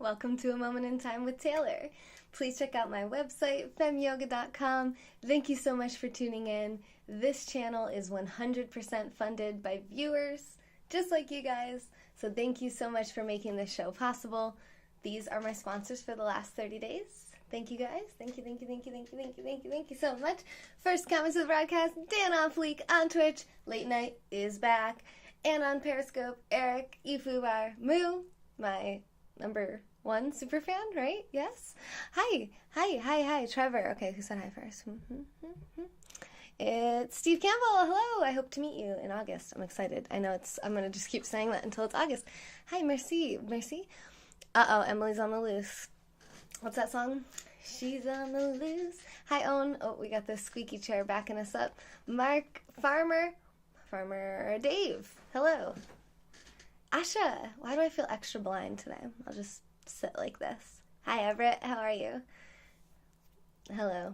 welcome to A Moment in Time with Taylor. Please check out my website, femyoga.com. Thank you so much for tuning in. This channel is 100% funded by viewers, just like you guys. So thank you so much for making this show possible. These are my sponsors for the last 30 days. Thank you guys. Thank you so much. First comments of the broadcast, Dan on Fleek on Twitch. Late Night is back. And on Periscope, Eric, Ifubar, Moo, my number one super fan, right? Yes? Hi, Trevor. Okay, who said hi first? It's Steve Campbell. Hello, I hope to meet you in August. I'm excited. I'm going to just keep saying that until it's August. Hi, Mercy. Uh-oh, Emily's on the loose. What's that song? She's on the loose. Hi, Owen. Oh, we got this squeaky chair backing us up. Mark, Farmer Dave. Hello. Asha, why do I feel extra blind today? I'll just sit like this. Hi, Everett. How are you? Hello.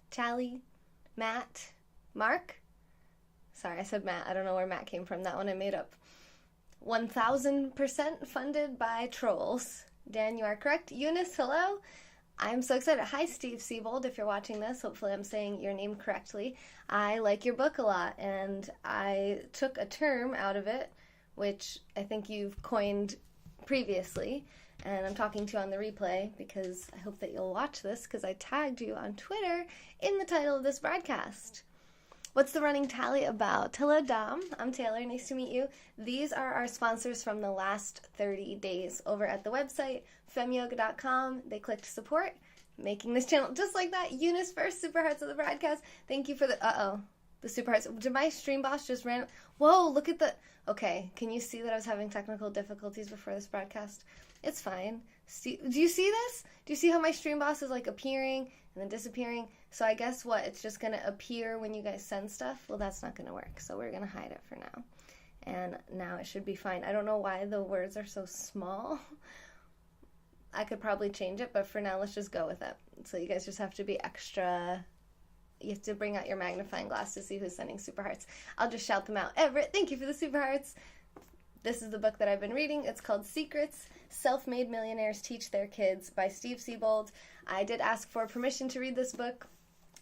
Charlie, Matt, Mark. Sorry, I said Matt. I don't know where Matt came from. That one I made up. 1,000% funded by trolls. Dan, you are correct. Eunice, hello. I'm so excited. Hi, Steve Siebold, if you're watching this. Hopefully I'm saying your name correctly. I like your book a lot, and I took a term out of it, which I think you've coined previously, and I'm talking to you on the replay because I hope that you'll watch this because I tagged you on Twitter in the title of this broadcast. What's the running tally about? Hello, Dom. I'm Taylor. Nice to meet you. These are our sponsors from the last 30 days over at the website, femyoga.com. They clicked support, making this channel just like that. Eunice first, super hearts of the broadcast. Thank you for the super hearts. Did my stream boss just ran? Whoa, look at the... Okay, can you see that I was having technical difficulties before this broadcast? It's fine. Do you see this? Do you see how my stream boss is like appearing and then disappearing? So I guess what? It's just going to appear when you guys send stuff? Well, that's not going to work. So we're going to hide it for now. And now it should be fine. I don't know why the words are so small. I could probably change it, but for now, let's just go with it. So you guys just have to be extra... You have to bring out your magnifying glass to see who's sending super hearts. I'll just shout them out. Everett, thank you for the super hearts. This is the book that I've been reading. It's called Secrets, Self-Made Millionaires Teach Their Kids by Steve Siebold. I did ask for permission to read this book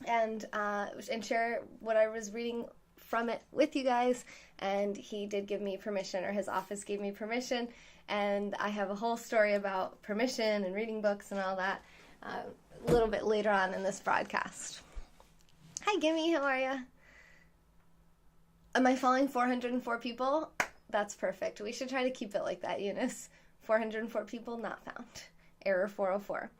and share what I was reading from it with you guys, and he did give me permission, or his office gave me permission, and I have a whole story about permission and reading books and all that a little bit later on in this broadcast. Hi, Gimme, how are you? Am I following 404 people? That's perfect. We should try to keep it like that, Eunice. 404 people not found. Error 404.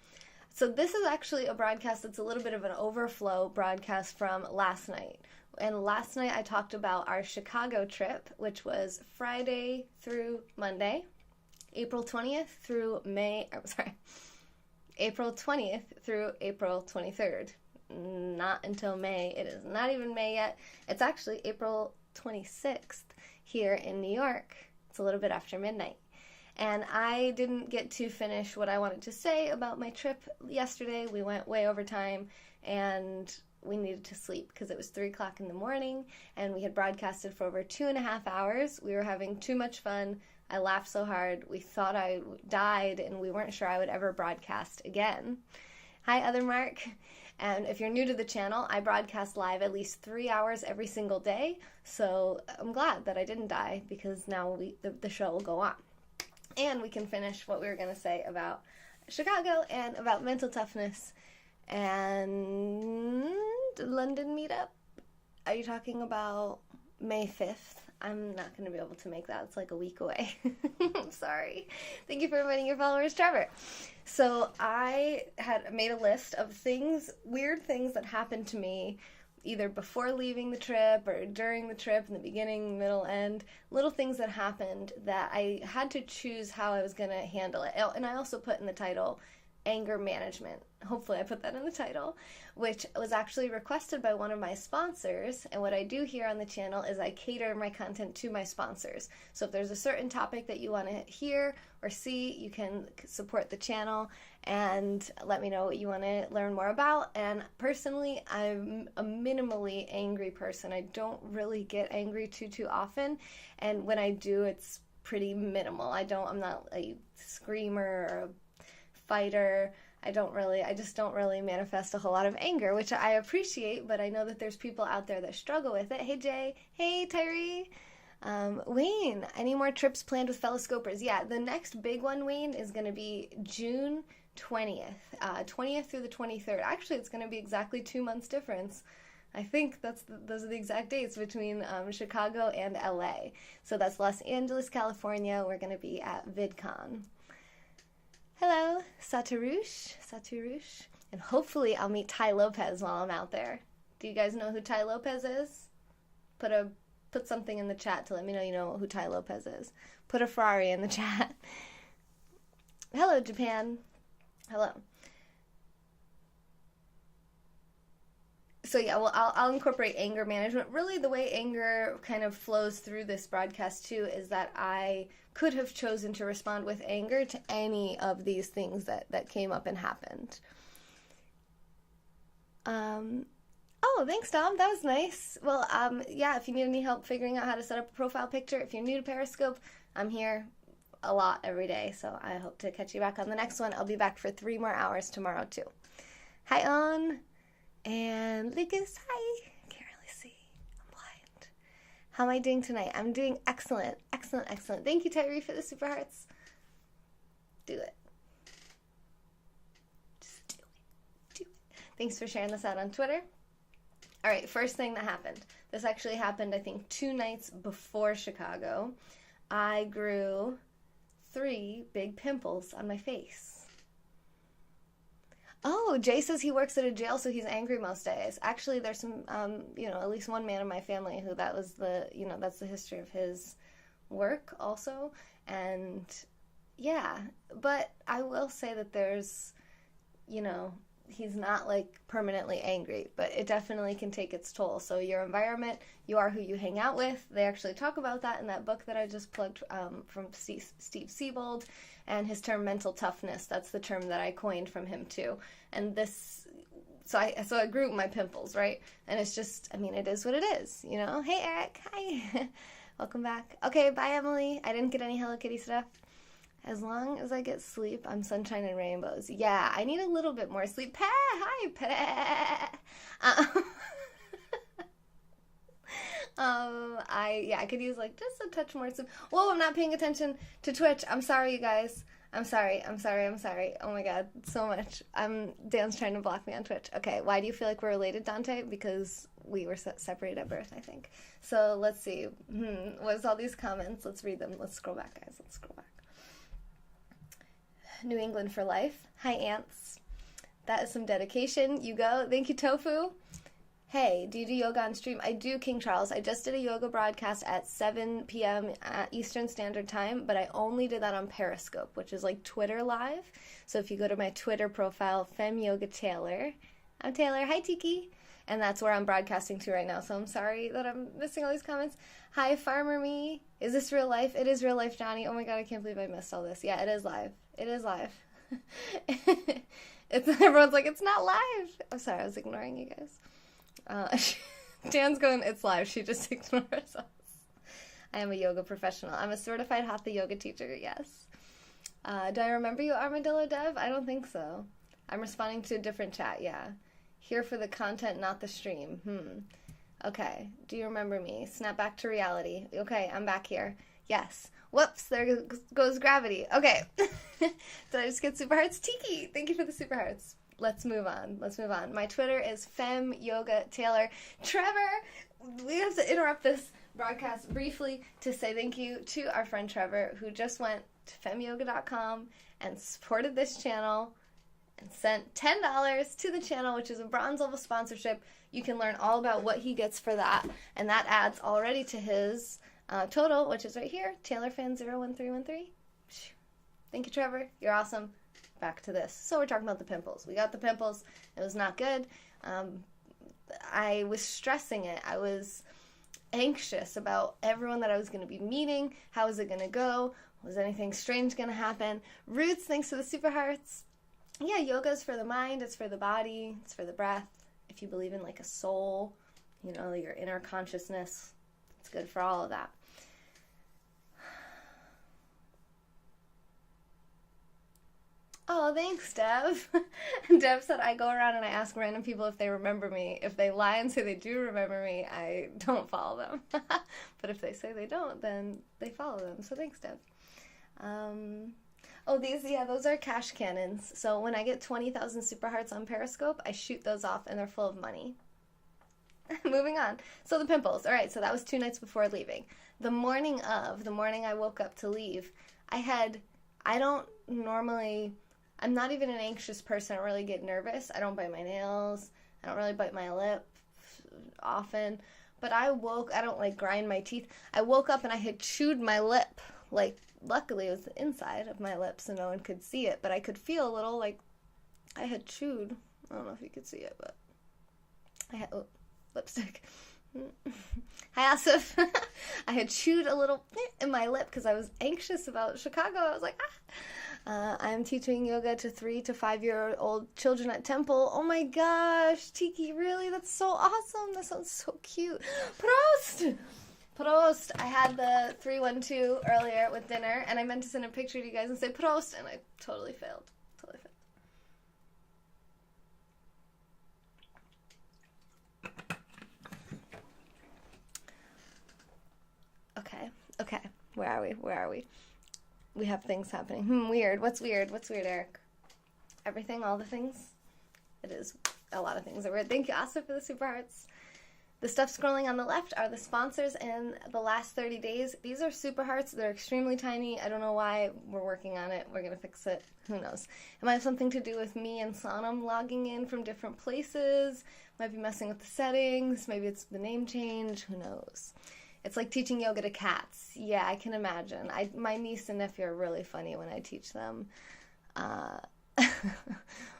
So this is actually a broadcast that's a little bit of an overflow broadcast from last night. And last night I talked about our Chicago trip, which was Friday through Monday, April 20th through April 20th through April 23rd. Not until May. It is not even May yet. It's actually April 26th here in New York. It's a little bit after midnight. And I didn't get to finish what I wanted to say about my trip yesterday. We went way over time and we needed to sleep because it was 3 o'clock in the morning and we had broadcasted for over 2.5 hours. We were having too much fun. I laughed so hard. We thought I died and we weren't sure I would ever broadcast again. Hi, Other Mark. And if you're new to the channel, I broadcast live at least 3 hours every single day. So I'm glad that I didn't die because now the show will go on. And we can finish what we were going to say about Chicago and about mental toughness and London meetup. Are you talking about May 5th? I'm not going to be able to make that. It's like a week away. I'm sorry. Thank you for inviting your followers, Trevor. So I had made a list of things, weird things that happened to me either before leaving the trip or during the trip, in the beginning, middle, end, little things that happened that I had to choose how I was going to handle it. And I also put in the title, anger management. Hopefully I put that in the title, which was actually requested by one of my sponsors. And what I do here on the channel is I cater my content to my sponsors. So if there's a certain topic that you want to hear or see, you can support the channel and let me know what you want to learn more about. And personally, I'm a minimally angry person. I don't really get angry too often. And when I do, it's pretty minimal. I'm not a screamer or a fighter. I just don't really manifest a whole lot of anger, which I appreciate, but I know that there's people out there that struggle with it. Hey, Jay. Hey, Tyree. Wayne, any more trips planned with fellow scopers? Yeah, the next big one, Wayne, is going to be June 20th, 20th through the 23rd. Actually, it's going to be exactly 2 months difference. I think those are the exact dates between Chicago and LA. So that's Los Angeles, California. We're going to be at VidCon. Hello, Saturush. And hopefully I'll meet Ty Lopez while I'm out there. Do you guys know who Ty Lopez is? Put something in the chat to let me know you know who Ty Lopez is. Put a Ferrari in the chat. Hello, Japan. Hello. So yeah, well, I'll incorporate anger management. Really, the way anger kind of flows through this broadcast too is that I could have chosen to respond with anger to any of these things that came up and happened. Oh, thanks, Dom. That was nice. Well, yeah, if you need any help figuring out how to set up a profile picture, if you're new to Periscope, I'm here a lot every day, so I hope to catch you back on the next one. I'll be back for 3 more hours tomorrow, too. Hi, On. And Lucas, hi. Can't really see. I'm blind. How am I doing tonight? I'm doing excellent. Excellent. Thank you, Tyree, for the super hearts. Do it. Just do it. Thanks for sharing this out on Twitter. All right, first thing that happened. This actually happened, I think, 2 nights before Chicago. I grew 3 big pimples on my face. Oh, Jay says he works at a jail, so he's angry most days. Actually, there's some, at least one man in my family who that's the history of his work also. And yeah, but I will say that there's, he's not like permanently angry, but it definitely can take its toll. So your environment, you are who you hang out with. They actually talk about that in that book that I just plugged from Steve Siebold, and his term mental toughness. That's the term that I coined from him too. And so I grew my pimples, right? And it's just, it is what it is, Hey Eric, hi. Welcome back. Okay, bye Emily. I didn't get any Hello Kitty stuff. As long as I get sleep, I'm sunshine and rainbows. Yeah, I need a little bit more sleep. Hi, Pet. I could use just a touch more sleep. Whoa, I'm not paying attention to Twitch. I'm sorry, you guys. I'm sorry. Oh my god, so much. Dan's trying to block me on Twitch. Okay, why do you feel like we're related, Dante? Because we were separated at birth, I think. So let's see. What's all these comments? Let's read them. Let's scroll back, guys. Let's scroll back. New England for life. Hi, ants. That is some dedication. You go. Thank you, Tofu. Hey, do you do yoga on stream? I do, King Charles. I just did a yoga broadcast at 7 p.m. Eastern Standard Time, but I only did that on Periscope, which is like Twitter Live. So if you go to my Twitter profile, Fem Yoga Taylor. I'm Taylor. Hi, Tiki. And that's where I'm broadcasting to right now. So I'm sorry that I'm missing all these comments. Hi, Farmer Me. Is this real life? It is real life, Johnny. Oh my god, I can't believe I missed all this. Yeah, it is live. It is live. Everyone's like, it's not live. I'm sorry, I was ignoring you guys. Dan's going, it's live. She just ignores us. I am a yoga professional. I'm a certified hatha yoga teacher, yes. Do I remember you, Armadillo Dev? I don't think so. I'm responding to a different chat, yeah. Here for the content, not the stream. Okay. Do you remember me? Snap back to reality. Okay, I'm back here. Yes. Whoops, there goes gravity. Okay. Did I just get super hearts? Tiki, thank you for the super hearts. Let's move on. My Twitter is Fem Yoga Taylor. Trevor, we have to interrupt this broadcast briefly to say thank you to our friend Trevor, who just went to femyoga.com and supported this channel and sent $10 to the channel, which is a bronze level sponsorship. You can learn all about what he gets for that, and that adds already to his total, which is right here, TaylorFan01313. Thank you, Trevor. You're awesome. Back to this. So we're talking about the pimples. We got the pimples. It was not good. I was stressing it. I was anxious about everyone that I was going to be meeting. How was it going to go? Was anything strange going to happen? Roots, thanks for the super hearts. Yeah, yoga is for the mind. It's for the body. It's for the breath. If you believe in like a soul, your inner consciousness, it's good for all of that. Oh, thanks, Deb. Deb said I go around and I ask random people if they remember me. If they lie and say they do remember me, I don't follow them. But if they say they don't, then they follow them. So thanks, Deb. Oh, those are cash cannons. So when I get 20,000 super hearts on Periscope, I shoot those off and they're full of money. Moving on. So the pimples. All right, so that was 2 nights before leaving. The morning I woke up to leave, I'm not even an anxious person. I don't really get nervous. I don't bite my nails. I don't really bite my lip often. But I don't like grind my teeth. I woke up and I had chewed my lip. Like, luckily it was the inside of my lip so no one could see it. But I could feel a little like I had chewed. I don't know if you could see it, but I had lipstick. Hi, Asif. I had chewed a little in my lip because I was anxious about Chicago. I was like, I'm teaching yoga to 3 to 5 year old children at Temple. Oh my gosh, Tiki, really? That's so awesome. That sounds so cute. Prost! Prost! I had the 312 earlier with dinner, and I meant to send a picture to you guys and say Prost, and I totally failed. Okay. Where are we? We have things happening. Weird. What's weird, Eric? Everything, all the things? It is a lot of things are weird. Thank you, Asa, for the super hearts. The stuff scrolling on the left are the sponsors in the last 30 days. These are super hearts. They're extremely tiny. I don't know why. We're working on it. We're going to fix it. Who knows? It might have something to do with me and Sonam logging in from different places. Might be messing with the settings. Maybe it's the name change. Who knows? It's like teaching yoga to cats. Yeah, I can imagine. My niece and nephew are really funny when I teach them.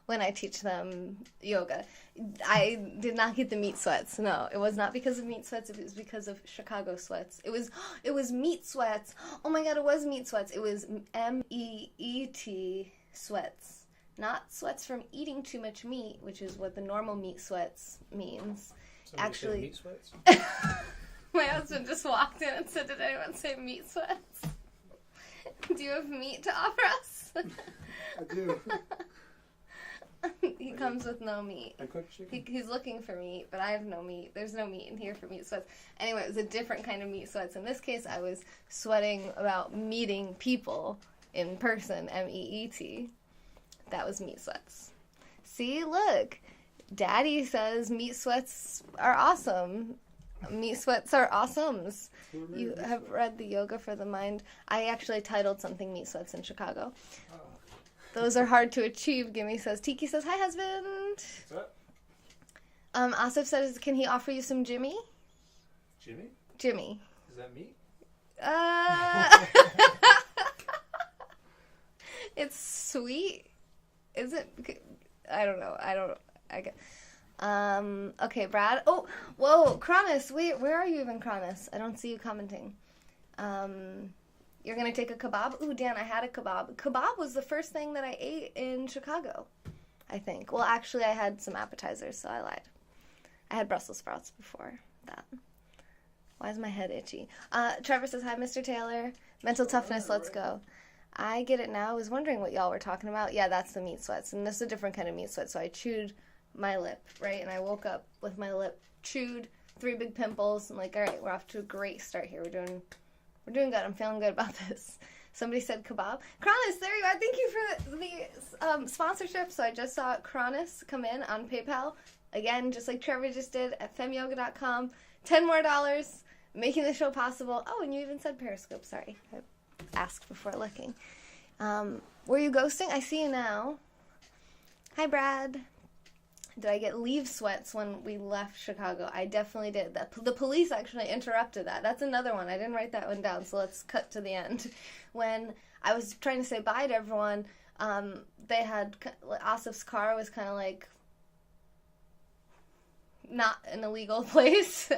When I teach them yoga, I did not get the meat sweats. No, it was not because of meat sweats. It was because of Chicago sweats. It was meat sweats. Oh my God, it was meat sweats. It was MEET sweats, not sweats from eating too much meat, which is what the normal meat sweats means. Somebody Actually, meat sweats? My husband just walked in and said, "Did anyone say meat sweats? Do you have meat to offer us?" I do. He comes with no meat. I cook chicken. He's looking for meat, but I have no meat. There's no meat in here for meat sweats. Anyway, it was a different kind of meat sweats. In this case, I was sweating about meeting people in person, MEET. That was meat sweats. See, look. Daddy says meat sweats are awesome. Meat sweats are awesomes. You have read The Yoga for the Mind. I actually titled something Meat Sweats in Chicago. Oh. Those are hard to achieve, Gimme says. Tiki says, hi, husband. What's up? Asif says, can he offer you some Jimmy? Jimmy? Jimmy. Is that meat? It's sweet. Is it? I don't know. I get. Okay, Brad. Oh, whoa, Cronus. Wait, where are you even, Cronus? I don't see you commenting. You're gonna take a kebab? Ooh, Dan, I had a kebab. Kebab was the first thing that I ate in Chicago, I think. Well, actually, I had some appetizers, so I lied. I had Brussels sprouts before that. Why is my head itchy? Trevor says, hi, Mr. Taylor. Mental toughness, let's go. I get it now. I was wondering what y'all were talking about. Yeah, that's the meat sweats, and this is a different kind of meat sweat, so I chewed my lip, right? And I woke up with my lip chewed, 3 big pimples. I'm like, all right, we're off to a great start here. We're doing good. I'm feeling good about this. Somebody said kebab. Cronus, there you are. Thank you for the sponsorship. So I just saw Cronus come in on PayPal. Again, just like Trevor just did at femyoga.com. $10 more, making the show possible. Oh, and you even said Periscope. Sorry. I asked before looking. Were you ghosting? I see you now. Hi, Brad. Did I get leave sweats when we left Chicago? I definitely did. The police actually interrupted that. That's another one. I didn't write that one down, so let's cut to the end. When I was trying to say bye to everyone, they had, Asif's car was kind of like not an illegal place,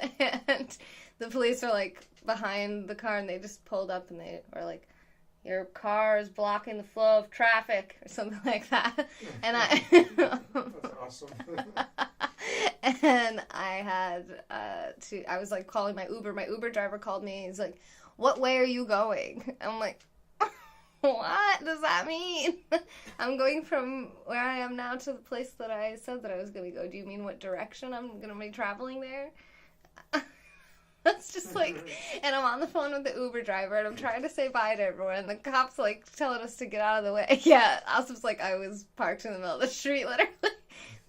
and the police were like behind the car, and they just pulled up, and they were like, your car is blocking the flow of traffic, or something like that. And That's awesome. And I had I was like calling my Uber. My Uber driver called me. He's like, what way are you going? I'm like, What does that mean? I'm going from where I am now to the place that I said that I was going to go. Do you mean what direction I'm going to be traveling there? That's just like, and I'm on the phone with the Uber driver, and I'm trying to say bye to everyone, and the cop's like telling us to get out of the way. Yeah, Asif's like, I was parked in the middle of the street, literally.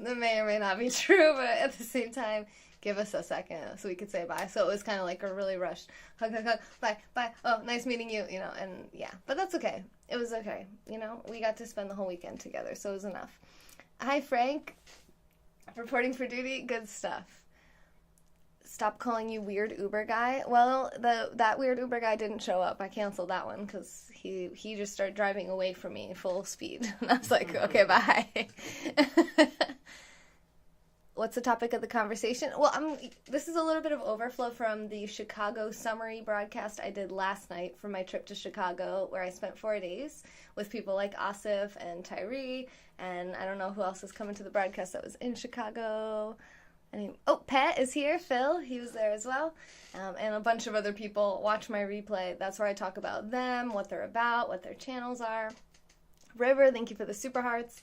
That may or may not be true, but at the same time, give us a second so we could say bye. So it was kind of like a really rushed hug, bye, oh, nice meeting you, and yeah. But that's okay. It was okay, We got to spend the whole weekend together, so it was enough. Hi, Frank. Reporting for duty. Good stuff. Stop calling you weird Uber guy. Well, that weird Uber guy didn't show up. I canceled that one because he just started driving away from me full speed. And I was like, okay, bye. What's the topic of the conversation? Well, this is a little bit of overflow from the Chicago summary broadcast I did last night from my trip to Chicago, where I spent 4 days with people like Asif and Tyree, and I don't know who else is coming to the broadcast that was in Chicago. Pet is here. Phil, he was there as well. And a bunch of other people. Watch my replay. That's where I talk about them, what they're about, what their channels are. River, thank you for the super hearts.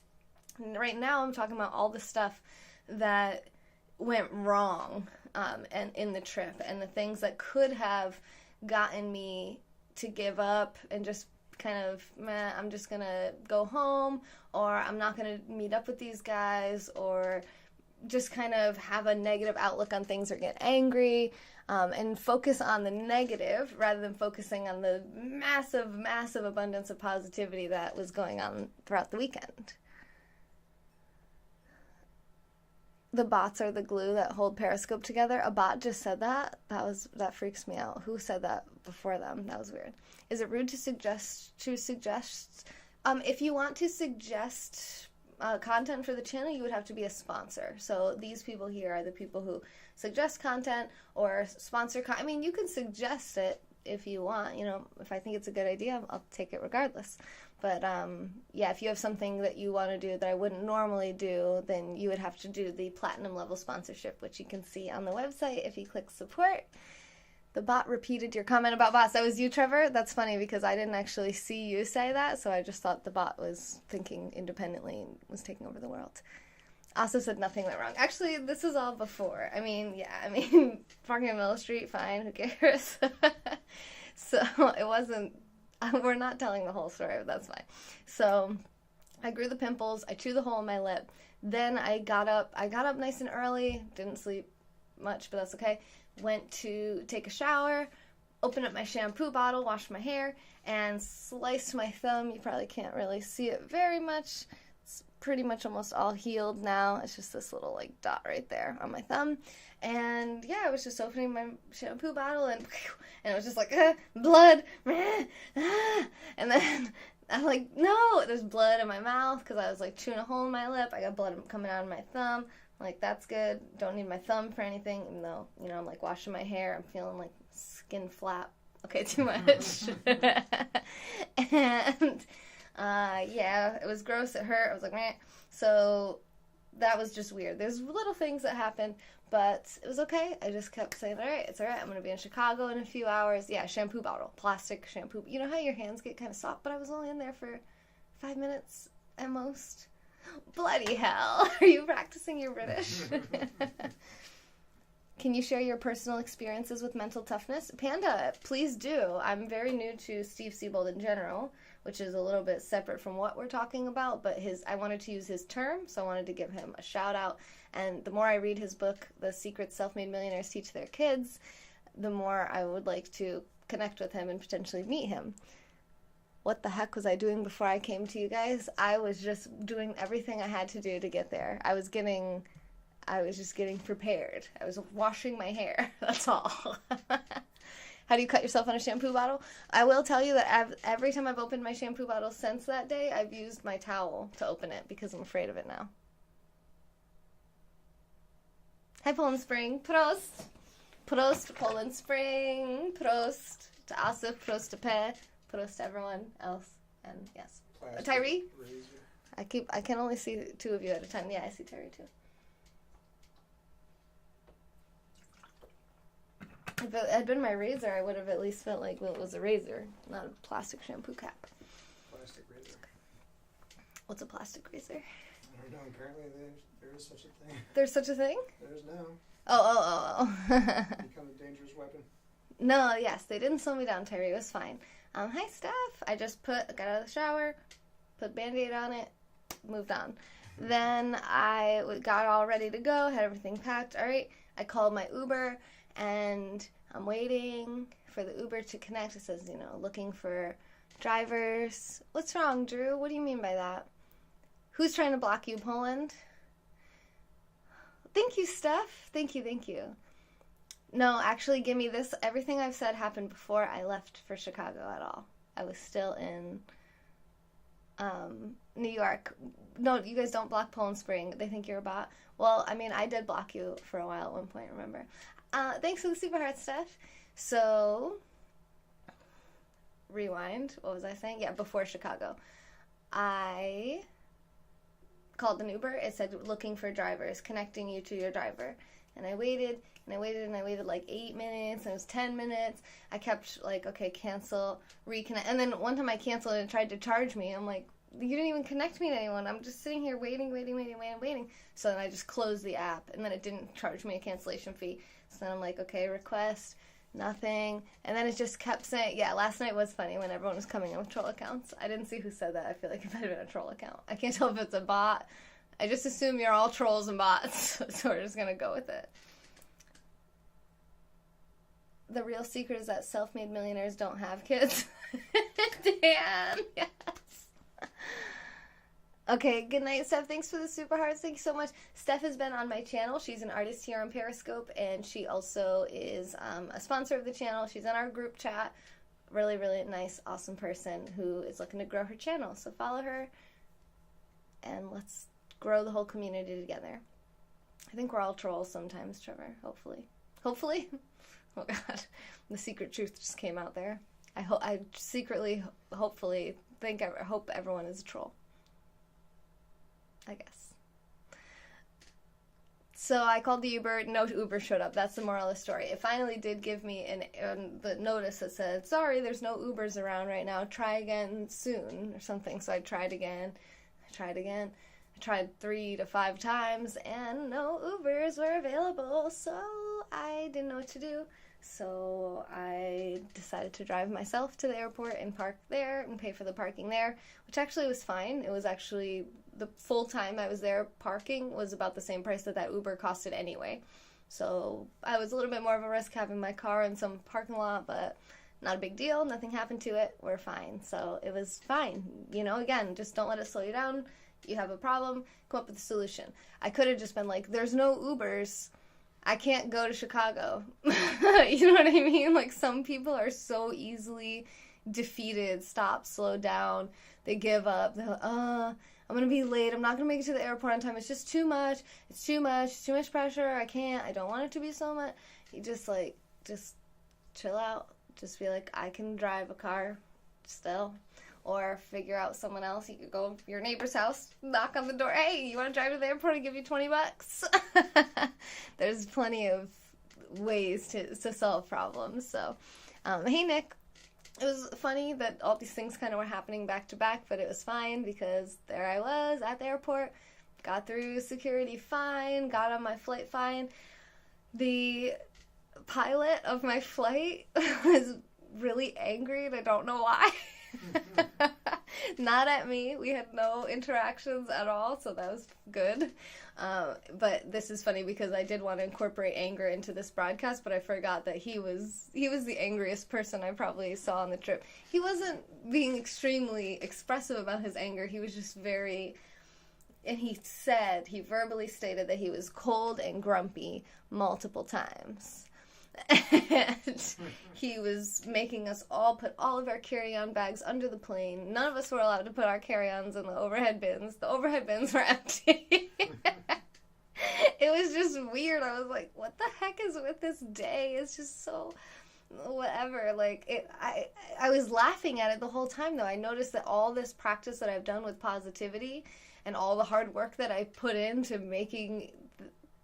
And right now I'm talking about all the stuff that went wrong and in the trip, and the things that could have gotten me to give up and just kind of, I'm just going to go home, or I'm not going to meet up with these guys, or just kind of have a negative outlook on things or get angry, and focus on the negative rather than focusing on the massive, massive abundance of positivity that was going on throughout the weekend. The bots are the glue that hold Periscope together. A bot just said that. That freaks me out. Who said that before them? That was weird. Is it rude to suggest? If you want to suggest content for the channel, you would have to be a sponsor. So these people here are the people who suggest content or sponsor content. You can suggest it if you want. If I think it's a good idea, I'll take it regardless. But if you have something that you want to do that I wouldn't normally do, then you would have to do the platinum level sponsorship, which you can see on the website if you click support. The bot repeated your comment about bots. That was you, Trevor? That's funny because I didn't actually see you say that, so I just thought the bot was thinking independently and was taking over the world. Also said nothing went wrong. Actually, this is all before. Parking on Mill Street, fine, who cares? So it wasn't, we're not telling the whole story, but that's fine. So I grew the pimples, I chewed the hole in my lip. Then I got up nice and early, didn't sleep much, but that's okay. Went to take a shower, opened up my shampoo bottle, washed my hair, and sliced my thumb. You probably can't really see it very much. It's pretty much almost all healed now. It's just this little dot right there on my thumb. And yeah, I was just opening my shampoo bottle and it was just like, blood. And then I'm like, no, there's blood in my mouth because I was chewing a hole in my lip. I got blood coming out of my thumb. That's good. Don't need my thumb for anything, even though, I'm washing my hair. I'm feeling skin flap. Okay, too much. And, it was gross. It hurt. I was like, meh. So that was just weird. There's little things that happened, but it was okay. I just kept saying, all right, it's all right. I'm going to be in Chicago in a few hours. Yeah, shampoo bottle, plastic shampoo. You know how your hands get kind of soft, but I was only in there for 5 minutes at most. Bloody hell. Are you practicing your British? Can you share your personal experiences with mental toughness? Panda, please do. I'm very new to Steve Siebold in general, which is a little bit separate from what we're talking about, but I wanted to use his term, so I wanted to give him a shout out. And the more I read his book, The Secrets Self-Made Millionaires Teach Their Kids, the more I would like to connect with him and potentially meet him. What the heck was I doing before I came to you guys? I was just doing everything I had to do to get there. I was just getting prepared. I was washing my hair. That's all. How do you cut yourself on a shampoo bottle? I will tell you that every time I've opened my shampoo bottle since that day, I've used my towel to open it because I'm afraid of it now. Hi, Poland Spring. Prost. Prost to Poland Spring. Prost to Asif. Prost to Pe. Prost to everyone else. And yes. Plastic Tyree? razor. I can only see 2 of you at a time. Yeah, I see Tyree too. If it had been my razor, I would have at least felt like it was a razor, not a plastic shampoo cap. plastic razor. What's a plastic razor? I don't know. Apparently there is such a thing. There's such a thing? There is now. Oh. Become a dangerous weapon. No, yes, they didn't slow me down, Terry. It was fine. Hi, Steph. I just got out of the shower, put Band-Aid on it, moved on. Then I got all ready to go, had everything packed. All right, I called my Uber, and I'm waiting for the Uber to connect. It says, looking for drivers. What's wrong, Drew? What do you mean by that? Who's trying to block you, Poland? Thank you, Steph. Thank you. No, actually, give me this. Everything I've said happened before I left for Chicago at all. I was still in New York. No, you guys don't block Poland Spring. They think you're a bot. Well, I mean, I did block you for a while at one point, remember? Thanks for the super heart, Steph. So, rewind. What was I saying? Yeah, before Chicago. I called an Uber. It said, looking for drivers, connecting you to your driver. And I waited like 8 minutes, and it was 10 minutes. I kept like, okay, cancel, reconnect. And then one time I canceled and it tried to charge me. I'm like, you didn't even connect me to anyone. I'm just sitting here waiting. So then I just closed the app, and then it didn't charge me a cancellation fee. So then I'm like, okay, request, nothing. And then it just kept saying, yeah, last night was funny when everyone was coming in with troll accounts. I didn't see who said that. I feel like it might have been a troll account. I can't tell if it's a bot. I just assume you're all trolls and bots, so we're just going to go with it. The real secret is that self-made millionaires don't have kids. Dan, yes. Okay, good night, Steph. Thanks for the super hearts. Thank you so much. Steph has been on my channel. She's an artist here on Periscope, and she also is a sponsor of the channel. She's in our group chat. Really, really nice, awesome person who is looking to grow her channel. So follow her, and let's grow the whole community together. I think we're all trolls sometimes, Trevor. Hopefully. Oh God, the secret truth just came out there. I secretly, hopefully, hope everyone is a troll. I guess. So I called the Uber. No Uber showed up. That's the moral of the story. It finally did give me the notice that said, sorry, there's no Ubers around right now. Try again soon or something. So I tried again. I tried 3 to 5 times, and no Ubers were available. So I didn't know what to do. So I decided to drive myself to the airport and park there and pay for the parking there, which actually was fine. It was actually the full time I was there parking was about the same price that Uber costed anyway. So I was a little bit more of a risk having my car in some parking lot, but not a big deal. Nothing happened to it. We're fine. So it was fine. Again, just don't let it slow you down. You have a problem, come up with a solution. I could have just been like, there's no Ubers. I can't go to Chicago. You know what I mean? Like, some people are so easily defeated, stop, slow down. They give up. They're like, I'm going to be late. I'm not going to make it to the airport on time. It's just too much. It's too much pressure. I don't want it to be so much. You just chill out. Just be like, I can drive a car still. Or figure out someone else. You could go to your neighbor's house, knock on the door. Hey, you want to drive to the airport and give you $20? There's plenty of ways to solve problems. So, hey, Nick. It was funny that all these things kind of were happening back to back, but it was fine because there I was at the airport. Got through security fine. Got on my flight fine. The pilot of my flight was really angry, and I don't know why. Not at me. We had no interactions at all, so that was good. But this is funny because I did want to incorporate anger into this broadcast, but I forgot that he was the angriest person I probably saw on the trip. He wasn't being extremely expressive about his anger. He was just very... And he verbally stated that he was cold and grumpy multiple times. And he was making us all put all of our carry-on bags under the plane. None of us were allowed to put our carry-ons in the overhead bins. The overhead bins were empty. It was just weird. I was like, what the heck is with this day? It's just so whatever. Like, I was laughing at it the whole time, though. I noticed that all this practice that I've done with positivity and all the hard work that I put into making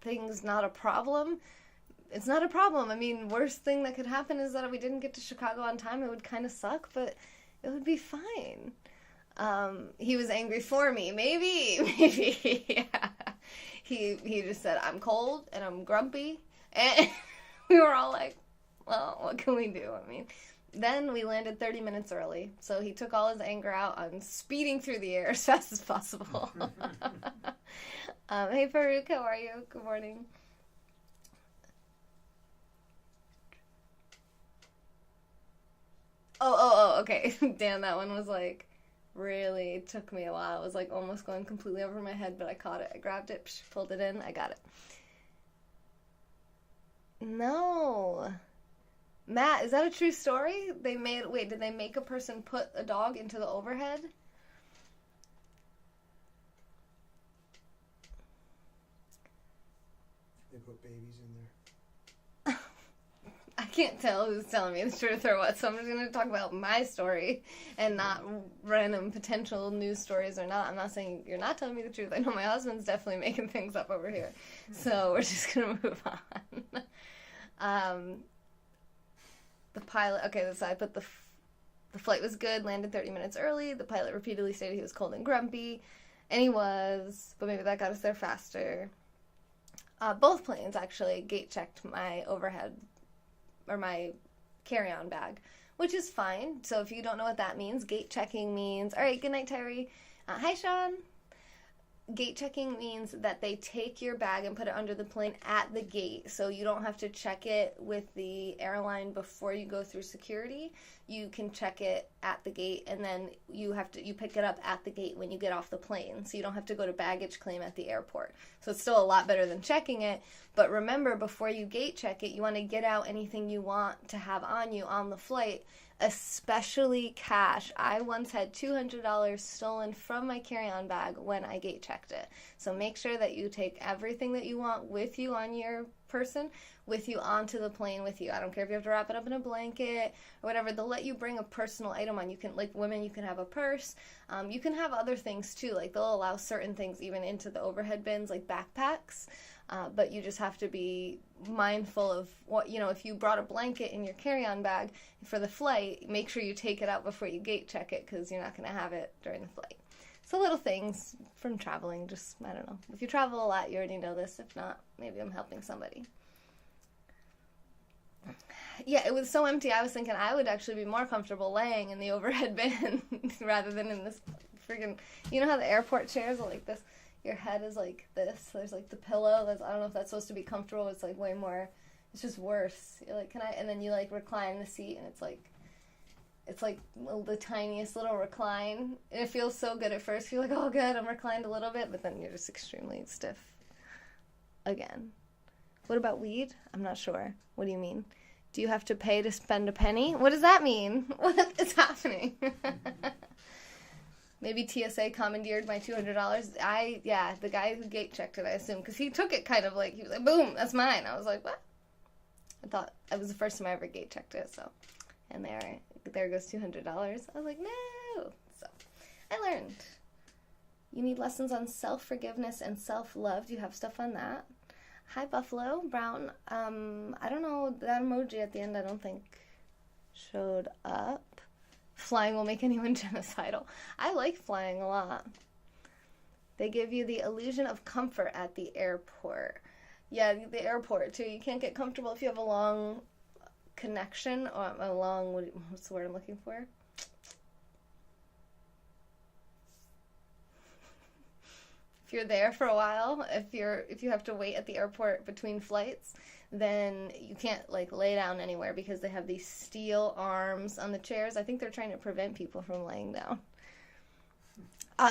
things not a problem, it's not a problem. I mean, worst thing that could happen is that if we didn't get to Chicago on time, it would kind of suck, but it would be fine. He was angry for me. Maybe. Yeah. He just said, I'm cold and I'm grumpy. And we were all like, well, what can we do? I mean, then we landed 30 minutes early. So he took all his anger out on speeding through the air as fast as possible. Hey, Farouk, how are you? Good morning. Oh, okay. Dan, that one was like, really took me a while. It was like almost going completely over my head, but I caught it. I grabbed it, pulled it in, I got it. No. Matt, is that a true story? Did they make a person put a dog into the overhead? They put babies in there. I can't tell who's telling me the truth or what, so I'm just going to talk about my story and not random potential news stories or not. I'm not saying you're not telling me the truth. I know my husband's definitely making things up over here, so we're just going to move on. The pilot, okay, so I put the flight was good, landed 30 minutes early. The pilot repeatedly stated he was cold and grumpy, and he was, but maybe that got us there faster. Both planes actually gate checked my overhead or my carry-on bag, which is fine. So if you don't know what that means, gate checking means, all right, good night, Terry. Hi, Sean. Gate checking means that they take your bag and put it under the plane at the gate, so you don't have to check it with the airline before you go through security. You can check it at the gate, and then you pick it up at the gate when you get off the plane, so you don't have to go to baggage claim at the airport. So it's still a lot better than checking it, but remember, before you gate check it, you want to get out anything you want to have on you on the flight, especially cash. I once had $200 stolen from my carry-on bag when I gate checked it. So make sure that you take everything that you want with you on your person, with you onto the plane with you. I don't care if you have to wrap it up in a blanket or whatever. They'll let you bring a personal item on. You can, like women, you can have a purse. You can have other things too. Like they'll allow certain things even into the overhead bins, like backpacks. But you just have to be mindful of what, if you brought a blanket in your carry-on bag for the flight, make sure you take it out before you gate check it, because you're not going to have it during the flight. So little things from traveling, just, I don't know. If you travel a lot, you already know this. If not, maybe I'm helping somebody. Yeah, it was so empty, I was thinking I would actually be more comfortable laying in the overhead bin rather than in this friggin', you know how the airport chairs are like this? Your head is like this. There's like the pillow. I don't know if that's supposed to be comfortable. It's like way more. It's just worse. You're like, and then you like recline the seat, and it's like the tiniest little recline. And it feels so good at first. You're like, oh, good, I'm reclined a little bit, but then you're just extremely stiff. Again. What about weed? I'm not sure. What do you mean? Do you have to pay to spend a penny? What does that mean? What is happening? Maybe TSA commandeered my $200. The guy who gate checked it, I assume, because he took it kind of like, he was like, boom, that's mine. I was like, what? I thought it was the first time I ever gate checked it, so, and there goes $200. I was like, no. So, I learned. You need lessons on self-forgiveness and self-love. Do you have stuff on that? Hi, Buffalo Brown. I don't know, that emoji at the end I don't think showed up. Flying will make anyone genocidal. I like flying a lot. They give you the illusion of comfort at the airport. Yeah, the airport, too. You can't get comfortable if you have a long connection, or what's the word I'm looking for? If you're there for a while, if you have to wait at the airport between flights, then you can't like lay down anywhere because they have these steel arms on the chairs. I think they're trying to prevent people from laying down.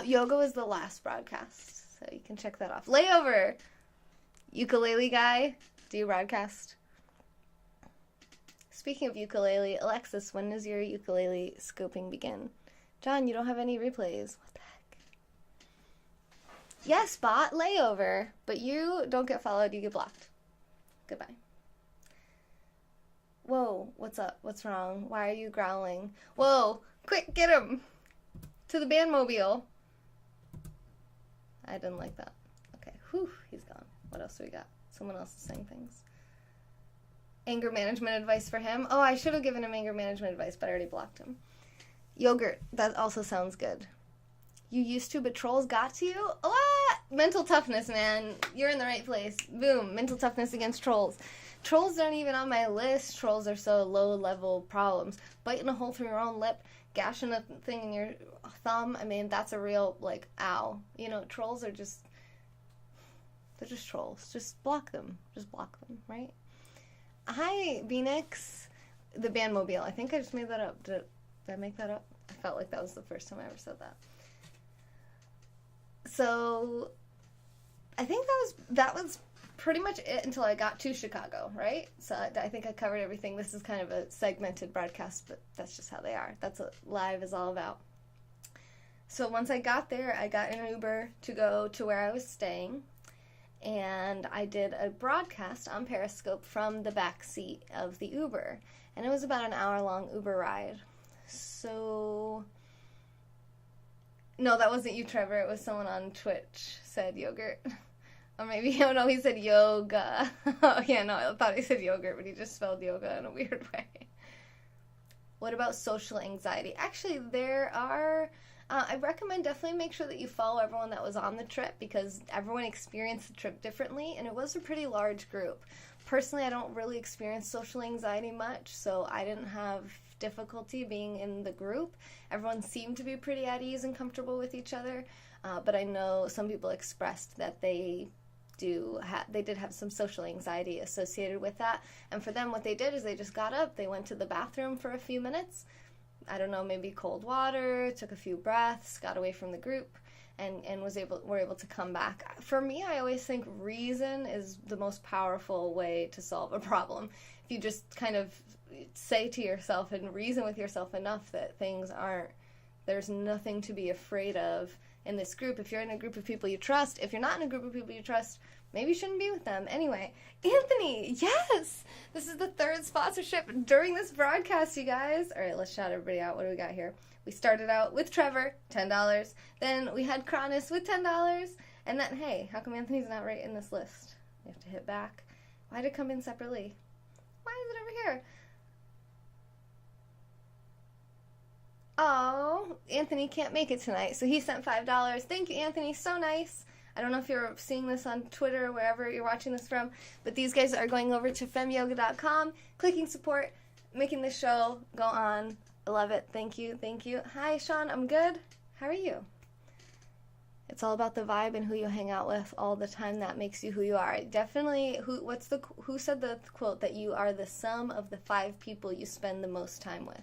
Yoga was the last broadcast, so you can check that off. Layover! Ukulele guy, do you broadcast? Speaking of ukulele, Alexis, when does your ukulele scoping begin? John, you don't have any replays. What the heck? Yes, bot, layover. But you don't get followed, you get blocked. Goodbye. Whoa, what's up? What's wrong? Why are you growling? Whoa, quick, get him! To the bandmobile. I didn't like that. Okay, whew, he's gone. What else do we got? Someone else is saying things. Anger management advice for him. Oh, I should have given him anger management advice, but I already blocked him. Yogurt, that also sounds good. You used to, but trolls got to you? What? Mental toughness, man. You're in the right place. Boom. Mental toughness against trolls. Trolls aren't even on my list. Trolls are so low-level problems. Biting a hole through your own lip, gashing a thing in your thumb, I mean, that's a real, like, ow. You know, trolls are just... They're just trolls. Just block them. Just block them, right? Hi, Phoenix. The Bandmobile. I think I just made that up. Did I make that up? I felt like that was the first time I ever said that. So, I think that was pretty much it until I got to Chicago, right? So I think I covered everything. This is kind of a segmented broadcast, but that's just how they are. That's what live is all about. So once I got there, I got an Uber to go to where I was staying, and I did a broadcast on Periscope from the back seat of the Uber, and it was about an hour-long Uber ride. So... No, that wasn't you, Trevor. It was someone on Twitch said yogurt. Or maybe, oh no, he said yoga. Oh yeah, no, I thought he said yogurt, but he just spelled yoga in a weird way. What about social anxiety? Actually, there are... I recommend definitely make sure that you follow everyone that was on the trip, because everyone experienced the trip differently, and it was a pretty large group. Personally, I don't really experience social anxiety much, so I didn't have difficulty being in the group. Everyone seemed to be pretty at ease and comfortable with each other, but I know some people expressed that they did have some social anxiety associated with that, and for them what they did is they just got up, they went to the bathroom for a few minutes, I don't know, maybe cold water, took a few breaths, got away from the group, and were able to come back. For me, I always think reason is the most powerful way to solve a problem. If you just kind of say to yourself and reason with yourself enough that there's nothing to be afraid of in this group. If you're in a group of people you trust, if you're not in a group of people you trust, maybe you shouldn't be with them. Anyway, Anthony, yes! This is the third sponsorship during this broadcast, you guys. All right, let's shout everybody out. What do we got here? We started out with Trevor, $10. Then we had Cronus with $10. And then, hey, how come Anthony's not right in this list? You have to hit back. Why did it come in separately? Why is it over here? Oh, Anthony can't make it tonight, so he sent $5. Thank you, Anthony. So nice. I don't know if you're seeing this on Twitter or wherever you're watching this from, but these guys are going over to femyoga.com, clicking support, making the show go on. I love it. Thank you. Thank you. Hi, Sean. I'm good. How are you? It's all about the vibe and who you hang out with all the time. That makes you who you are. Definitely. Who said the quote that you are the sum of the 5 people you spend the most time with?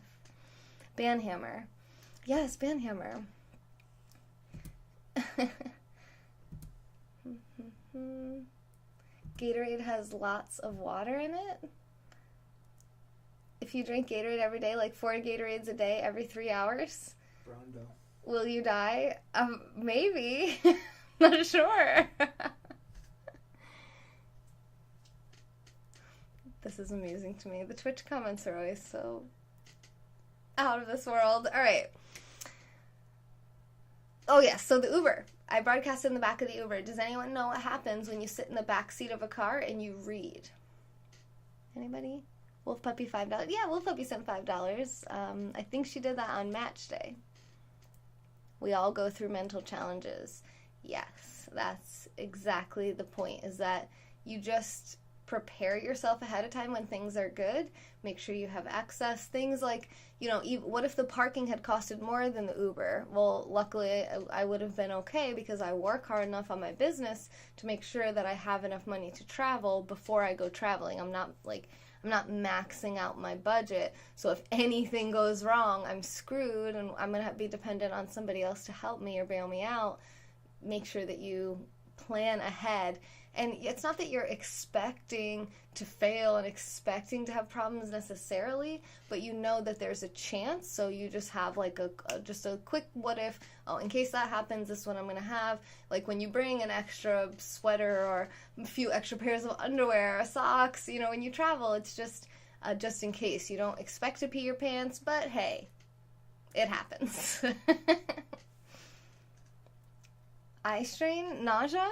Banhammer. Yes, Banhammer. Gatorade has lots of water in it. If you drink Gatorade every day, like 4 Gatorades a day every 3 hours, Brown belt. will you die? Maybe. Not sure. This is amusing to me. The Twitch comments are always so out of this world. All right. Oh, yes. So the Uber. I broadcast in the back of the Uber. Does anyone know what happens when you sit in the back seat of a car and you read? Anybody? Wolf Puppy, $5. Yeah, Wolf Puppy sent $5. I think she did that on match day. We all go through mental challenges. Yes, that's exactly the point, is that you just prepare yourself ahead of time when things are good. Make sure you have access. Things like, what if the parking had costed more than the Uber? Well, luckily I would have been okay because I work hard enough on my business to make sure that I have enough money to travel before I go traveling. I'm not maxing out my budget, so if anything goes wrong, I'm screwed and I'm going to be dependent on somebody else to help me or bail me out. Make sure that you plan ahead. And it's not that you're expecting to fail and expecting to have problems necessarily, but you know that there's a chance, so you just have like just a quick what if, in case that happens, this is what I'm going to have. Like when you bring an extra sweater or a few extra pairs of underwear or socks, when you travel, it's just in case. You don't expect to pee your pants, but hey, it happens. Eye strain? Nausea?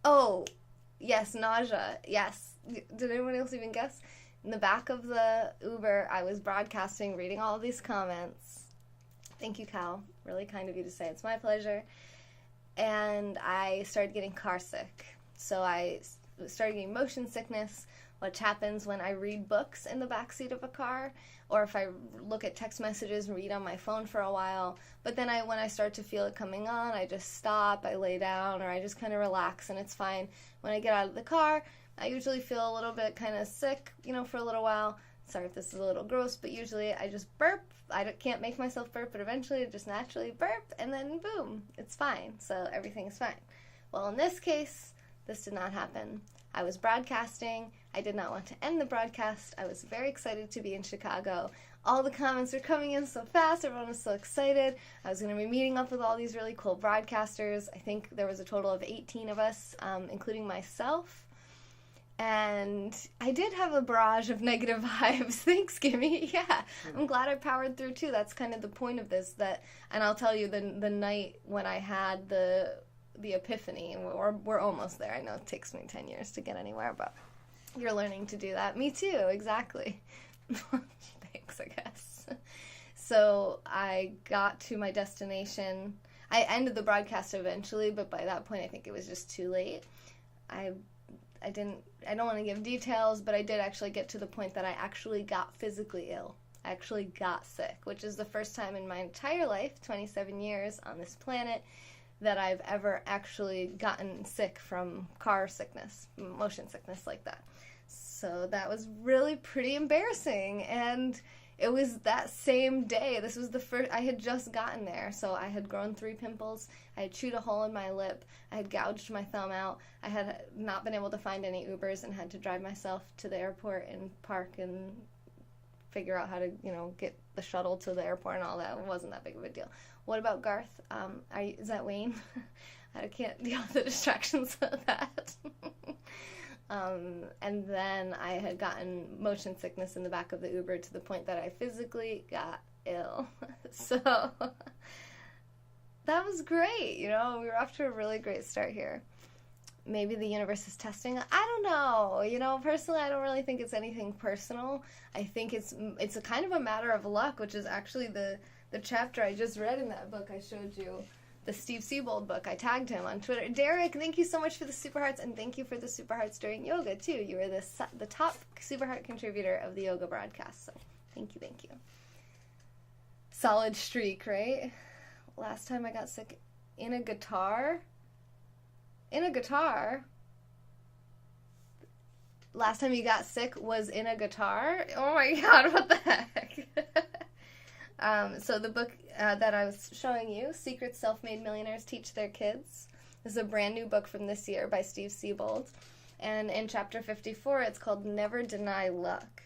Oh, yes, nausea. Yes. Did anyone else even guess? In the back of the Uber, I was broadcasting, reading all of these comments. Thank you, Cal. Really kind of you to say. It's my pleasure. And I started getting car sick. So I started getting motion sickness, which happens when I read books in the backseat of a car, or if I look at text messages and read on my phone for a while. But then when I start to feel it coming on, I just stop, I lay down, or I just kind of relax, and it's fine. When I get out of the car, I usually feel a little bit kind of sick, for a little while. Sorry if this is a little gross, but usually I just burp. I can't make myself burp, but eventually I just naturally burp, and then boom, it's fine. So everything's fine. Well, in this case, this did not happen. I was broadcasting. I did not want to end the broadcast. I was very excited to be in Chicago. All the comments were coming in so fast. Everyone was so excited. I was going to be meeting up with all these really cool broadcasters. I think there was a total of 18 of us, including myself. And I did have a barrage of negative vibes. Thanks, Gimme. Yeah, I'm glad I powered through too. That's kind of the point of this. And I'll tell you, the night when I had the epiphany, and we're almost there. I know it takes me 10 years to get anywhere, but you're learning to do that. Me too, exactly. Thanks, I guess. So I got to my destination. I ended the broadcast eventually, but by that point I think it was just too late. I don't want to give details, but I did actually get to the point that I actually got physically ill. I actually got sick, which is the first time in my entire life, 27 years on this planet, that I've ever actually gotten sick from car sickness, motion sickness like that. So that was really pretty embarrassing, and it was that same day. This was the first, I had just gotten there, so I had grown 3 pimples, I had chewed a hole in my lip, I had gouged my thumb out, I had not been able to find any Ubers and had to drive myself to the airport and park and figure out how to, get the shuttle to the airport and all that. It wasn't that big of a deal. What about Garth? Is that Wayne? I can't deal with the distractions of that. And then I had gotten motion sickness in the back of the Uber to the point that I physically got ill. So that was great. We were off to a really great start here. Maybe the universe is testing. I don't know. Personally, I don't really think it's anything personal. I think it's a kind of a matter of luck, which is actually the chapter I just read in that book I showed you, the Steve Siebold book. I tagged him on Twitter. Derek, thank you so much for the super hearts, and thank you for the super hearts during yoga too. You were the top super heart contributor of the yoga broadcast, so thank you. Solid streak, right? Last time I got sick in a guitar. Last time you got sick was in a guitar? Oh my god, what the heck? So the book that I was showing you, Secret Self-Made Millionaires Teach Their Kids, is a brand new book from this year by Steve Siebold. And in chapter 54, it's called Never Deny Luck.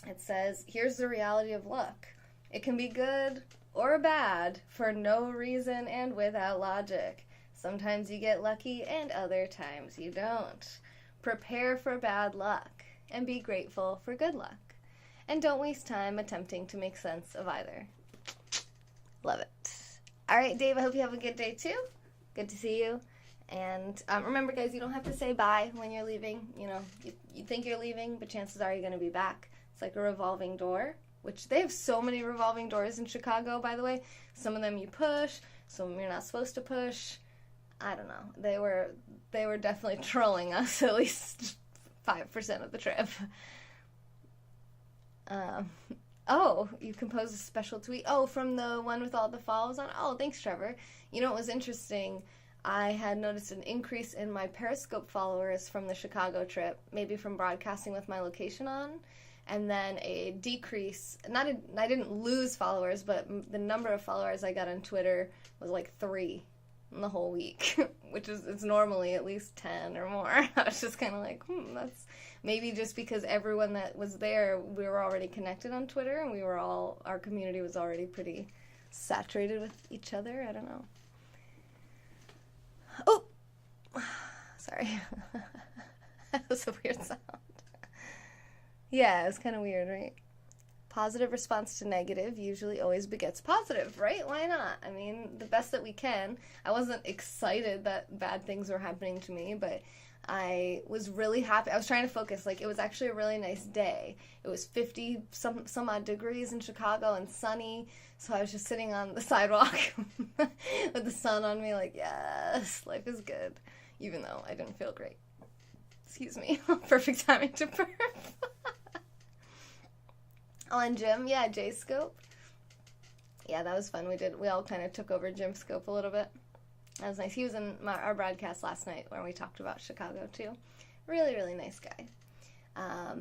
It says, here's the reality of luck. It can be good or bad for no reason and without logic. Sometimes you get lucky and other times you don't. Prepare for bad luck and be grateful for good luck. And don't waste time attempting to make sense of either. Love it. All right, Dave, I hope you have a good day too. Good to see you. And remember, guys, you don't have to say bye when you're leaving. You think you're leaving, but chances are you're going to be back. It's like a revolving door, which they have so many revolving doors in Chicago, by the way. Some of them you push, some of them you're not supposed to push. I don't know. They were definitely trolling us at least 5% of the trip. You composed a special tweet. Oh, from the one with all the follows on. Oh, thanks, Trevor. What was interesting? I had noticed an increase in my Periscope followers from the Chicago trip, maybe from broadcasting with my location on, and then a decrease. I didn't lose followers, but the number of followers I got on Twitter was like 3 in the whole week, which is it's normally at least 10 or more. I was just kind of like, that's maybe just because everyone that was there, we were already connected on Twitter, and our community was already pretty saturated with each other. I don't know. Oh, sorry. That was a weird sound. Yeah, it was kind of weird, right? Positive response to negative usually always begets positive, right? Why not? I mean, the best that we can. I wasn't excited that bad things were happening to me, but I was really happy. I was trying to focus. Like, it was actually a really nice day. It was 50 some odd degrees in Chicago and sunny. So I was just sitting on the sidewalk with the sun on me, like, yes, life is good. Even though I didn't feel great. Excuse me. Perfect timing to burp. On Jim, yeah, J-Scope. Yeah, that was fun. We all kind of took over Jim's scope a little bit. That was nice. He was in our broadcast last night where we talked about Chicago, too. Really, really nice guy.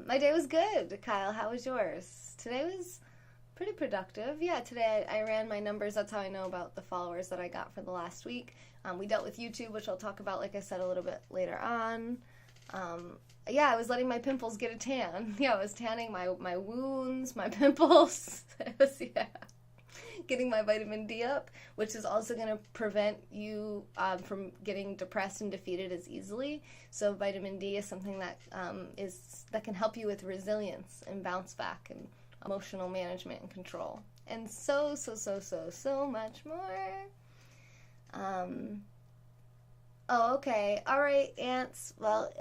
My day was good. Kyle, how was yours? Today was pretty productive. Yeah, today I ran my numbers. That's how I know about the followers that I got for the last week. We dealt with YouTube, which I'll talk about, like I said, a little bit later on. Yeah, I was letting my pimples get a tan. Yeah, I was tanning my wounds, my pimples. It was, yeah. Getting my vitamin D up, which is also going to prevent you from getting depressed and defeated as easily. So vitamin D is something that that can help you with resilience and bounce back and emotional management and control, and so much more. Oh, okay. All right, ants. Well,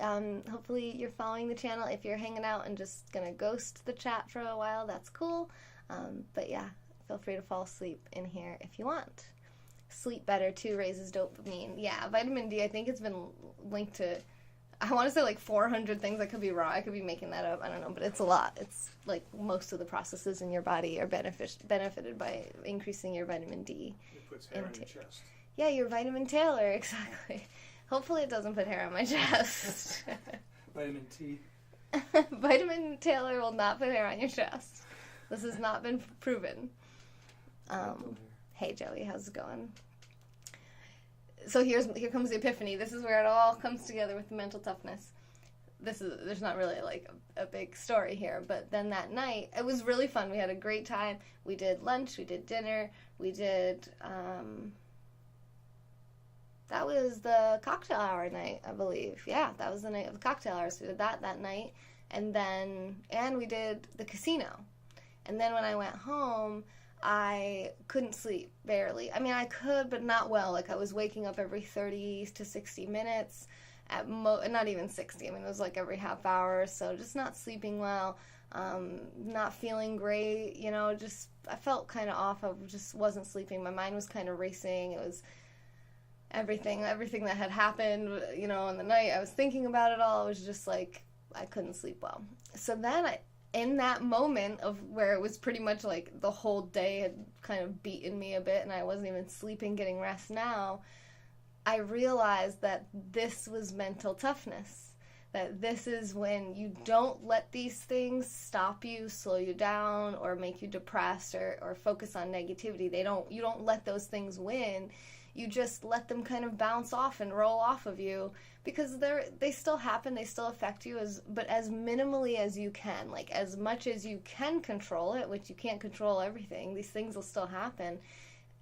hopefully you're following the channel. If you're hanging out and just gonna ghost the chat for a while, that's cool. But yeah. Feel free to fall asleep in here if you want. Sleep better, too, raises dopamine. Yeah, vitamin D, I think it's been linked to, I want to say like 400 things. I could be wrong. I could be making that up. I don't know, but it's a lot. It's like most of the processes in your body are benefited by increasing your vitamin D. It puts hair on your chest. Yeah, your vitamin Taylor, exactly. Hopefully it doesn't put hair on my chest. Vitamin T. Vitamin Taylor will not put hair on your chest. This has not been proven. Hey Joey, how's it going? So here comes the epiphany. This is where it all comes together with the mental toughness. There's not really like a big story here, but then that night it was really fun. We had a great time. We did lunch, we did dinner, we did that was the cocktail hour night, I believe. Yeah, that was the night of the cocktail hour. So we did that night, and we did the casino. And then when I went home, I couldn't sleep, barely. I mean, I could, but not well. Like, I was waking up every 30 to 60 minutes, not even 60. I mean, it was like every half hour, so just not sleeping well, not feeling great, just, I felt kind of off. I just wasn't sleeping. My mind was kind of racing. It was everything that had happened, in the night. I was thinking about it all. It was just like, I couldn't sleep well. So then in that moment of where it was pretty much like the whole day had kind of beaten me a bit and I wasn't even sleeping, getting rest now, I realized that this was mental toughness. That this is when you don't let these things stop you, slow you down, or make you depressed or focus on negativity. You don't let those things win. You just let them kind of bounce off and roll off of you, because they still happen, they still affect you, but as minimally as you can. Like, as much as you can control it, which you can't control everything, these things will still happen.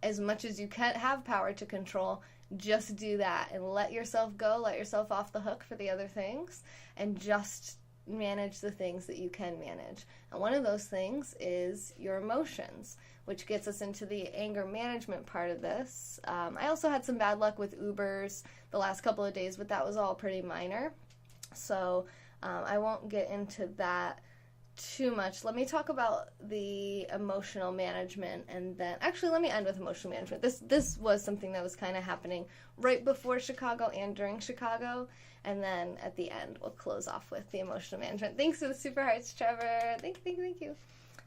As much as you can have power to control, just do that and let yourself go, let yourself off the hook for the other things, and just manage the things that you can manage. And one of those things is your emotions, which gets us into the anger management part of this. I also had some bad luck with Ubers the last couple of days, but that was all pretty minor. So I won't get into that too much. Let me talk about the emotional management, and then actually let me end with emotional management. This was something that was kind of happening right before Chicago and during Chicago, and then at the end we'll close off with the emotional management. Thanks for the super hearts, Trevor. Thank you.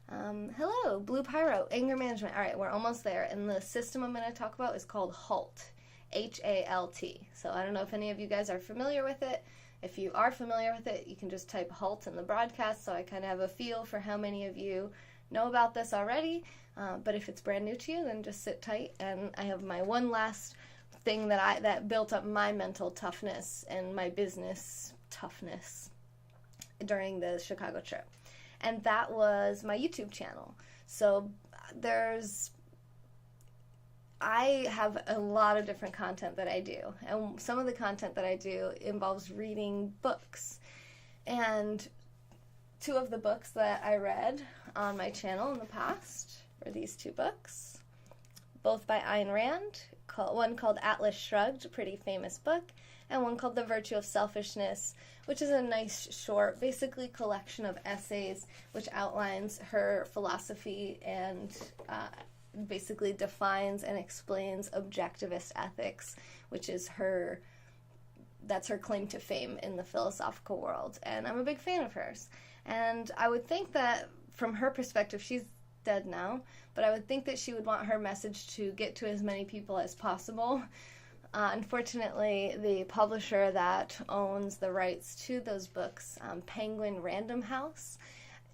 Hello, Blue Pyro, anger management. All right, we're almost there, and the system I'm going to talk about is called HALT, HALT. So I don't know if any of you guys are familiar with it. If you are familiar with it, you can just type HALT in the broadcast, so I kind of have a feel for how many of you know about this already. But if it's brand new to you, then just sit tight, and I have my one last thing that built up my mental toughness and my business toughness during the Chicago trip. And that was my YouTube channel. So I have a lot of different content that I do. And some of the content that I do involves reading books. And two of the books that I read on my channel in the past were these two books, both by Ayn Rand, one called Atlas Shrugged, a pretty famous book, and one called The Virtue of Selfishness, which is a nice, short, basically collection of essays which outlines her philosophy and basically defines and explains objectivist ethics, which is that's her claim to fame in the philosophical world. And I'm a big fan of hers. And I would think that from her perspective, she's dead now, but I would think that she would want her message to get to as many people as possible. Unfortunately, the publisher that owns the rights to those books, Penguin Random House,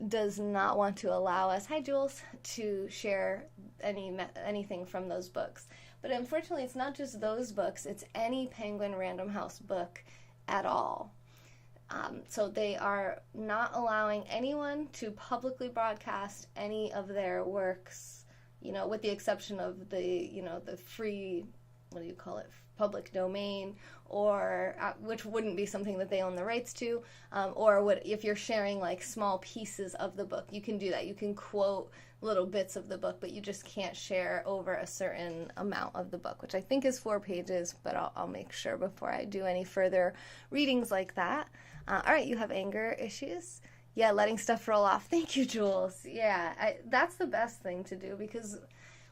does not want to allow us, hi Jules, to share anything from those books. But unfortunately, it's not just those books, it's any Penguin Random House book at all. So they are not allowing anyone to publicly broadcast any of their works, with the exception of the free, public domain, or which wouldn't be something that they own the rights to, or if you're sharing like small pieces of the book, you can do that. You can quote little bits of the book, but you just can't share over a certain amount of the book, which I think is 4 pages, but I'll make sure before I do any further readings like that. All right, you have anger issues. Yeah, letting stuff roll off. Thank you, Jules. Yeah, that's the best thing to do, because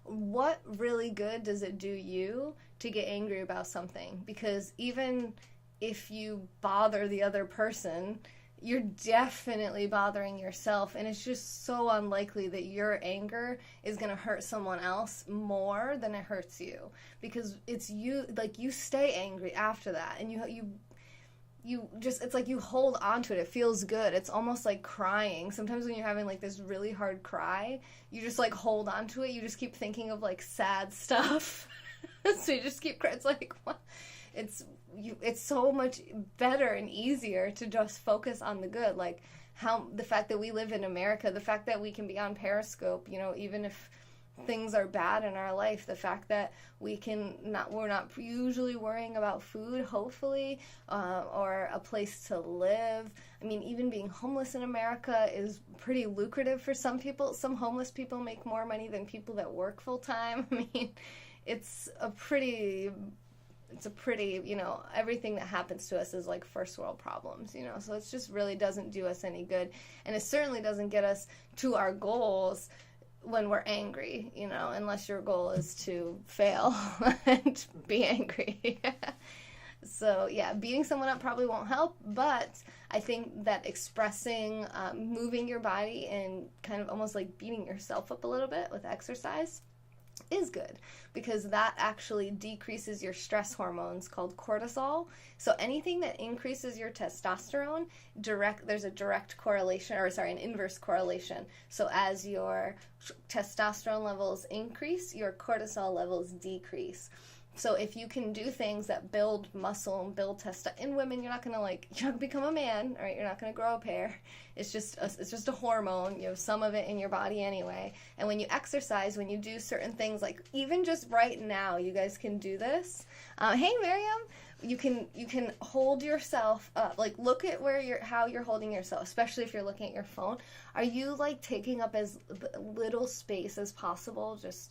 what really good does it do you to get angry about something? Because even if you bother the other person, you're definitely bothering yourself, and it's just so unlikely that your anger is going to hurt someone else more than it hurts you, because it's you stay angry after that, and you just, it's like you hold on to it. It feels good. It's almost like crying. Sometimes when you're having like this really hard cry, you just like hold on to it. You just keep thinking of like sad stuff. So you just keep crying. It's like, what? It's so much better and easier to just focus on the good. Like the fact that we live in America, the fact that we can be on Periscope, even if things are bad in our life, the fact that we're not usually worrying about food, hopefully, or a place to live. I mean, even being homeless in America is pretty lucrative for some people. Some homeless people make more money than people that work full time. I mean, it's a pretty, everything that happens to us is like first world problems, so it just really doesn't do us any good. And it certainly doesn't get us to our goals when we're angry, unless your goal is to fail and be angry. So yeah, beating someone up probably won't help, but I think that expressing, moving your body and kind of almost like beating yourself up a little bit with exercise is good, because that actually decreases your stress hormones called cortisol. So anything that increases your testosterone, there's a direct correlation, an inverse correlation. So as your testosterone levels increase, your cortisol levels decrease. So if you can do things that build muscle and build testosterone in women, you're not gonna become a man, right? You're not gonna grow up hair. It's just a hormone. You have some of it in your body anyway. And when you exercise, when you do certain things, like even just right now, you guys can do this. Hey, Miriam, you can hold yourself up. Like look at how you're holding yourself, especially if you're looking at your phone. Are you like taking up as little space as possible? Just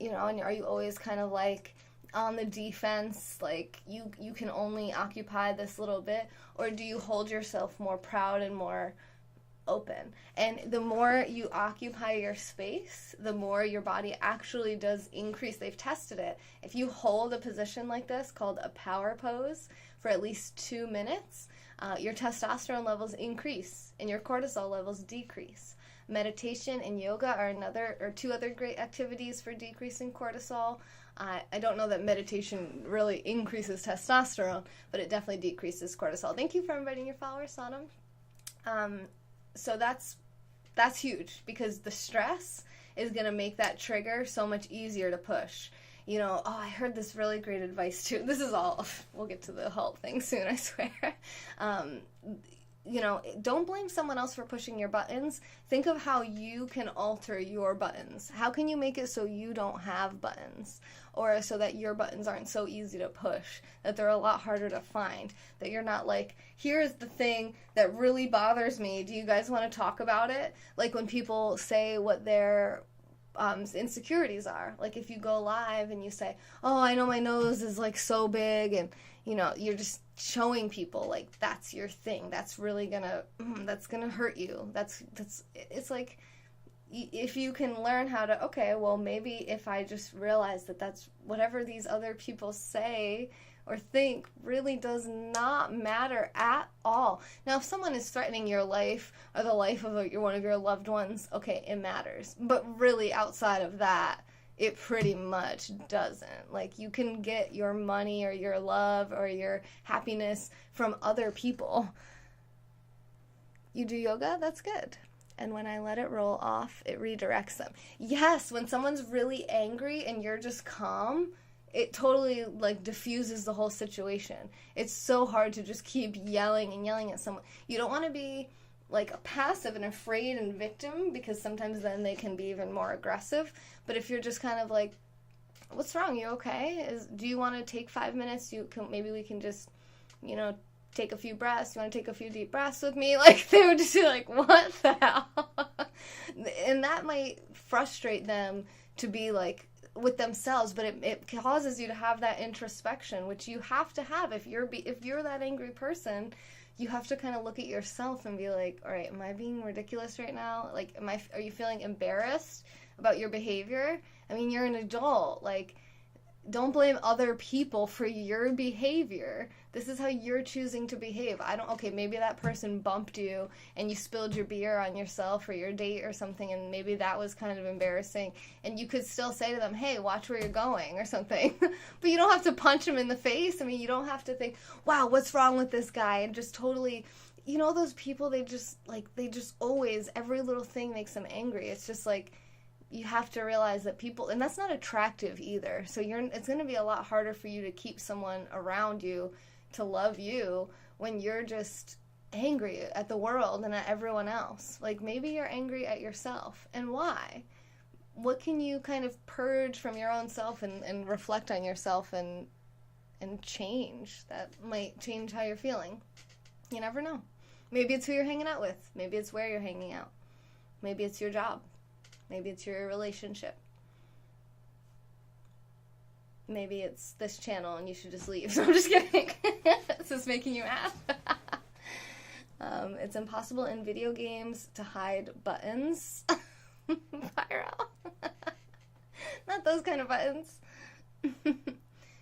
and are you always kind of like on the defense, like you can only occupy this little bit, or do you hold yourself more proud and more open? And the more you occupy your space, the more your body actually does increase. They've tested it. If you hold a position like this, called a power pose, for at least 2 minutes, your testosterone levels increase and your cortisol levels decrease. Meditation and yoga are 2 other great activities for decreasing cortisol. I don't know that meditation really increases testosterone, but it definitely decreases cortisol. Thank you for inviting your followers, Sodom. So that's huge, because the stress is going to make that trigger so much easier to push. I heard this really great advice too. This is all, we'll get to the HALT thing soon, I swear. Don't blame someone else for pushing your buttons. Think of how you can alter your buttons. How can you make it so you don't have buttons? Or so that your buttons aren't so easy to push, that they're a lot harder to find, that you're not like, here's the thing that really bothers me. Do you guys want to talk about it? Like when people say what their insecurities are. Like if you go live and you say, oh, I know my nose is like so big, and you know, you're just showing people like that's your thing. That's really that's gonna hurt you. It's like, if you can learn how to, okay, well, maybe if I just realize that that's whatever these other people say or think really does not matter at all. Now, if someone is threatening your life or the life of one of your loved ones, okay, it matters. But really, outside of that, it pretty much doesn't. Like, you can get your money or your love or your happiness from other people. You do yoga? That's good. And when I let it roll off, it redirects them. Yes, when someone's really angry and you're just calm, it totally like diffuses the whole situation. It's so hard to just keep yelling and yelling at someone. You don't want to be like a passive and afraid and victim, because sometimes then they can be even more aggressive. But if you're just kind of like, what's wrong? You okay? Do you want to take 5 minutes? Maybe we can just, take a few breaths. You want to take a few deep breaths with me? Like, they would just be like, what the hell? And that might frustrate them to be like with themselves, but it causes you to have that introspection, which you have to have. If you're that angry person, you have to kind of look at yourself and be like, all right, am I being ridiculous right now? Like, are you feeling embarrassed about your behavior? I mean, you're an adult. Like, don't blame other people for your behavior. This is how you're choosing to behave. Okay, maybe that person bumped you and you spilled your beer on yourself or your date or something, and maybe that was kind of embarrassing. And you could still say to them, hey, watch where you're going or something. But you don't have to punch them in the face. I mean, you don't have to think, wow, what's wrong with this guy? And just totally, those people, they just always, every little thing makes them angry. It's just like, you have to realize that people, and that's not attractive either. So it's going to be a lot harder for you to keep someone around you to love you when you're just angry at the world and at everyone else. Like, maybe you're angry at yourself. And why? What can you kind of purge from your own self and reflect on yourself and change? That might change how you're feeling. You never know. Maybe it's who you're hanging out with. Maybe it's where you're hanging out. Maybe it's your job. Maybe it's your relationship. Maybe it's this channel and you should just leave. So I'm just kidding. This is making you mad. It's impossible in video games to hide buttons. Pyro. Not those kind of buttons.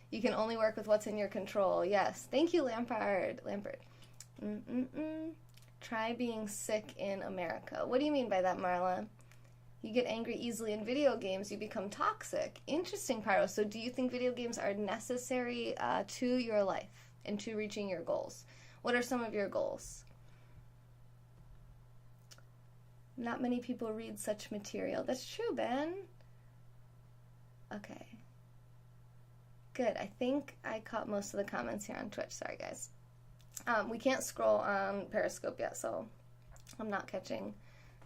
You can only work with what's in your control. Yes. Thank you, Lampard. Try being sick in America. What do you mean by that, Marla? You get angry easily in video games, you become toxic. Interesting, Pyro. So do you think video games are necessary to your life and to reaching your goals? What are some of your goals? Not many people read such material. That's true, Ben. Okay. Good. I think I caught most of the comments here on Twitch. Sorry, guys. We can't scroll on Periscope yet, so I'm not catching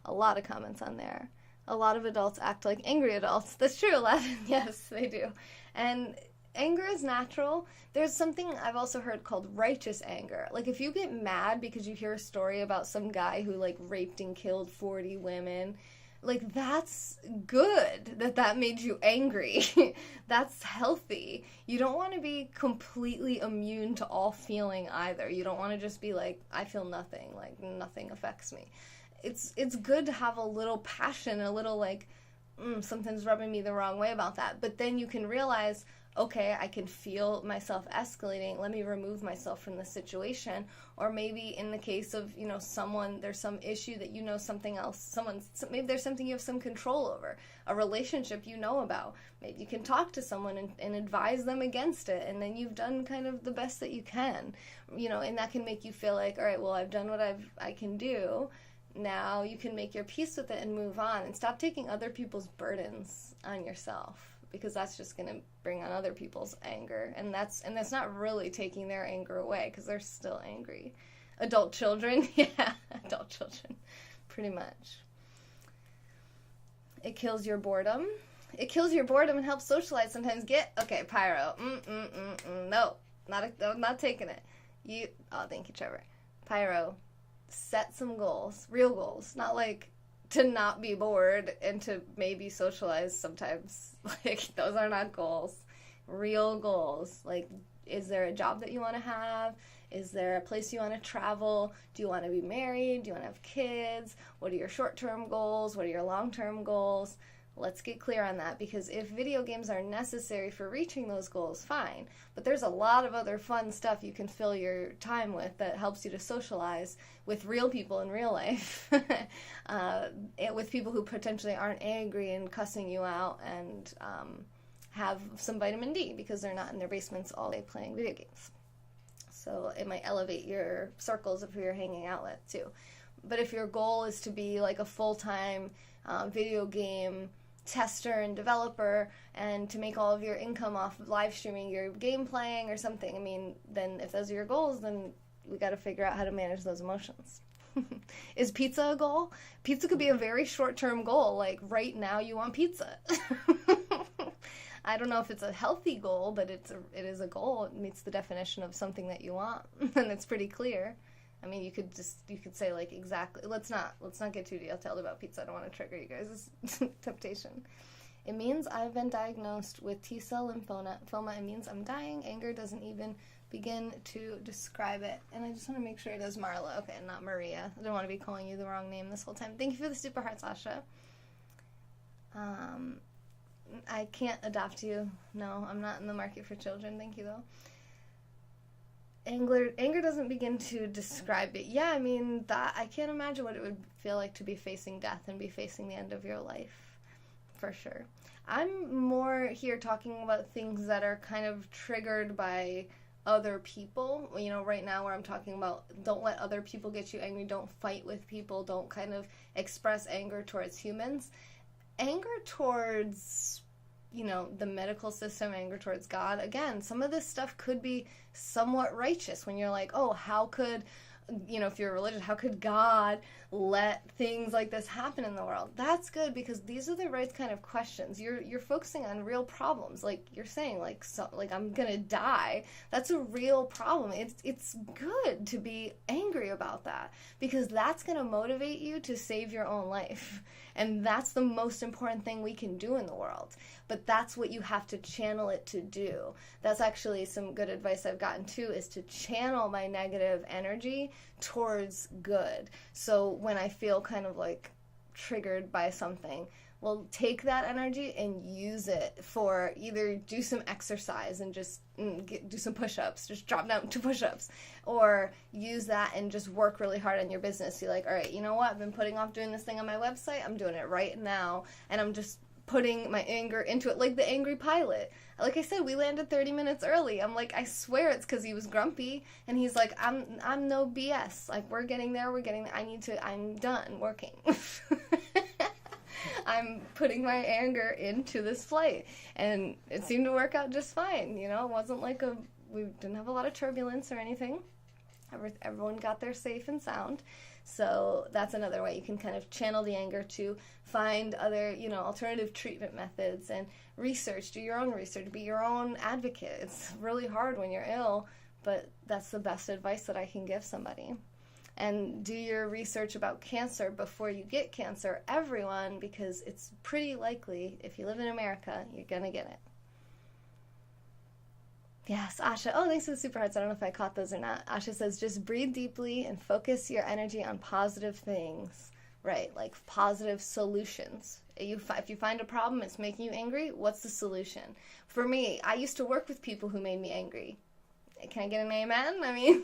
a lot of comments on there. A lot of adults act like angry adults. That's true, Aladdin. Yes, they do. And anger is natural. There's something I've also heard called righteous anger. Like, if you get mad because you hear a story about some guy who, like, raped and killed 40 women, like, that's good that made you angry. That's healthy. You don't want to be completely immune to all feeling either. You don't want to just be like, I feel nothing. Like, nothing affects me. It's good to have a little passion, a little like, something's rubbing me the wrong way about that. But then you can realize, okay, I can feel myself escalating. Let me remove myself from the situation. Or maybe in the case of, someone, there's some issue that something else, maybe there's something you have some control over, a relationship about. Maybe you can talk to someone and advise them against it. And then you've done kind of the best that you can, and that can make you feel like, all right, well, I've done what I can do. Now you can make your peace with it and move on and stop taking other people's burdens on yourself, because that's just going to bring on other people's anger, and that's not really taking their anger away, because they're still angry. Adult children, yeah, adult children, pretty much. It kills your boredom. It kills your boredom and helps socialize sometimes. Okay, Pyro. No, I'm not taking it. Thank you, Trevor. Pyro. Set some goals, real goals, not like to not be bored and to maybe socialize sometimes. Like, those are not goals. Real goals. Like, is there a job that you want to have? Is there a place you want to travel? Do you want to be married? Do you want to have kids? What are your short-term goals? What are your long-term goals? Let's get clear on that, because if video games are necessary for reaching those goals, fine. But there's a lot of other fun stuff you can fill your time with that helps you to socialize with real people in real life. With people who potentially aren't angry and cussing you out, and have some vitamin D because they're not in their basements all day playing video games. So it might elevate your circles of who you're hanging out with too. But if your goal is to be like a full-time video game tester and developer, and to make all of your income off of live streaming your game playing or something, I mean, then if those are your goals, then we got to figure out how to manage those emotions. Is pizza a goal? Pizza could be a very short-term goal. Like, right now you want pizza. I don't know if it's a healthy goal, but it is a goal. It meets the definition of something that you want, and it's pretty clear. I mean, you could say, like, exactly. Let's not get too detailed about pizza. I don't want to trigger you guys' temptation. It means I've been diagnosed with T-cell lymphoma. It means I'm dying. Anger doesn't even begin to describe it. And I just want to make sure it is Marla. Okay, not Maria. I don't want to be calling you the wrong name this whole time. Thank you for the super heart, Sasha. I can't adopt you. No, I'm not in the market for children. Thank you, though. Anger doesn't begin to describe it. Yeah, I mean, that I can't imagine what it would feel like to be facing death and be facing the end of your life, for sure. I'm more here talking about things that are kind of triggered by other people. You know, right now where I'm talking about don't let other people get you angry, don't fight with people, don't kind of express anger towards humans. Anger towards, you know, the medical system, anger towards God. Again, some of this stuff could be somewhat righteous when you're like, oh, how could, you know, if you're religious, how could God let things like this happen in the world? That's good, because these are the right kind of questions. You're focusing on real problems. Like you're saying, like I'm gonna die. That's a real problem. It's good to be angry about that, because that's gonna motivate you to save your own life. And that's the most important thing we can do in the world. But that's what you have to channel it to do. That's actually some good advice I've gotten too, is to channel my negative energy towards good. So when I feel kind of like triggered by something, well, take that energy and use it for either do some exercise and just do some push-ups, just drop down to push-ups, or use that and just work really hard on your business. You're like, all right, you know what? I've been putting off doing this thing on my website. I'm doing it right now, and I'm just putting my anger into it, like the angry pilot. Like I said, we landed 30 minutes early. I'm like, I swear it's because he was grumpy, and he's like, I'm no BS. Like, we're getting there. I'm done working. I'm putting my anger into this flight, and it seemed to work out just fine. You know, it wasn't like we didn't have a lot of turbulence or anything. Everyone got there safe and sound. So that's another way you can kind of channel the anger to find other, you know, alternative treatment methods and research. Do your own research. Be your own advocate. It's really hard when you're ill, but that's the best advice that I can give somebody. And do your research about cancer before you get cancer, everyone, because it's pretty likely, if you live in America, you're going to get it. Yes, Asha. Oh, thanks for the super hearts. I don't know if I caught those or not. Asha says, just breathe deeply and focus your energy on positive things. Right, like positive solutions. If you find a problem, it's making you angry, what's the solution? For me, I used to work with people who made me angry. Can I get an amen? I mean,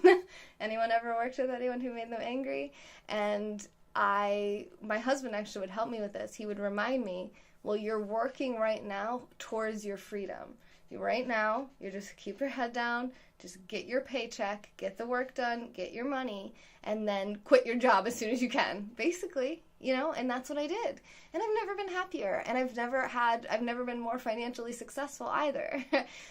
anyone ever worked with anyone who made them angry? And my husband actually would help me with this. He would remind me, well, you're working right now towards your freedom. Right now, you just keep your head down, just get your paycheck, get the work done, get your money, and then quit your job as soon as you can, basically, you know, and that's what I did. And I've never been happier, and I've never been more financially successful either.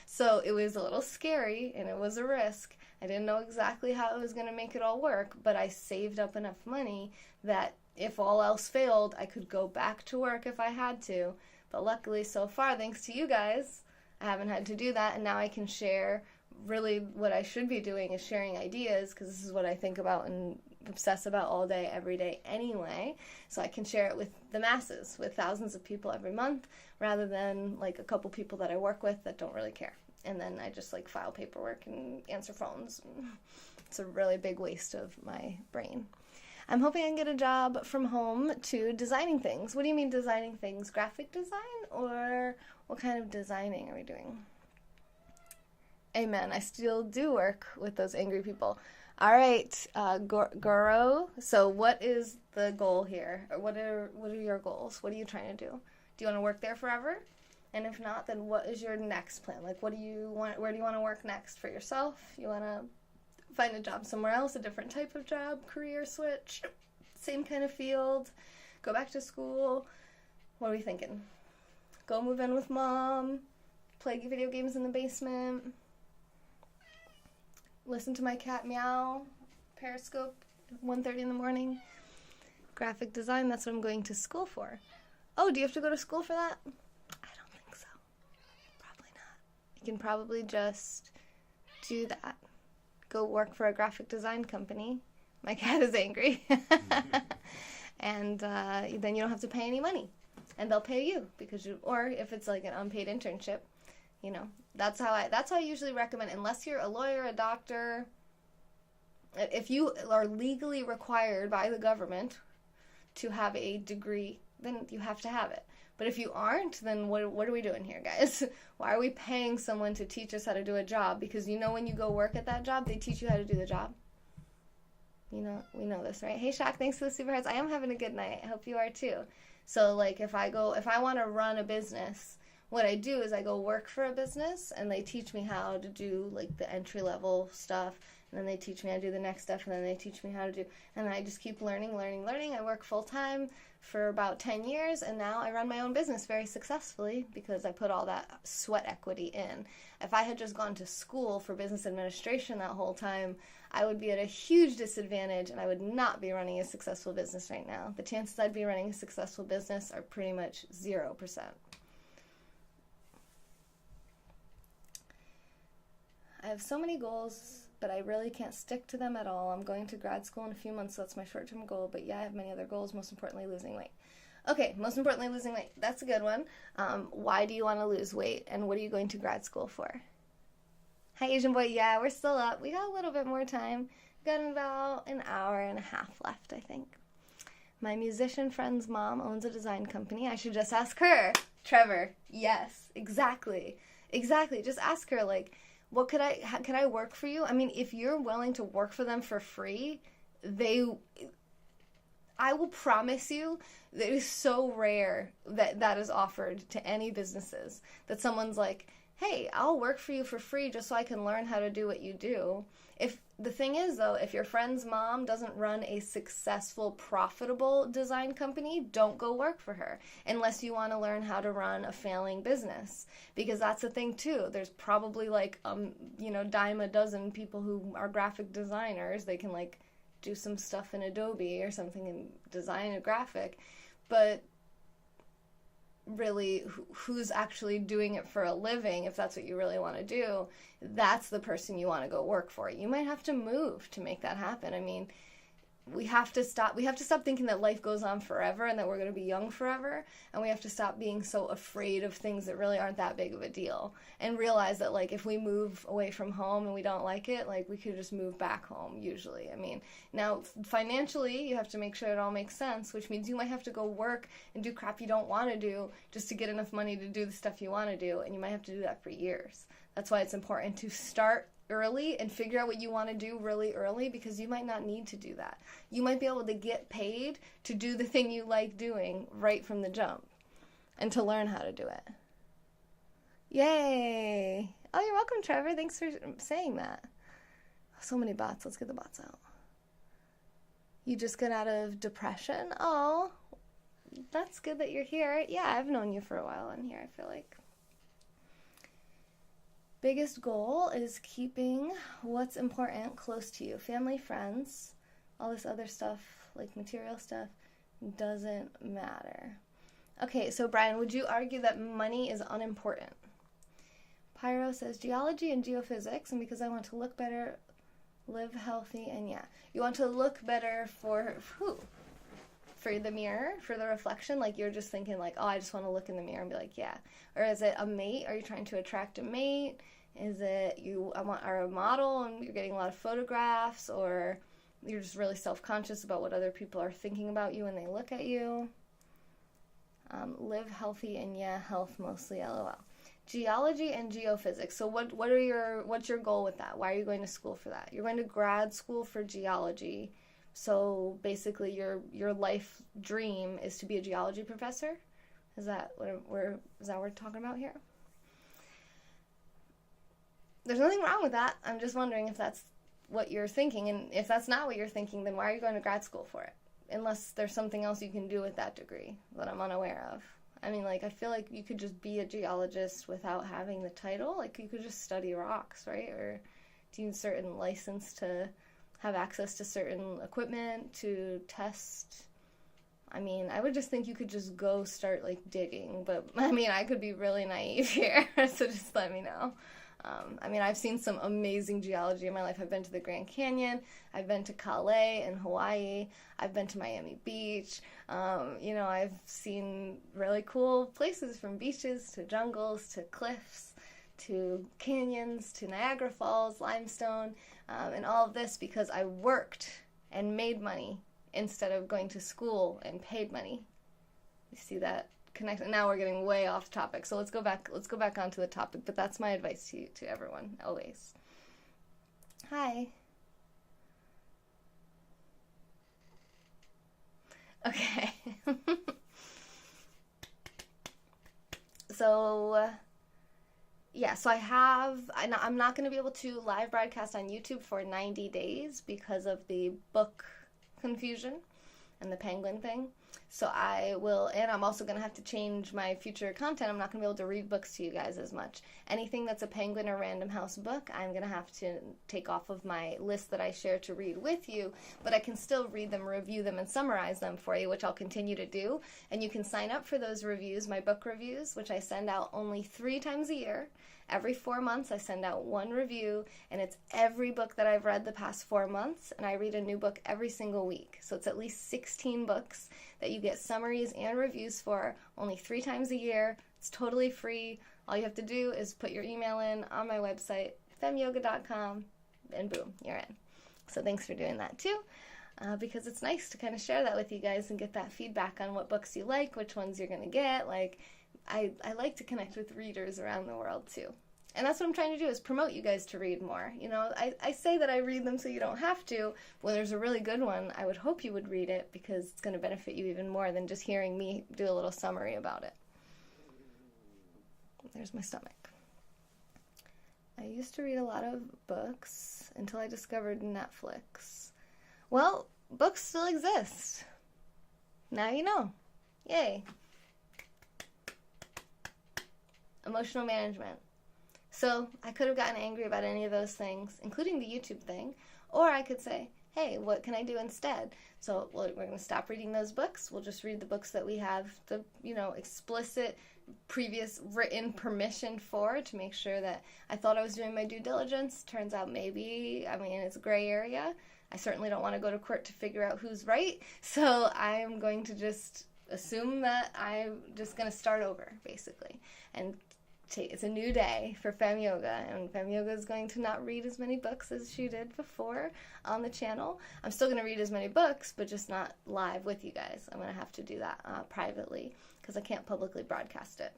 So it was a little scary, and it was a risk. I didn't know exactly how I was going to make it all work, but I saved up enough money that if all else failed, I could go back to work if I had to. But luckily, so far, thanks to you guys, I haven't had to do that, and now I can share. Really, what I should be doing is sharing ideas, because this is what I think about and obsess about all day, every day anyway, so I can share it with the masses, with thousands of people every month, rather than like a couple people that I work with that don't really care. And then I just like file paperwork and answer phones. It's a really big waste of my brain. I'm hoping I can get a job from home to designing things. What do you mean designing things? Graphic design? Or what kind of designing are we doing? Amen. I still do work with those angry people. All right, Goro. So what is the goal here? Or what are your goals? What are you trying to do? Do you want to work there forever? And if not, then what is your next plan? Like, what do you want? Where do you want to work next for yourself? You want to find a job somewhere else, a different type of job, career switch, same kind of field, go back to school? What are we thinking? Go move in with mom, play video games in the basement, listen to my cat meow, Periscope at 1:30 in the morning. Graphic design, that's what I'm going to school for. Oh, do you have to go to school for that? I don't think so. Probably not. You can probably just do that. Go work for a graphic design company. My cat is angry. And then you don't have to pay any money. And they'll pay you or if it's like an unpaid internship, that's how I usually recommend, unless you're a lawyer, a doctor. If you are legally required by the government to have a degree, then you have to have it. But if you aren't, then what are we doing here, guys? Why are we paying someone to teach us how to do a job? Because when you go work at that job, they teach you how to do the job. We know this, right? Hey, Shaq, thanks for the super hearts. I am having a good night. I hope you are too. So, like, if I want to run a business, what I do is I go work for a business, and they teach me how to do, like, the entry-level stuff, and then they teach me how to do the next stuff, and then they teach me how to do, and I just keep learning. I work full-time for about 10 years, and now I run my own business very successfully because I put all that sweat equity in. If I had just gone to school for business administration that whole time, I would be at a huge disadvantage, and I would not be running a successful business right now. The chances I'd be running a successful business are pretty much 0%. I have so many goals, but I really can't stick to them at all. I'm going to grad school in a few months, so that's my short-term goal. But yeah, I have many other goals, most importantly, losing weight. Okay, most importantly, losing weight. That's a good one. Why do you want to lose weight, and what are you going to grad school for? Hi, Asian boy. Yeah, we're still up. We got a little bit more time. Got about an hour and a half left, I think. My musician friend's mom owns a design company. I should just ask her. Trevor. Yes, exactly. Just ask her, like, can I work for you? I mean, if you're willing to work for them for free, I will promise you that it is so rare that is offered to any businesses, that someone's like, hey, I'll work for you for free just so I can learn how to do what you do. If the thing is, though, if your friend's mom doesn't run a successful, profitable design company, don't go work for her unless you want to learn how to run a failing business. Because that's the thing, too. There's probably, like, dime a dozen people who are graphic designers. They can, like, do some stuff in Adobe or something and design a graphic. But really, who's actually doing it for a living, if that's what you really want to do, that's the person you want to go work for. You might have to move to make that happen. I mean, we have to stop thinking that life goes on forever and that we're going to be young forever, and we have to stop being so afraid of things that really aren't that big of a deal, and realize that, like, if we move away from home and we don't like it, like, we could just move back home usually. I mean, now financially you have to make sure it all makes sense, which means you might have to go work and do crap you don't want to do just to get enough money to do the stuff you want to do, and you might have to do that for years. That's why it's important to start early and figure out what you want to do really early, because you might not need to do that. You might be able to get paid to do the thing you like doing right from the jump and to learn how to do it. Yay! Oh, you're welcome, Trevor. Thanks for saying that. So many bots. Let's get the bots out. You just got out of depression? Oh, that's good that you're here. Yeah, I've known you for a while on here, I feel like. Biggest goal is keeping what's important close to you. Family, friends, all this other stuff, like material stuff, doesn't matter. Okay, so Brian, would you argue that money is unimportant? Pyro says geology and geophysics, and because I want to look better Live healthy, and yeah. You want to look better for who? For the mirror, for the reflection? Like, you're just thinking, like, oh, I just want to look in the mirror and be like, yeah. Or is it a mate? Are you trying to attract a mate? Is it are a model and you're getting a lot of photographs? Or you're just really self-conscious about what other people are thinking about you when they look at you? Live healthy, and yeah, health mostly, LOL. Geology and geophysics. So what's your goal with that? Why are you going to school for that? You're going to grad school for geology. So basically your life dream is to be a geology professor? Is that what we're talking about here? There's nothing wrong with that. I'm just wondering if that's what you're thinking, and if that's not what you're thinking, then why are you going to grad school for it? Unless there's something else you can do with that degree that I'm unaware of. I mean, like, I feel like you could just be a geologist without having the title. Like, you could just study rocks, right? Or do you need a certain license to have access to certain equipment to test? I mean, I would just think you could just go start, like, digging. But, I mean, I could be really naive here, so just let me know. I mean, I've seen some amazing geology in my life. I've been to the Grand Canyon. I've been to Kauai in Hawaii. I've been to Miami Beach. I've seen really cool places, from beaches to jungles to cliffs to canyons to Niagara Falls, limestone, and all of this because I worked and made money instead of going to school and paid money. You see that connection? Now we're getting way off topic, so let's go back onto the topic. But that's my advice to everyone, always. Hi. Okay. So I'm not going to be able to live broadcast on YouTube for 90 days because of the book confusion and the penguin thing. So I'm also going to have to change my future content. I'm not going to be able to read books to you guys as much. Anything that's a Penguin or Random House book, I'm going to have to take off of my list that I share to read with you, but I can still read them, review them, and summarize them for you, which I'll continue to do. And you can sign up for those reviews, my book reviews, which I send out only 3 times a year. Every 4 months, I send out one review, and it's every book that I've read the past 4 months, and I read a new book every single week. So it's at least 16 books that you get summaries and reviews for, only 3 times a year. It's totally free. All you have to do is put your email in on my website, femyoga.com, and boom, you're in. So thanks for doing that too, because it's nice to kind of share that with you guys and get that feedback on what books you like, which ones you're going to get. Like, I like to connect with readers around the world too. And that's what I'm trying to do, is promote you guys to read more. You know, I say that I read them so you don't have to. When there's a really good one, I would hope you would read it, because it's going to benefit you even more than just hearing me do a little summary about it. There's my stomach. I used to read a lot of books until I discovered Netflix. Well, books still exist. Now you know. Yay. Emotional management. So I could have gotten angry about any of those things, including the YouTube thing, or I could say, hey, what can I do instead? So we're going to stop reading those books. We'll just read the books that we have the, explicit previous written permission for, to make sure that I thought I was doing my due diligence. Turns out it's a gray area. I certainly don't want to go to court to figure out who's right. So I'm going to just assume that I'm just going to start over, basically. And it's a new day for Fem Yoga, and Fem Yoga is going to not read as many books as she did before on the channel. I'm still going to read as many books, but just not live with you guys. I'm going to have to do that privately, because I can't publicly broadcast it.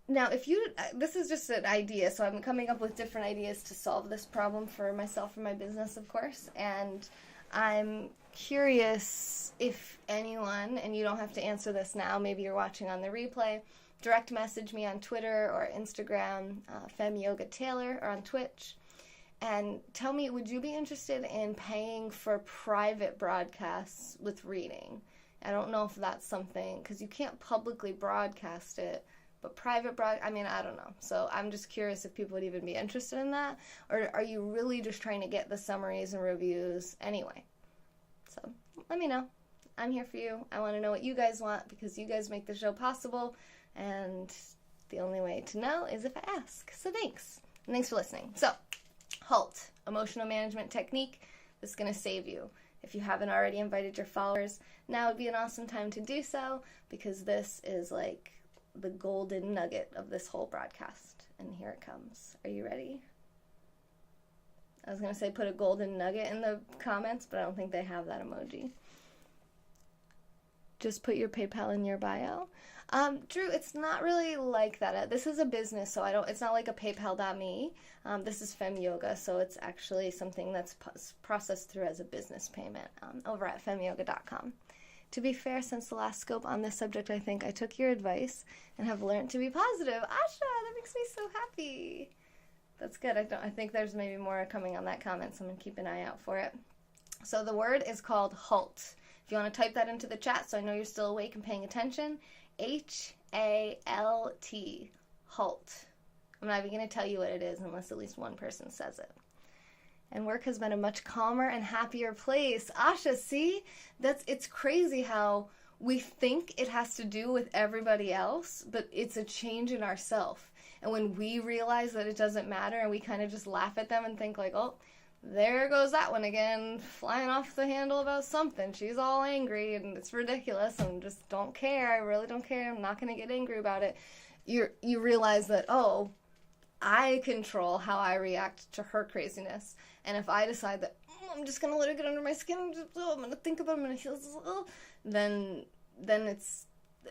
Now, this is just an idea, so I'm coming up with different ideas to solve this problem for myself and my business, of course, and I'm curious if anyone, and you don't have to answer this now, maybe you're watching on the replay, direct message me on Twitter or Instagram, Fem Yoga Taylor, or on Twitch, and tell me, would you be interested in paying for private broadcasts with reading? I don't know if that's something, because you can't publicly broadcast it, but I don't know. So I'm just curious if people would even be interested in that, or are you really just trying to get the summaries and reviews anyway? So let me know. I'm here for you. I want to know what you guys want, because you guys make the show possible, and the only way to know is if I ask. So thanks. And thanks for listening. So HALT, emotional management technique. That's going to save you. If you haven't already invited your followers, now would be an awesome time to do so, because this is like the golden nugget of this whole broadcast. And here it comes. Are you ready? I was going to say put a golden nugget in the comments, but I don't think they have that emoji. Just put your PayPal in your bio. Drew, it's not really like that. This is a business, so it's not like a PayPal.me. This is Fem Yoga, so it's actually something that's processed through as a business payment over at femyoga.com. To be fair, since the last scope on this subject, I think I took your advice and have learned to be positive. Asha, that makes me so happy. That's good. I think there's maybe more coming on that comment, so I'm going to keep an eye out for it. So the word is called HALT. If you want to type that into the chat so I know you're still awake and paying attention, HALT, HALT. I'm not even going to tell you what it is unless at least one person says it. And work has been a much calmer and happier place. Asha, see? It's crazy how we think it has to do with everybody else, but it's a change in ourselves. And when we realize that it doesn't matter and we kind of just laugh at them and think like, oh, there goes that one again, flying off the handle about something. She's all angry and it's ridiculous and just don't care. I really don't care. I'm not going to get angry about it. You realize that, oh, I control how I react to her craziness. And if I decide that I'm just going to let it get under my skin, I'm going to think about it, I'm going to feel, then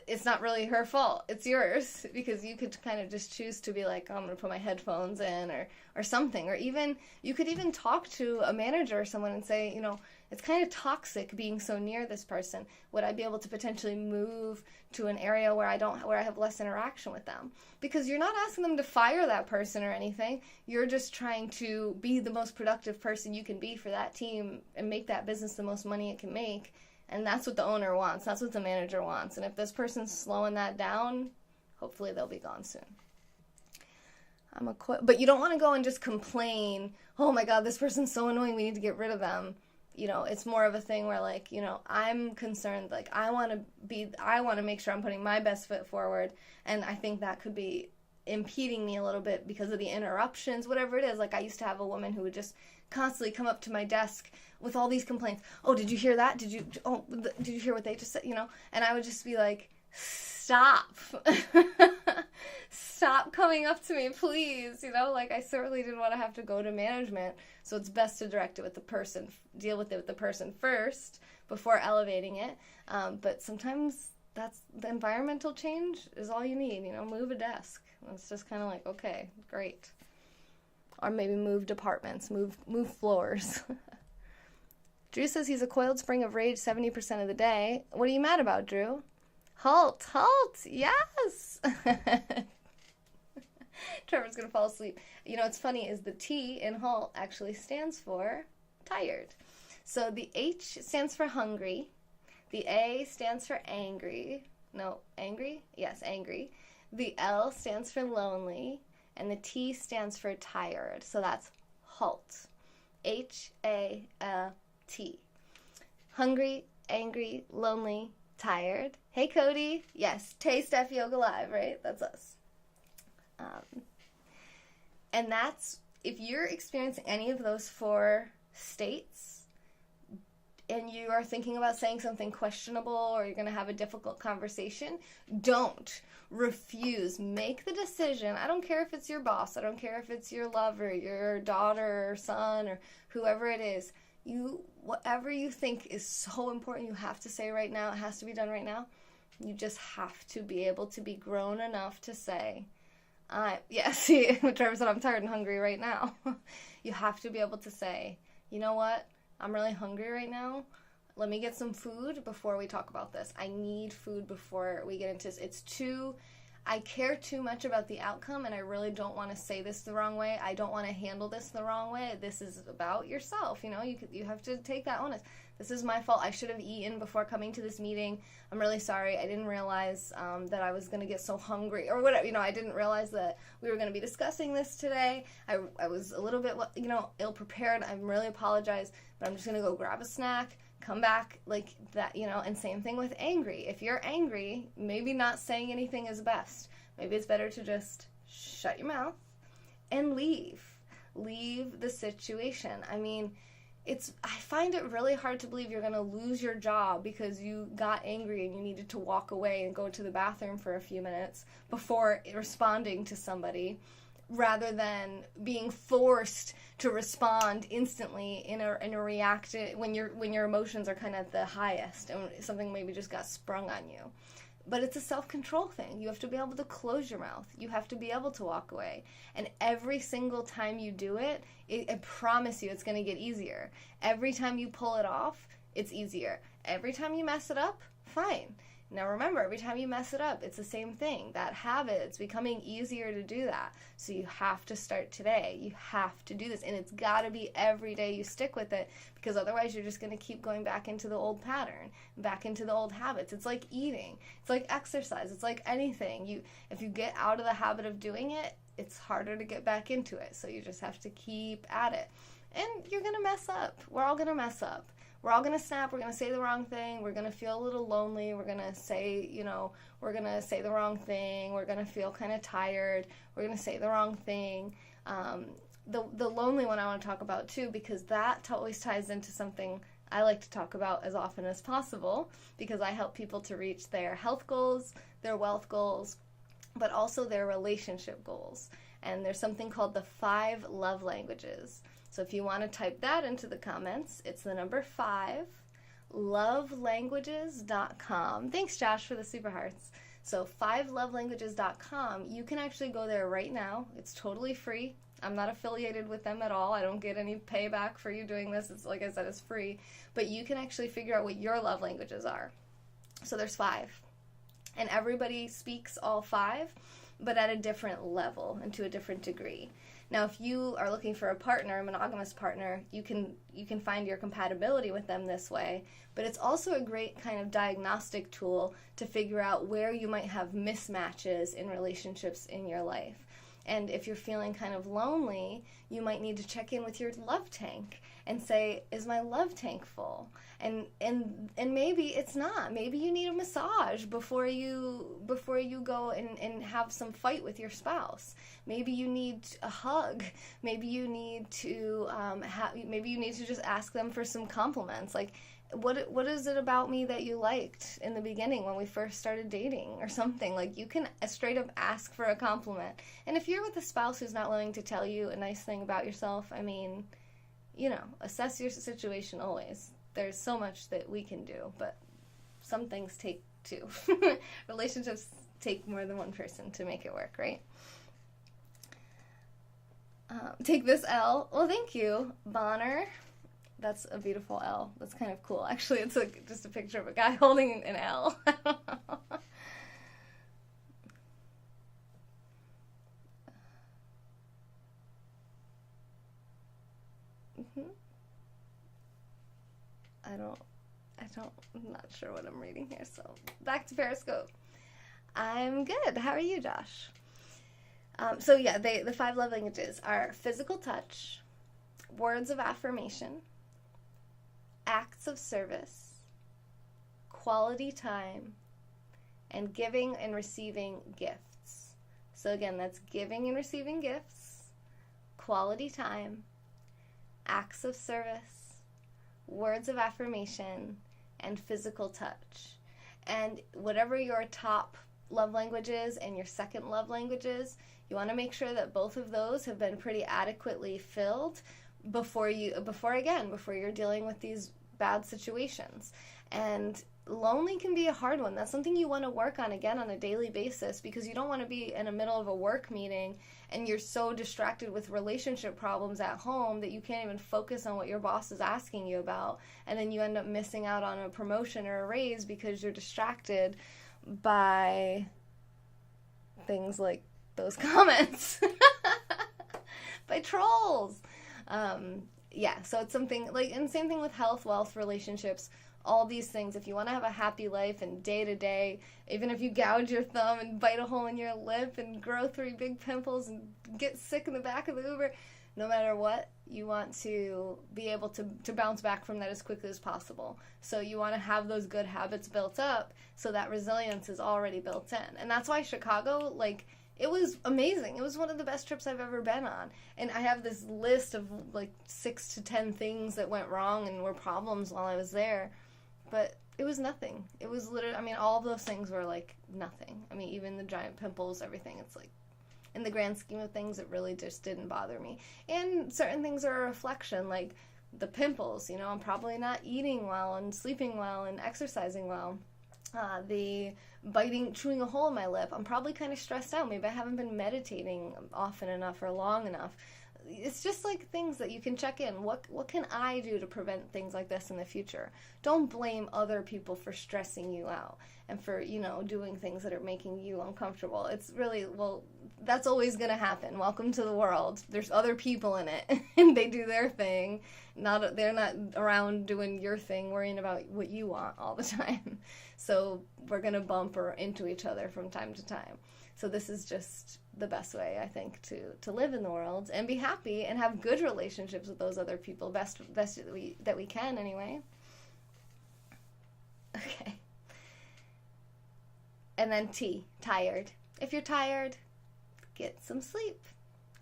it's not really her fault. It's yours, because you could kind of just choose to be like, oh, I'm going to put my headphones in or something. Or even, you could even talk to a manager or someone and say, it's kind of toxic being so near this person. Would I be able to potentially move to an area where I have less interaction with them? Because you're not asking them to fire that person or anything. You're just trying to be the most productive person you can be for that team and make that business the most money it can make. And that's what the owner wants. That's what the manager wants. And if this person's slowing that down, hopefully they'll be gone soon. But you don't want to go and just complain, oh my God, this person's so annoying, we need to get rid of them. It's more of a thing where I'm concerned, I want to make sure I'm putting my best foot forward. And I think that could be impeding me a little bit because of the interruptions, whatever it is. I used to have a woman who would just constantly come up to my desk with all these complaints. Oh, did you hear that? Did you hear what they just said? And I would just be like, stop. Stop coming up to me, please. I certainly didn't want to have to go to management. So it's best to direct it with the person, deal with it with the person first before elevating it. But sometimes that's the environmental change is all you need. Move a desk. It's just kind of like, okay, great. Or maybe move departments, move floors. Drew says he's a coiled spring of rage 70% of the day. What are you mad about, Drew? HALT, yes. Trevor's going to fall asleep. What's funny is the T in HALT actually stands for tired. So the H stands for hungry. The A stands for angry. No, angry? Yes, angry. The L stands for lonely. And the T stands for tired. So that's HALT. HALT. Hungry, angry, lonely, tired. Hey, Cody. Yes, Tay Steph Yoga Live, right? That's us. And that's, if you're experiencing any of those 4 states and you are thinking about saying something questionable or you're going to have a difficult conversation, don't. Refuse. Make the decision. I don't care if it's your boss. I don't care if it's your lover, your daughter or son or whoever it is. Whatever you think is so important you have to say right now, it has to be done right now. You just have to be able to be grown enough to say, see, Trevor said I'm tired and hungry right now. You have to be able to say, you know what? I'm really hungry right now. Let me get some food before we talk about this. I need food before we get into this. I care too much about the outcome, and I really don't want to say this the wrong way. I don't want to handle this the wrong way. This is about yourself. You have to take that onus. This is my fault. I should have eaten before coming to this meeting. I'm really sorry. I didn't realize that I was going to get so hungry or whatever. I didn't realize that we were going to be discussing this today. I was a little bit, ill-prepared. I really apologize, but I'm just going to go grab a snack, come back like that, and same thing with angry. If you're angry, maybe not saying anything is best. Maybe it's better to just shut your mouth and leave. Leave the situation. I mean, I find it really hard to believe you're going to lose your job because you got angry and you needed to walk away and go to the bathroom for a few minutes before responding to somebody, rather than being forced to respond instantly in a reactive when your emotions are kind of at the highest and something maybe just got sprung on you. But it's a self-control thing. You have to be able to close your mouth. You have to be able to walk away. And every single time you do it, I promise you it's going to get easier. Every time you pull it off, it's easier. Every time you mess it up, fine. Now remember, every time you mess it up, it's the same thing. That habit, it's becoming easier to do that. So you have to start today. You have to do this. And it's got to be every day you stick with it, because otherwise you're just going to keep going back into the old pattern, back into the old habits. It's like eating. It's like exercise. It's like anything. If you get out of the habit of doing it, it's harder to get back into it. So you just have to keep at it. And you're going to mess up. We're all going to mess up. We're all going to snap. We're going to say the wrong thing. We're going to feel a little lonely. We're going to say, we're going to say the wrong thing. We're going to feel kind of tired. We're going to say the wrong thing. The lonely one I want to talk about too, because that always ties into something I like to talk about as often as possible, because I help people to reach their health goals, their wealth goals, but also their relationship goals. And there's something called the 5 love languages. So if you want to type that into the comments, it's the number 5, lovelanguages.com. Thanks, Josh, for the super hearts. So 5lovelanguages.com, you can actually go there right now. It's totally free. I'm not affiliated with them at all. I don't get any payback for you doing this. It's, like I said, it's free. But you can actually figure out what your love languages are. So there's 5. And everybody speaks all 5, but at a different level and to a different degree. Now, if you are looking for a partner, a monogamous partner, you can find your compatibility with them this way. But it's also a great kind of diagnostic tool to figure out where you might have mismatches in relationships in your life. And if you're feeling kind of lonely, you might need to check in with your love tank and say, is my love tank full? And maybe it's not. Maybe you need a massage before you go and have some fight with your spouse. Maybe you need a hug. Maybe you need to just ask them for some compliments. Like, what is it about me that you liked in the beginning when we first started dating or something? Like, you can straight up ask for a compliment. And if you're with a spouse who's not willing to tell you a nice thing about yourself, I mean, assess your situation always. There's so much that we can do, but some things take 2. Relationships take more than one person to make it work, right? Take this L. Well, thank you, Bonner. That's a beautiful L. That's kind of cool. Actually, it's just a picture of a guy holding an L. I don't know. I'm not sure what I'm reading here, so back to Periscope. I'm good. How are you, Josh? The 5 love languages are physical touch, words of affirmation, acts of service, quality time, and giving and receiving gifts. So again, that's giving and receiving gifts, quality time, acts of service, words of affirmation, and physical touch. And whatever your top love language is and your second love language is, you want to make sure that both of those have been pretty adequately filled before you're dealing with these bad situations. And lonely can be a hard one. That's something you want to work on again on a daily basis, because you don't want to be in the middle of a work meeting and you're so distracted with relationship problems at home that you can't even focus on what your boss is asking you about, and then you end up missing out on a promotion or a raise because you're distracted by things like those comments by trolls. So it's something like, and same thing with health, wealth, relationships, all these things. If you want to have a happy life and day to day, even if you gouge your thumb and bite a hole in your lip and grow 3 big pimples and get sick in the back of the Uber, no matter what, you want to be able to bounce back from that as quickly as possible. So you want to have those good habits built up so that resilience is already built in. And that's why Chicago, It was amazing. It was one of the best trips I've ever been on. And I have this list of like 6 to 10 things that went wrong and were problems while I was there. But it was nothing. It was literally, I mean, all of those things were like nothing. I mean, even the giant pimples, everything, it's like, in the grand scheme of things, it really just didn't bother me. And certain things are a reflection, like the pimples, you know, I'm probably not eating well and sleeping well and exercising well. The chewing a hole in my lip, I'm probably kind of stressed out. Maybe I haven't been meditating often enough or long enough. It's just like things that you can check in. What can I do to prevent things like this in the future? Don't blame other people for stressing you out and for, you know, doing things that are making you uncomfortable. It's really, well, that's always going to happen. Welcome to the world. There's other people in it, and they do their thing. They're not around doing your thing, worrying about what you want all the time. So we're going to bump into each other from time to time. So this is just the best way, I think, to live in the world and be happy and have good relationships with those other people, best that we can anyway. Okay. And then T, tired. If you're tired, get some sleep.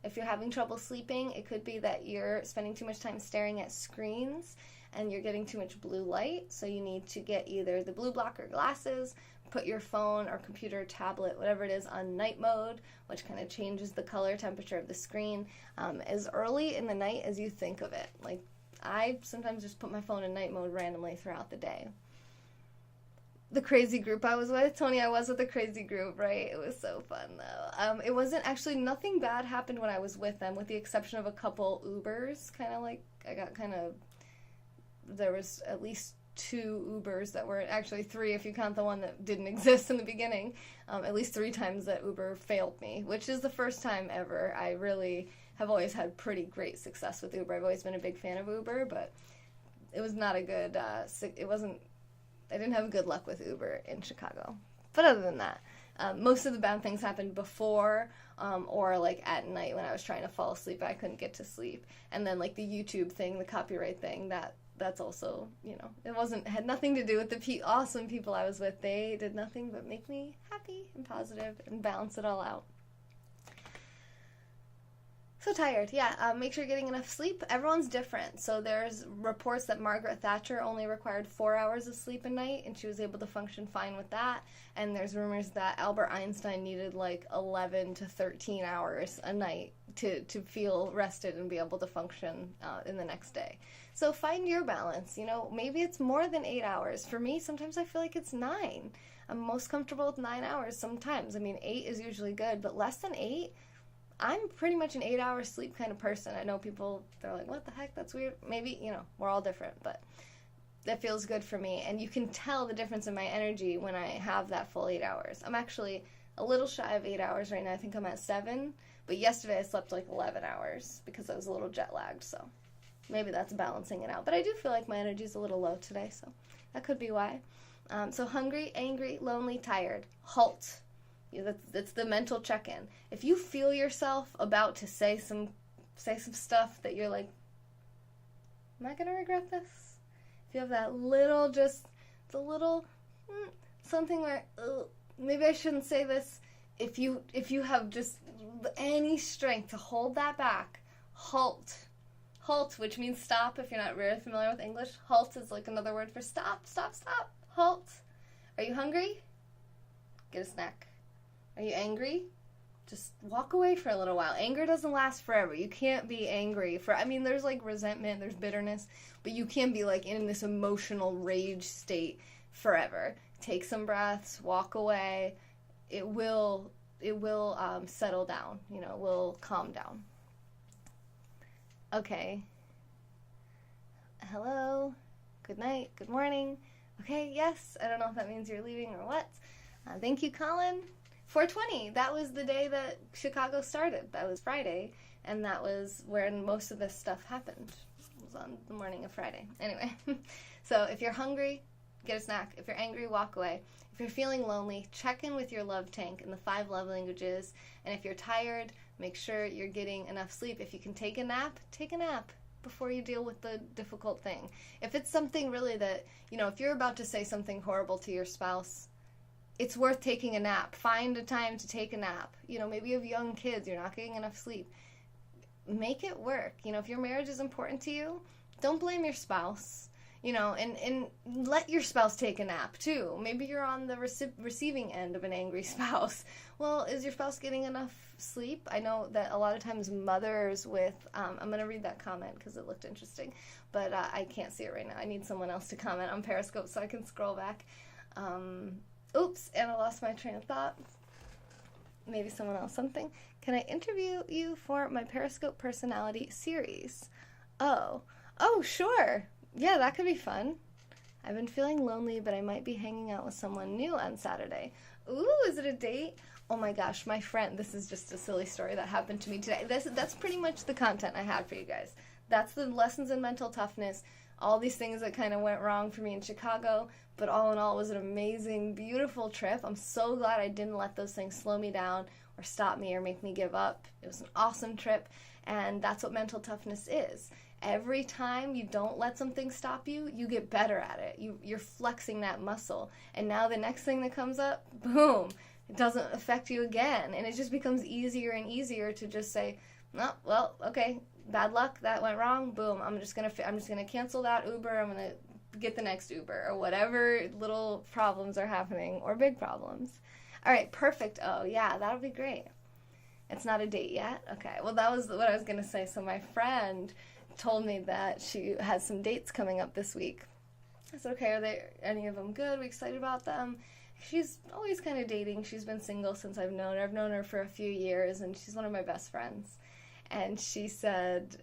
If you're having trouble sleeping, it could be that you're spending too much time staring at screens and you're getting too much blue light, so you need to get either the blue blocker glasses, put your phone or computer, tablet, whatever it is, on night mode, which kind of changes the color temperature of the screen as early in the night as you think of it. Like, I sometimes just put my phone in night mode randomly throughout the day. The crazy group I was with, Tony, I was with the crazy group, right? It was so fun, though. It wasn't actually, nothing bad happened when I was with them, with the exception of a couple Ubers. There was at least 2 Ubers that were, actually 3 if you count the one that didn't exist in the beginning. At least 3 times that Uber failed me, which is the first time ever. I really have always had pretty great success with Uber. I've always been a big fan of Uber, but it was not a good, I didn't have good luck with Uber in Chicago. But other than that, most of the bad things happened before or like at night when I was trying to fall asleep. I couldn't get to sleep. And then like the YouTube thing, the copyright thing, that's also, you know, had nothing to do with the awesome people I was with. They did nothing but make me happy and positive and balance it all out. So tired, yeah. Make sure you're getting enough sleep. Everyone's different. So there's reports that Margaret Thatcher only required 4 hours of sleep a night, and she was able to function fine with that. And there's rumors that Albert Einstein needed like 11 to 13 hours a night to feel rested and be able to function in the next day. So find your balance. You know, maybe it's more than 8 hours. For me, sometimes I feel like it's 9. I'm most comfortable with 9 hours sometimes. I mean, 8 is usually good, but less than 8, I'm pretty much an 8-hour sleep kind of person. I know people, they're like, what the heck, that's weird. Maybe, you know, we're all different, but that feels good for me. And you can tell the difference in my energy when I have that full 8 hours. I'm actually a little shy of 8 hours right now. I think I'm at 7, but yesterday I slept like 11 hours because I was a little jet lagged, so maybe that's balancing it out. But I do feel like my energy's a little low today, so that could be why. So hungry, angry, lonely, tired. HALT. That's the mental check-in. If you feel yourself about to say some stuff that you're like, am I gonna regret this? If you have that little, something where, maybe I shouldn't say this. If you have just any strength to hold that back, HALT. HALT, which means stop if you're not really familiar with English. HALT is like another word for stop. HALT. Are you hungry? Get a snack. Are you angry? Just walk away for a little while. Anger doesn't last forever. You can't be angry there's like resentment, there's bitterness, but you can't be like in this emotional rage state forever. Take some breaths, walk away. It will settle down, you know, will calm down. Okay. Hello. Good night. Good morning. Okay, yes. I don't know if that means you're leaving or what. Thank you, Colin. 420, that was the day that Chicago started. That was Friday, and that was where most of this stuff happened. It was on the morning of Friday. Anyway, so if you're hungry, get a snack. If you're angry, walk away. If you're feeling lonely, check in with your love tank in the 5 love languages. And if you're tired, make sure you're getting enough sleep. If you can take a nap before you deal with the difficult thing. If it's something really that, you know, if you're about to say something horrible to your spouse, it's worth taking a nap. Find a time to take a nap. You know, maybe you have young kids, you're not getting enough sleep. Make it work. You know, if your marriage is important to you, don't blame your spouse. You know, and let your spouse take a nap too. Maybe you're on the receiving end of an angry spouse. Well, is your spouse getting enough sleep? I know that a lot of times mothers with, I'm going to read that comment because it looked interesting, but I can't see it right now. I need someone else to comment on Periscope so I can scroll back. Oops, and I lost my train of thought. Maybe someone else. Something. Can I interview you for my Periscope personality series? Oh, sure. Yeah, that could be fun. I've been feeling lonely, but I might be hanging out with someone new on Saturday. Ooh, is it a date? Oh my gosh, my friend, this is just a silly story that happened to me today. That's pretty much the content I had for you guys. That's the lessons in mental toughness, all these things that kind of went wrong for me in Chicago, but all in all, it was an amazing, beautiful trip. I'm so glad I didn't let those things slow me down or stop me or make me give up. It was an awesome trip, and that's what mental toughness is. Every time you don't let something stop you, you get better at it. You're flexing that muscle. And now the next thing that comes up, boom, it doesn't affect you again. And it just becomes easier and easier to just say, oh, well, okay, bad luck, that went wrong, boom, I'm just gonna cancel that Uber, I'm gonna get the next Uber, or whatever little problems are happening, or big problems. All right, perfect. Oh, yeah, that'll be great. It's not a date yet? Okay, well, that was what I was gonna say. So my friend told me that she has some dates coming up this week. I said, okay, are any of them good? Are we excited about them? She's always kind of dating. She's been single since I've known her. I've known her for a few years, and she's one of my best friends. And she said,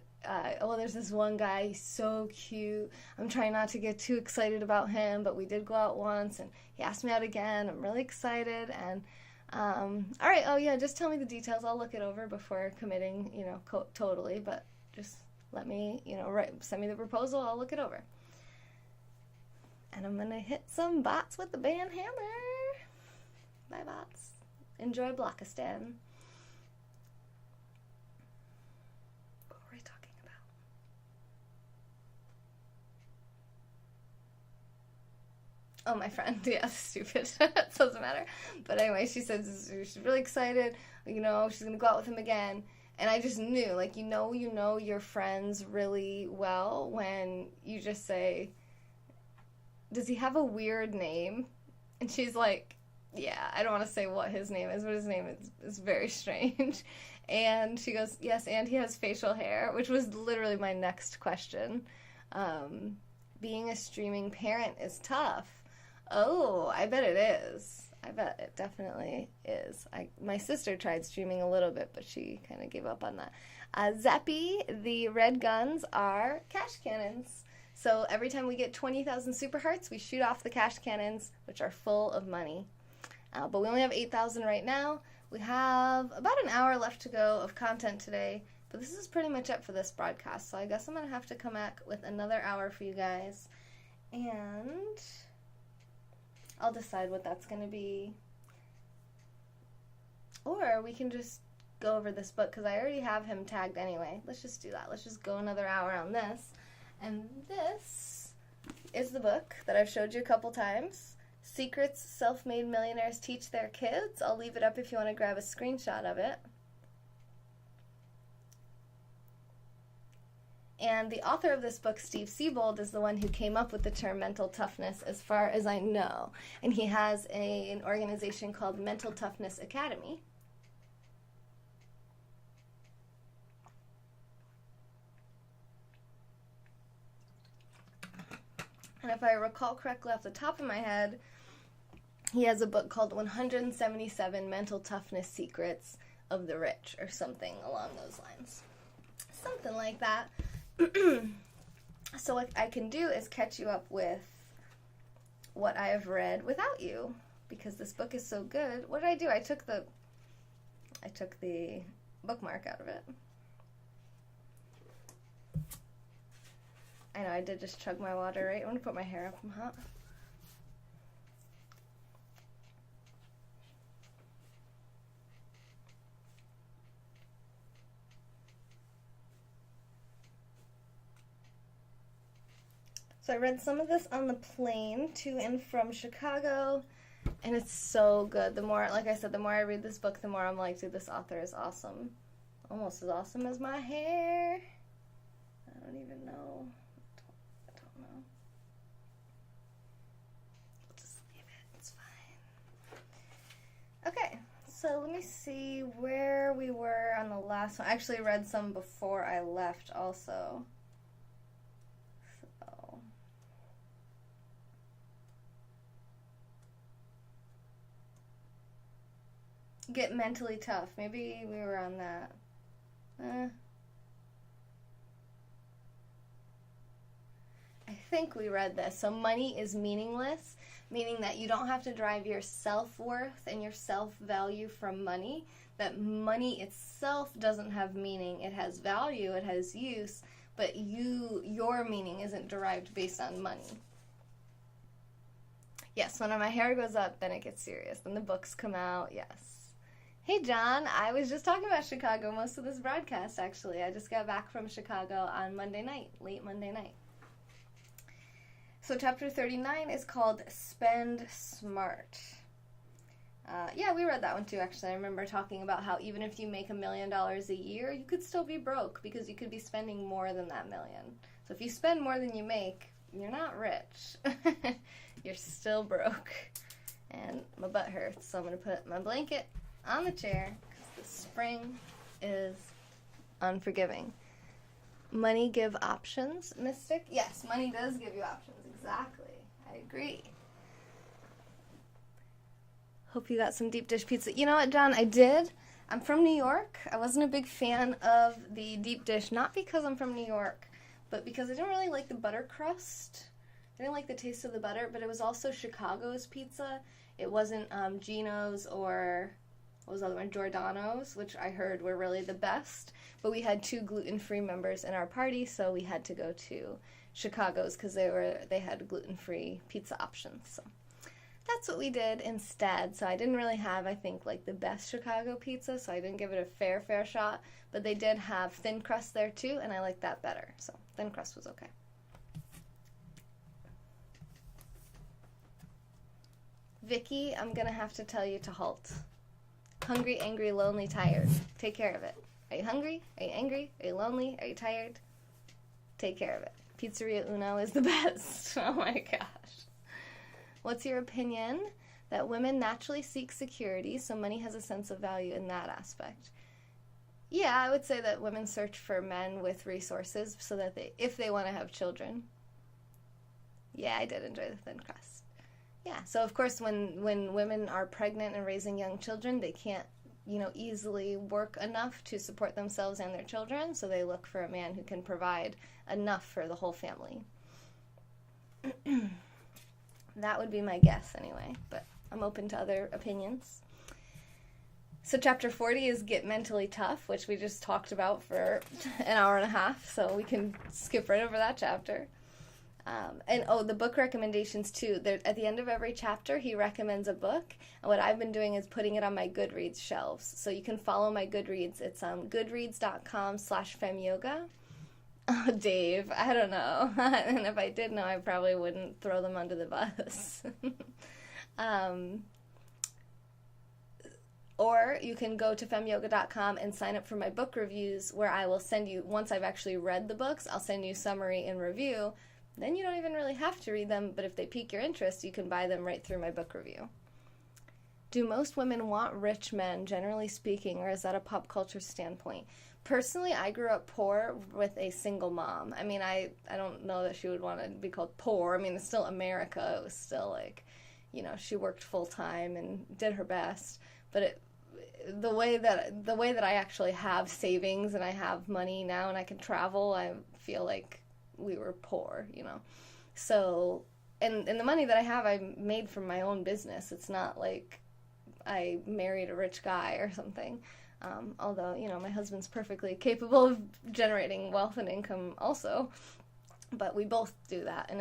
oh, there's this one guy, he's so cute. I'm trying not to get too excited about him, but we did go out once, and he asked me out again. I'm really excited, and all right, oh yeah, just tell me the details. I'll look it over before committing, you know, totally, but just let me, you know, send me the proposal, I'll look it over. And I'm going to hit some bots with the band hammer. Bye, bots. Enjoy Blockistan. What were we talking about? Oh, my friend. Yeah, stupid. It doesn't matter. But anyway, she says she's really excited. You know, she's going to go out with him again. And I just knew, like, you know your friends really well when you just say, does he have a weird name? And she's like, yeah, I don't want to say what his name is, but his name is very strange. And she goes, yes, and he has facial hair, which was literally my next question. Being a streaming parent is tough. Oh, I bet it is. I bet it definitely is. My sister tried streaming a little bit, but she kind of gave up on that. Zappy, the red guns are cash cannons. So every time we get 20,000 super hearts, we shoot off the cash cannons, which are full of money. But we only have 8,000 right now. We have about an hour left to go of content today, but this is pretty much it for this broadcast. So I guess I'm going to have to come back with another hour for you guys. And I'll decide what that's going to be. Or we can just go over this book, because I already have him tagged anyway. Let's just do that. Let's just go another hour on this. And this is the book that I've showed you a couple times. Secrets Self-Made Millionaires Teach Their Kids. I'll leave it up if you want to grab a screenshot of it. And the author of this book, Steve Siebold, is the one who came up with the term mental toughness, as far as I know. And he has an organization called Mental Toughness Academy. And if I recall correctly off the top of my head, he has a book called 177 Mental Toughness Secrets of the Rich, or something along those lines. Something like that. So what I can do is catch you up with what I have read without you, because this book is so good. What did I do? I took the bookmark out of it. I know, I did just chug my water, right? I'm going to put my hair up. I'm hot. So I read some of this on the plane to and from Chicago, And it's so good. The more, like I said, the more I read this book, the more I'm like, dude, this author is awesome. Almost as awesome as my hair. I don't even know. I don't know. We'll just leave it. It's fine. Okay, so let me see where we were on the last one. I actually read some before I left also. So. Get mentally tough. Maybe we were on that. I think we read this. So money is meaningless, meaning that you don't have to derive your self-worth and your self-value from money, that money itself doesn't have meaning. It has value, it has use, but your meaning isn't derived based on money. Yes, when my hair goes up, then it gets serious. Then the books come out, yes. Hey, John, I was just talking about Chicago most of this broadcast, actually. I just got back from Chicago on Monday night, late Monday night. So chapter 39 is called Spend Smart. Yeah, we read that one too, actually. I remember talking about how even if you make $1 million a year, you could still be broke because you could be spending more than that million. So if you spend more than you make, you're not rich. You're still broke. And my butt hurts, so I'm going to put my blanket on the chair because the spring is unforgiving. Money give options, Mystic? Yes, money does give you options. Exactly. I agree. Hope you got some deep dish pizza. You know what, John? I did. I'm from New York. I wasn't a big fan of the deep dish, not because I'm from New York, but because I didn't really like the butter crust. I didn't like the taste of the butter, but it was also Chicago's pizza. It wasn't Gino's or... what was the other one? Giordano's, which I heard were really the best. But we had 2 gluten-free members in our party, so we had to go to Chicago's because they had gluten-free pizza options. So that's what we did instead. So I didn't really have, I think, like the best Chicago pizza, so I didn't give it a fair shot. But they did have thin crust there too, and I liked that better. So thin crust was okay. Vicky, I'm gonna have to tell you to halt. Hungry, angry, lonely, tired. Take care of it. Are you hungry? Are you angry? Are you lonely? Are you tired? Take care of it. Pizzeria Uno is the best. Oh my gosh. What's your opinion that women naturally seek security, so money has a sense of value in that aspect? Yeah, I would say that women search for men with resources so that if they want to have children. Yeah, I did enjoy the thin crust. Yeah, so of course when women are pregnant and raising young children, they can't, easily work enough to support themselves and their children, so they look for a man who can provide enough for the whole family. That would be my guess anyway, but I'm open to other opinions. So chapter 40 is Get Mentally Tough, which we just talked about for an hour and a half, so we can skip right over that chapter. The book recommendations too. At the end of every chapter, he recommends a book. And what I've been doing is putting it on my Goodreads shelves. So you can follow my Goodreads. It's goodreads.com/femyoga. Oh, Dave, I don't know. And if I did know, I probably wouldn't throw them under the bus. Or you can go to femyoga.com and sign up for my book reviews, where I will send you, once I've actually read the books, I'll send you summary and review. Then you don't even really have to read them, but if they pique your interest, you can buy them right through my book review. Do most women want rich men, generally speaking, or is that a pop culture standpoint? Personally, I grew up poor with a single mom. I mean, I don't know that she would want to be called poor. I mean, it's still America. It was still like, she worked full time and did her best. But the way that I actually have savings and I have money now and I can travel, I feel like we were poor, So, and the money that I have, I made from my own business. It's not like I married a rich guy or something. Although, my husband's perfectly capable of generating wealth and income also. But we both do that. And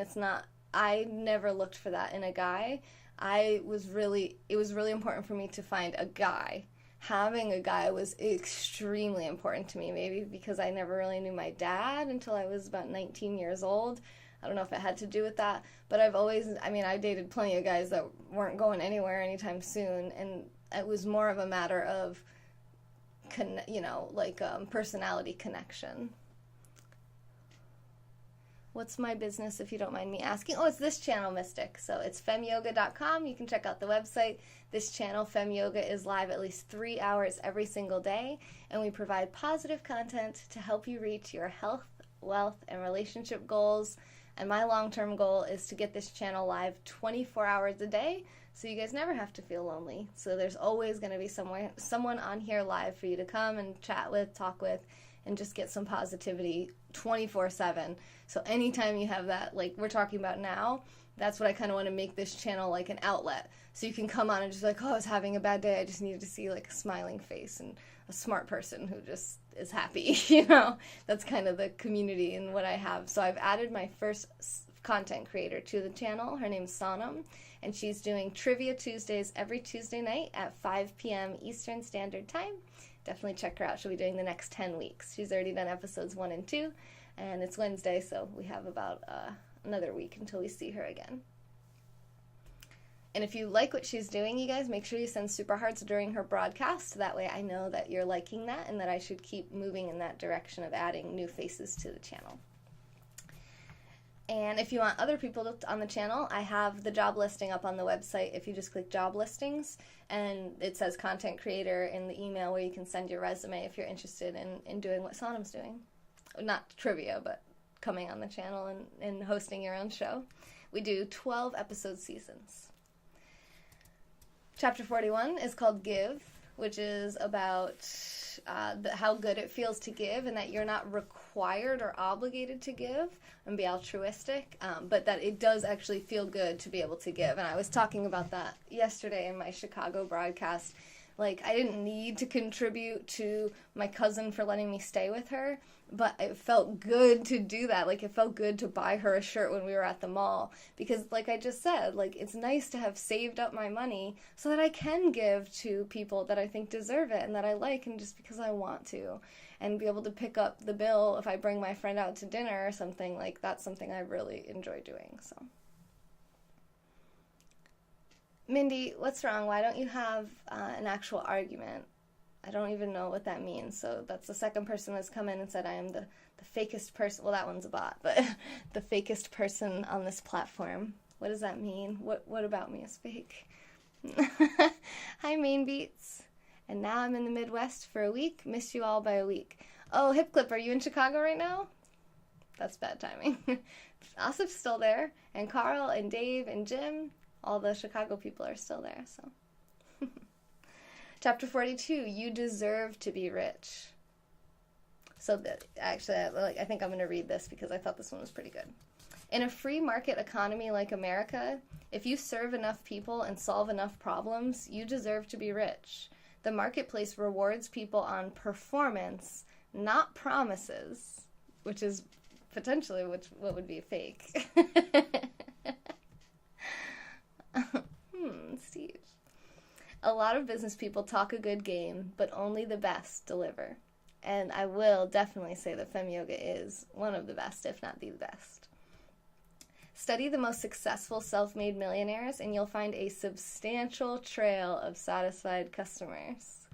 I never looked for that in a guy. It was really important for me to find a guy. having a guy was extremely important to me, maybe because I never really knew my dad until I was about 19 years old. I don't know if it had to do with that, but I dated plenty of guys that weren't going anywhere anytime soon, and it was more of a matter of, personality connection. What's my business, if you don't mind me asking? Oh, it's this channel, Mystic. So it's femyoga.com. You can check out the website. This channel, Fem Yoga, is live at least 3 hours every single day, and we provide positive content to help you reach your health, wealth, and relationship goals. And my long-term goal is to get this channel live 24 hours a day, so you guys never have to feel lonely. So there's always going to be someone on here live for you to come and chat with, talk with, and just get some positivity 24/7. So anytime you have that, like we're talking about now, that's what I kind of want to make this channel like an outlet. So you can come on and just like, oh, I was having a bad day. I just needed to see like a smiling face and a smart person who just is happy, That's kind of the community and what I have. So I've added my first content creator to the channel. Her name's Sonam, and she's doing Trivia Tuesdays every Tuesday night at 5 p.m. Eastern Standard Time. Definitely check her out. She'll be doing the next 10 weeks. She's already done episodes 1 and 2, and it's Wednesday, so we have about another week until we see her again. And if you like what she's doing, you guys, make sure you send super hearts during her broadcast. That way I know that you're liking that and that I should keep moving in that direction of adding new faces to the channel. And if you want other people on the channel, I have the job listing up on the website. If you just click job listings, and it says content creator in the email where you can send your resume if you're interested in doing what Sonam's doing. Not trivia, but coming on the channel and hosting your own show. We do 12 episode seasons. Chapter 41 is called Give, which is about how good it feels to give, and that you're not required or obligated to give and be altruistic, but that it does actually feel good to be able to give. And I was talking about that yesterday in my Chicago broadcast. Like, I didn't need to contribute to my cousin for letting me stay with her, but it felt good to do that. Like, it felt good to buy her a shirt when we were at the mall. Because, like I just said, like, it's nice to have saved up my money so that I can give to people that I think deserve it and that I like, and just because I want to. And be able to pick up the bill if I bring my friend out to dinner or something. Like, that's something I really enjoy doing, so. Mindy, what's wrong? Why don't you have an actual argument? I don't even know what that means. So that's the second person that's come in and said I am the fakest person. Well, that one's a bot, but the fakest person on this platform. What does that mean? What about me is fake? Hi, Main Beats. And now I'm in the Midwest for a week. Missed you all by a week. Oh, Hip Clip, are you in Chicago right now? That's bad timing. Asif's still there. And Carl and Dave and Jim. All the Chicago people are still there, so. Chapter 42, you deserve to be rich. So actually, I think I'm going to read this because I thought this one was pretty good. In a free market economy like America, if you serve enough people and solve enough problems, you deserve to be rich. The marketplace rewards people on performance, not promises, which is potentially what would be fake. Steve. A lot of business people talk a good game, but only the best deliver. And I will definitely say that Fem Yoga is one of the best, if not the best. Study the most successful self-made millionaires, and you'll find a substantial trail of satisfied customers.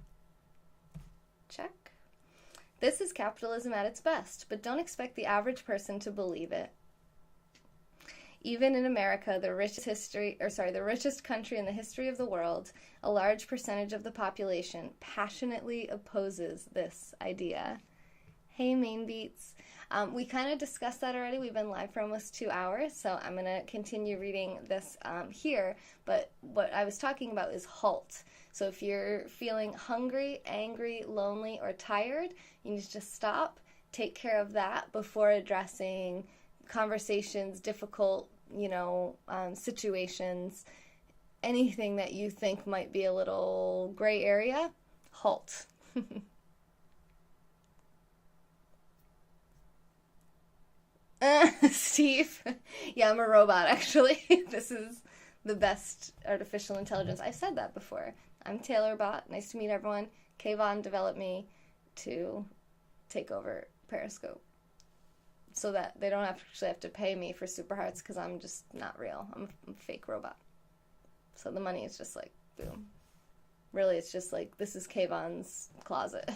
Check. This is capitalism at its best, but don't expect the average person to believe it. Even in America, the richest country in the history of the world, a large percentage of the population passionately opposes this idea. Hey, Main Beats. We kind of discussed that already. We've been live for almost 2 hours, so I'm going to continue reading this here. But what I was talking about is HALT. So if you're feeling hungry, angry, lonely, or tired, you need to just stop, take care of that before addressing conversations, difficult, situations, anything that you think might be a little gray area, HALT. Steve. Yeah, I'm a robot, actually. This is the best artificial intelligence. I've said that before. I'm Taylor Bot. Nice to meet everyone. Kayvon developed me to take over Periscope so that they don't actually have to pay me for Super Hearts because I'm just not real. I'm a fake robot. So the money is just like, boom. Really, it's just like, this is Kayvon's closet.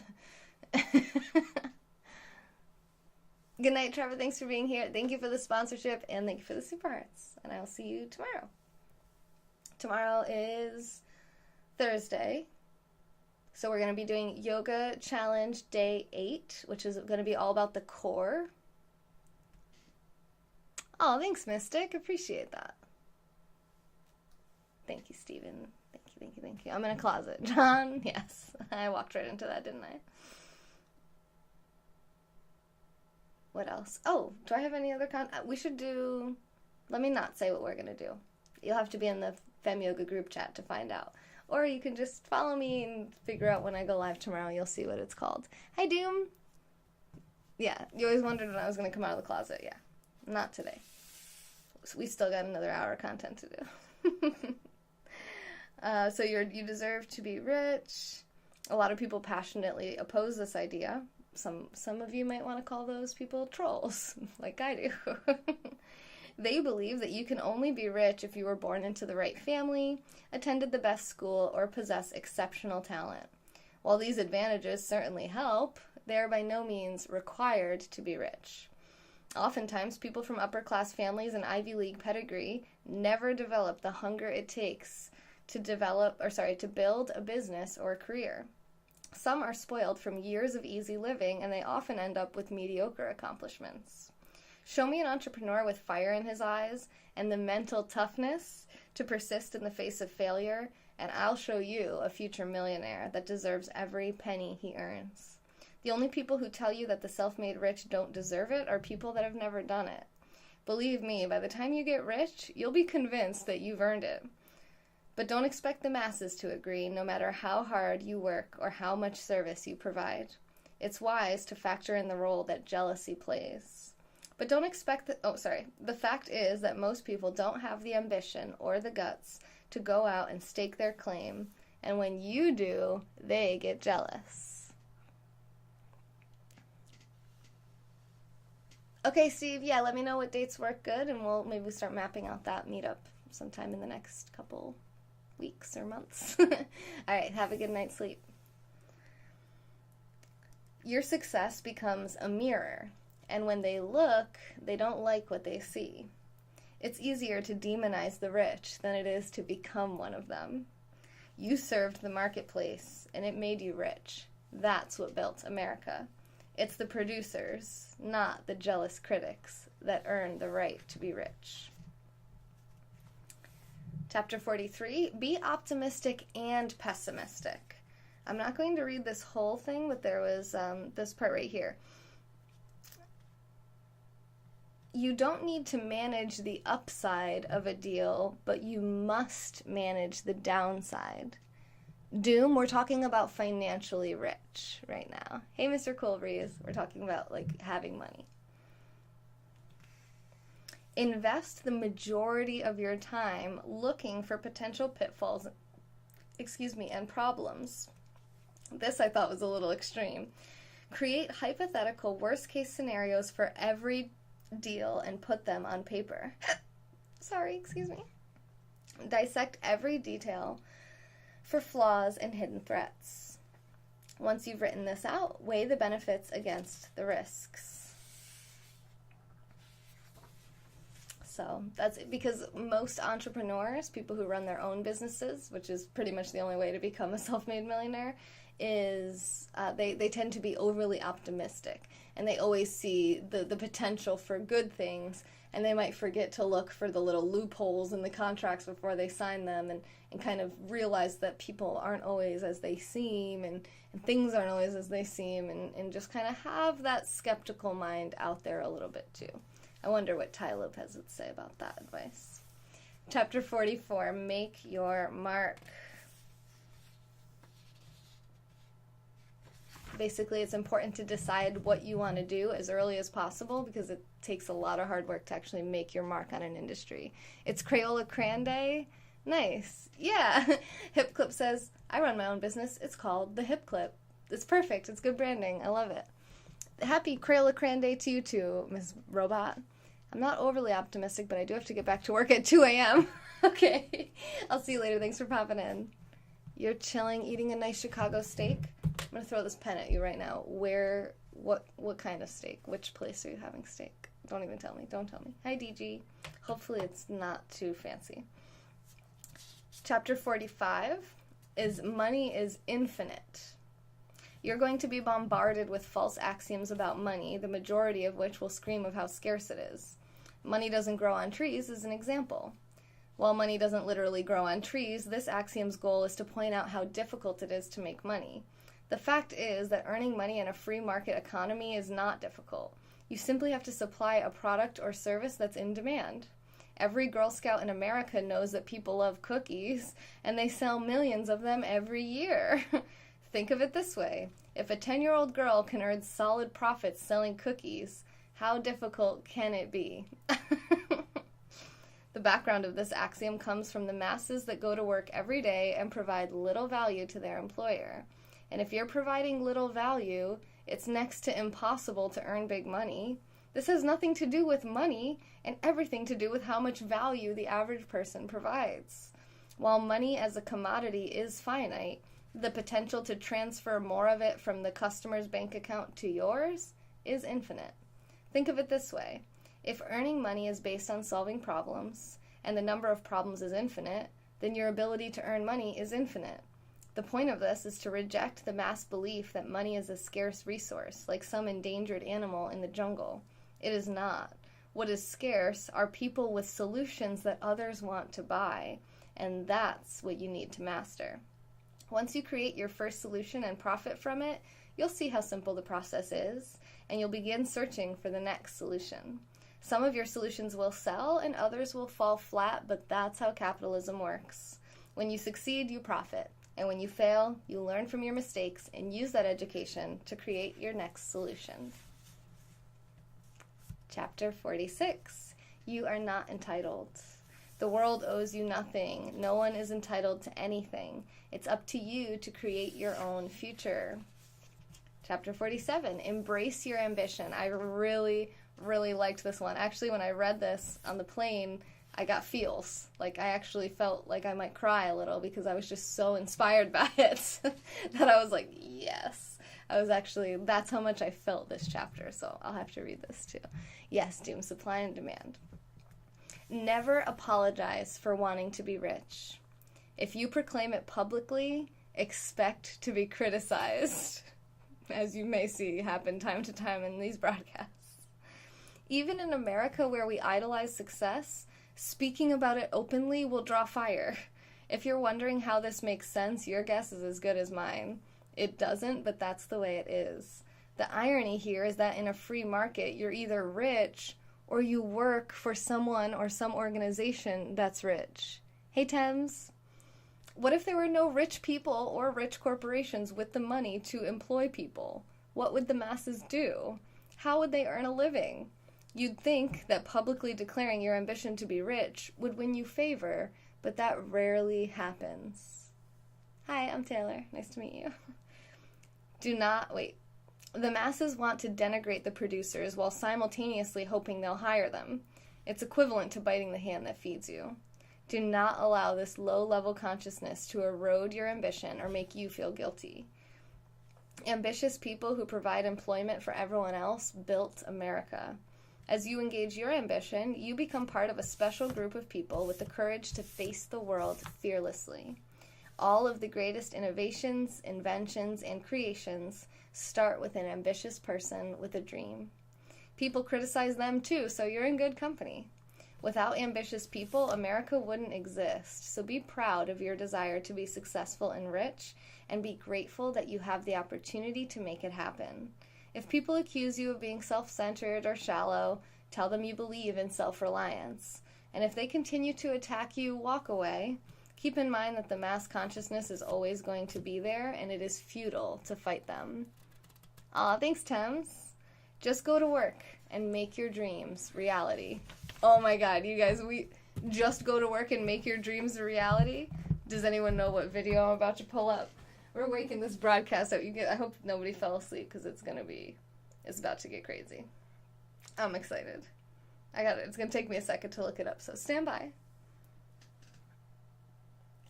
Good night, Trevor. Thanks for being here. Thank you for the sponsorship, and thank you for the Super Hearts. And I'll see you tomorrow. Tomorrow is Thursday. So we're going to be doing Yoga Challenge Day 8, which is going to be all about the core. Oh, thanks, Mystic. Appreciate that. Thank you, Stephen. Thank you. I'm in a closet. John, yes. I walked right into that, didn't I? What else? Oh, do I have any other we should do... Let me not say what we're going to do. You'll have to be in the Fem Yoga group chat to find out. Or you can just follow me and figure out when I go live tomorrow. You'll see what it's called. Hi, Doom. Yeah, you always wondered when I was going to come out of the closet. Yeah, not today. So we still got another hour of content to do. So you deserve to be rich. A lot of people passionately oppose this idea. Some of you might want to call those people trolls, like I do. They believe that you can only be rich if you were born into the right family, attended the best school, or possess exceptional talent. While these advantages certainly help, they are by no means required to be rich. Oftentimes, people from upper-class families and Ivy League pedigree never develop the hunger it takes to build a business or a career. Some are spoiled from years of easy living, and they often end up with mediocre accomplishments. Show me an entrepreneur with fire in his eyes and the mental toughness to persist in the face of failure, and I'll show you a future millionaire that deserves every penny he earns. The only people who tell you that the self-made rich don't deserve it are people that have never done it. Believe me, by the time you get rich, you'll be convinced that you've earned it. But don't expect the masses to agree, no matter how hard you work or how much service you provide. It's wise to factor in the role that jealousy plays. But don't expect the fact is that most people don't have the ambition or the guts to go out and stake their claim, and when you do, they get jealous. Okay, Steve, yeah, let me know what dates work good, and we'll maybe start mapping out that meetup sometime in the next couple weeks or months. All right, have a good night's sleep. Your success becomes a mirror, and when they look, they don't like what they see. It's easier to demonize the rich than it is to become one of them. You served the marketplace, and it made you rich. That's what built America. It's the producers, not the jealous critics, that earn the right to be rich. Chapter 43, be optimistic and pessimistic. I'm not going to read this whole thing, but there was this part right here. You don't need to manage the upside of a deal, but you must manage the downside. Doom, we're talking about financially rich right now. Hey, Mr. Cool Breeze, we're talking about, like, having money. Invest the majority of your time looking for potential pitfalls, and problems. This I thought was a little extreme. Create hypothetical worst-case scenarios for every deal and put them on paper. Dissect every detail for flaws and hidden threats. Once you've written this out, weigh the benefits against the risks. So that's it, because most entrepreneurs, people who run their own businesses, which is pretty much the only way to become a self-made millionaire, is they tend to be overly optimistic, and they always see the potential for good things, and they might forget to look for the little loopholes in the contracts before they sign them, and kind of realize that people aren't always as they seem, and things aren't always as they seem, and just kind of have that skeptical mind out there a little bit too. I wonder what Ty Lopez would say about that advice. Chapter 44, make your mark. Basically, it's important to decide what you want to do as early as possible because it takes a lot of hard work to actually make your mark on an industry. It's Crayola Crayon Day Nice. Yeah. Hip Clip says, I run my own business. It's called The Hip Clip. It's perfect. It's good branding. I love it. Happy Crayola Cran Day to you too, Ms. Robot. I'm not overly optimistic, but I do have to get back to work at 2 a.m. Okay. I'll see you later. Thanks for popping in. You're chilling, eating a nice Chicago steak. I'm going to throw this pen at you right now. What kind of steak? Which place are you having steak? Don't even tell me. Don't tell me. Hi, DG. Hopefully it's not too fancy. Chapter 45 is Money is Infinite. You're going to be bombarded with false axioms about money, the majority of which will scream of how scarce it is. Money doesn't grow on trees is an example. While money doesn't literally grow on trees, this axiom's goal is to point out how difficult it is to make money. The fact is that earning money in a free market economy is not difficult. You simply have to supply a product or service that's in demand. Every Girl Scout in America knows that people love cookies, and they sell millions of them every year. Think of it this way. If a 10-year-old girl can earn solid profits selling cookies, how difficult can it be? The background of this axiom comes from the masses that go to work every day and provide little value to their employer. And if you're providing little value, it's next to impossible to earn big money. This has nothing to do with money and everything to do with how much value the average person provides. While money as a commodity is finite, the potential to transfer more of it from the customer's bank account to yours is infinite. Think of it this way. If earning money is based on solving problems, and the number of problems is infinite, then your ability to earn money is infinite. The point of this is to reject the mass belief that money is a scarce resource, like some endangered animal in the jungle. It is not. What is scarce are people with solutions that others want to buy, and that's what you need to master. Once you create your first solution and profit from it, you'll see how simple the process is, and you'll begin searching for the next solution. Some of your solutions will sell and others will fall flat, but that's how capitalism works. When you succeed, you profit, and when you fail, you learn from your mistakes and use that education to create your next solution. Chapter 46. You are not entitled. The world owes you nothing. No one is entitled to anything. It's up to you to create your own future. Chapter 47. Embrace your ambition. I really liked this one. Actually, when I read this on the plane, I got feels. Like, I actually felt like I might cry a little because I was just so inspired by it that I was like, yes. That's how much I felt this chapter, so I'll have to read this too. Yes, doom, supply and demand. Never apologize for wanting to be rich. If you proclaim it publicly, expect to be criticized, as you may see happen time to time in these broadcasts. Even in America, where we idolize success, speaking about it openly will draw fire. If you're wondering how this makes sense, your guess is as good as mine. It doesn't, but that's the way it is. The irony here is that in a free market, you're either rich or you work for someone or some organization that's rich. Hey, Thames. What if there were no rich people or rich corporations with the money to employ people? What would the masses do? How would they earn a living? You'd think that publicly declaring your ambition to be rich would win you favor, but that rarely happens. Hi, I'm Taylor. Nice to meet you. The masses want to denigrate the producers while simultaneously hoping they'll hire them. It's equivalent to biting the hand that feeds you. Do not allow this low-level consciousness to erode your ambition or make you feel guilty. Ambitious people who provide employment for everyone else built America. As you engage your ambition, you become part of a special group of people with the courage to face the world fearlessly. All of the greatest innovations, inventions, and creations start with an ambitious person with a dream. People criticize them too, so you're in good company. Without ambitious people, America wouldn't exist. So be proud of your desire to be successful and rich, and be grateful that you have the opportunity to make it happen. If people accuse you of being self-centered or shallow, tell them you believe in self-reliance. And if they continue to attack you, walk away. Keep in mind that the mass consciousness is always going to be there, and it is futile to fight them. Aw, thanks, Thames. Just go to work and make your dreams reality. Oh my god, you guys, we just go to work and make your dreams a reality. Does anyone know what video I'm about to pull up? We're waking this broadcast up. I hope nobody fell asleep because it's about to get crazy. I'm excited. It's gonna take me a second to look it up, so stand by.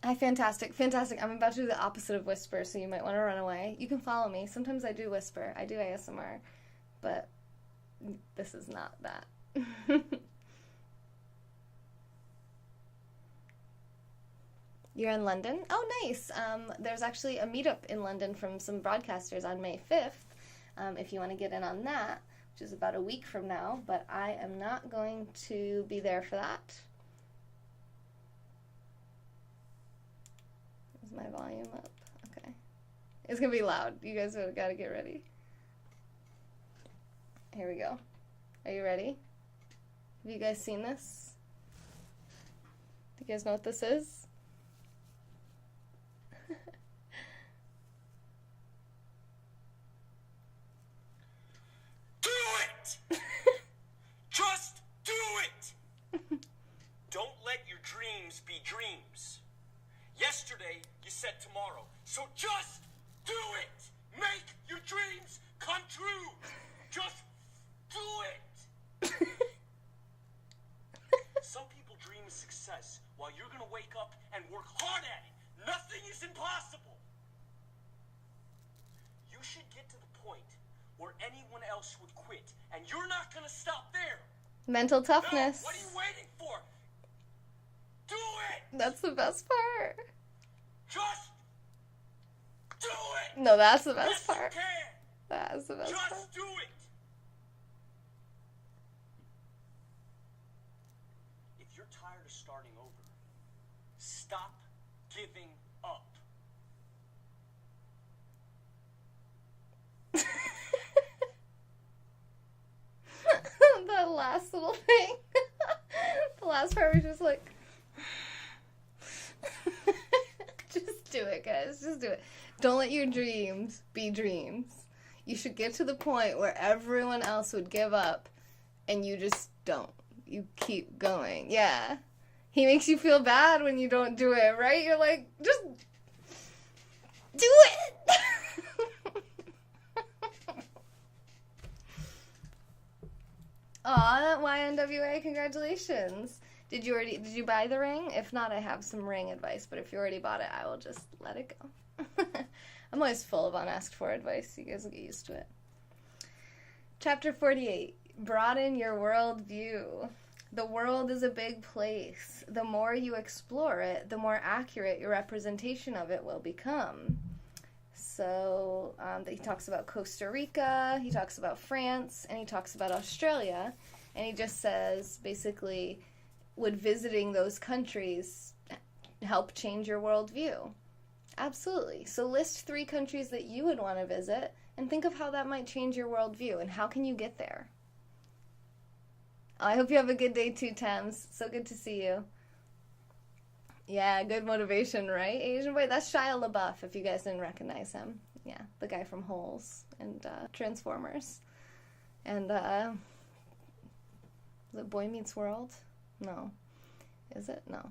Hi, fantastic. I'm about to do the opposite of whisper, so you might want to run away. You can follow me. Sometimes I do whisper. I do ASMR, but this is not that. You're in London? Oh, nice. There's actually a meetup in London from some broadcasters on May 5th, if you want to get in on that, which is about a week from now, but I am not going to be there for that. Is my volume up? Okay. It's going to be loud. You guys have got to get ready. Here we go. Are you ready? Have you guys seen this? Do you guys know what this is? Do it! Just do it! Don't let your dreams be dreams. Yesterday, you said tomorrow. So just do it! Make your dreams come true! Just do it! Some people dream of success while you're gonna wake up and work hard at it. Nothing is impossible. You should get to the point where anyone else would quit, and you're not gonna stop there. Mental toughness. No, what are you waiting for? Do it! That's the best part. Just do it! No, that's the best Yes, part. you can. That's the best part. Just do it! If you're tired of starting over, stop giving up. That last little thing. The last part was just like... Just do it, guys. Just do it. Don't let your dreams be dreams. You should get to the point where everyone else would give up, and you just don't. You keep going. Yeah. He makes you feel bad when you don't do it, right? You're like, just do it! Aw, YNWA, congratulations. Did you buy the ring? If not, I have some ring advice, but if you already bought it, I will just let it go. I'm always full of unasked for advice. You guys will get used to it. Chapter 48, broaden your worldview. The world is a big place. The more you explore it, the more accurate your representation of it will become. So he talks about Costa Rica, he talks about France, and he talks about Australia. And he just says, basically, would visiting those countries help change your worldview? Absolutely. So list 3 countries that you would want to visit and think of how that might change your worldview and how can you get there. I hope you have a good day too, Thames. So good to see you. Yeah, good motivation, right? Asian boy. That's Shia LaBeouf, if you guys didn't recognize him. Yeah, the guy from Holes and Transformers. And, is it Boy Meets World? No. Is it? No.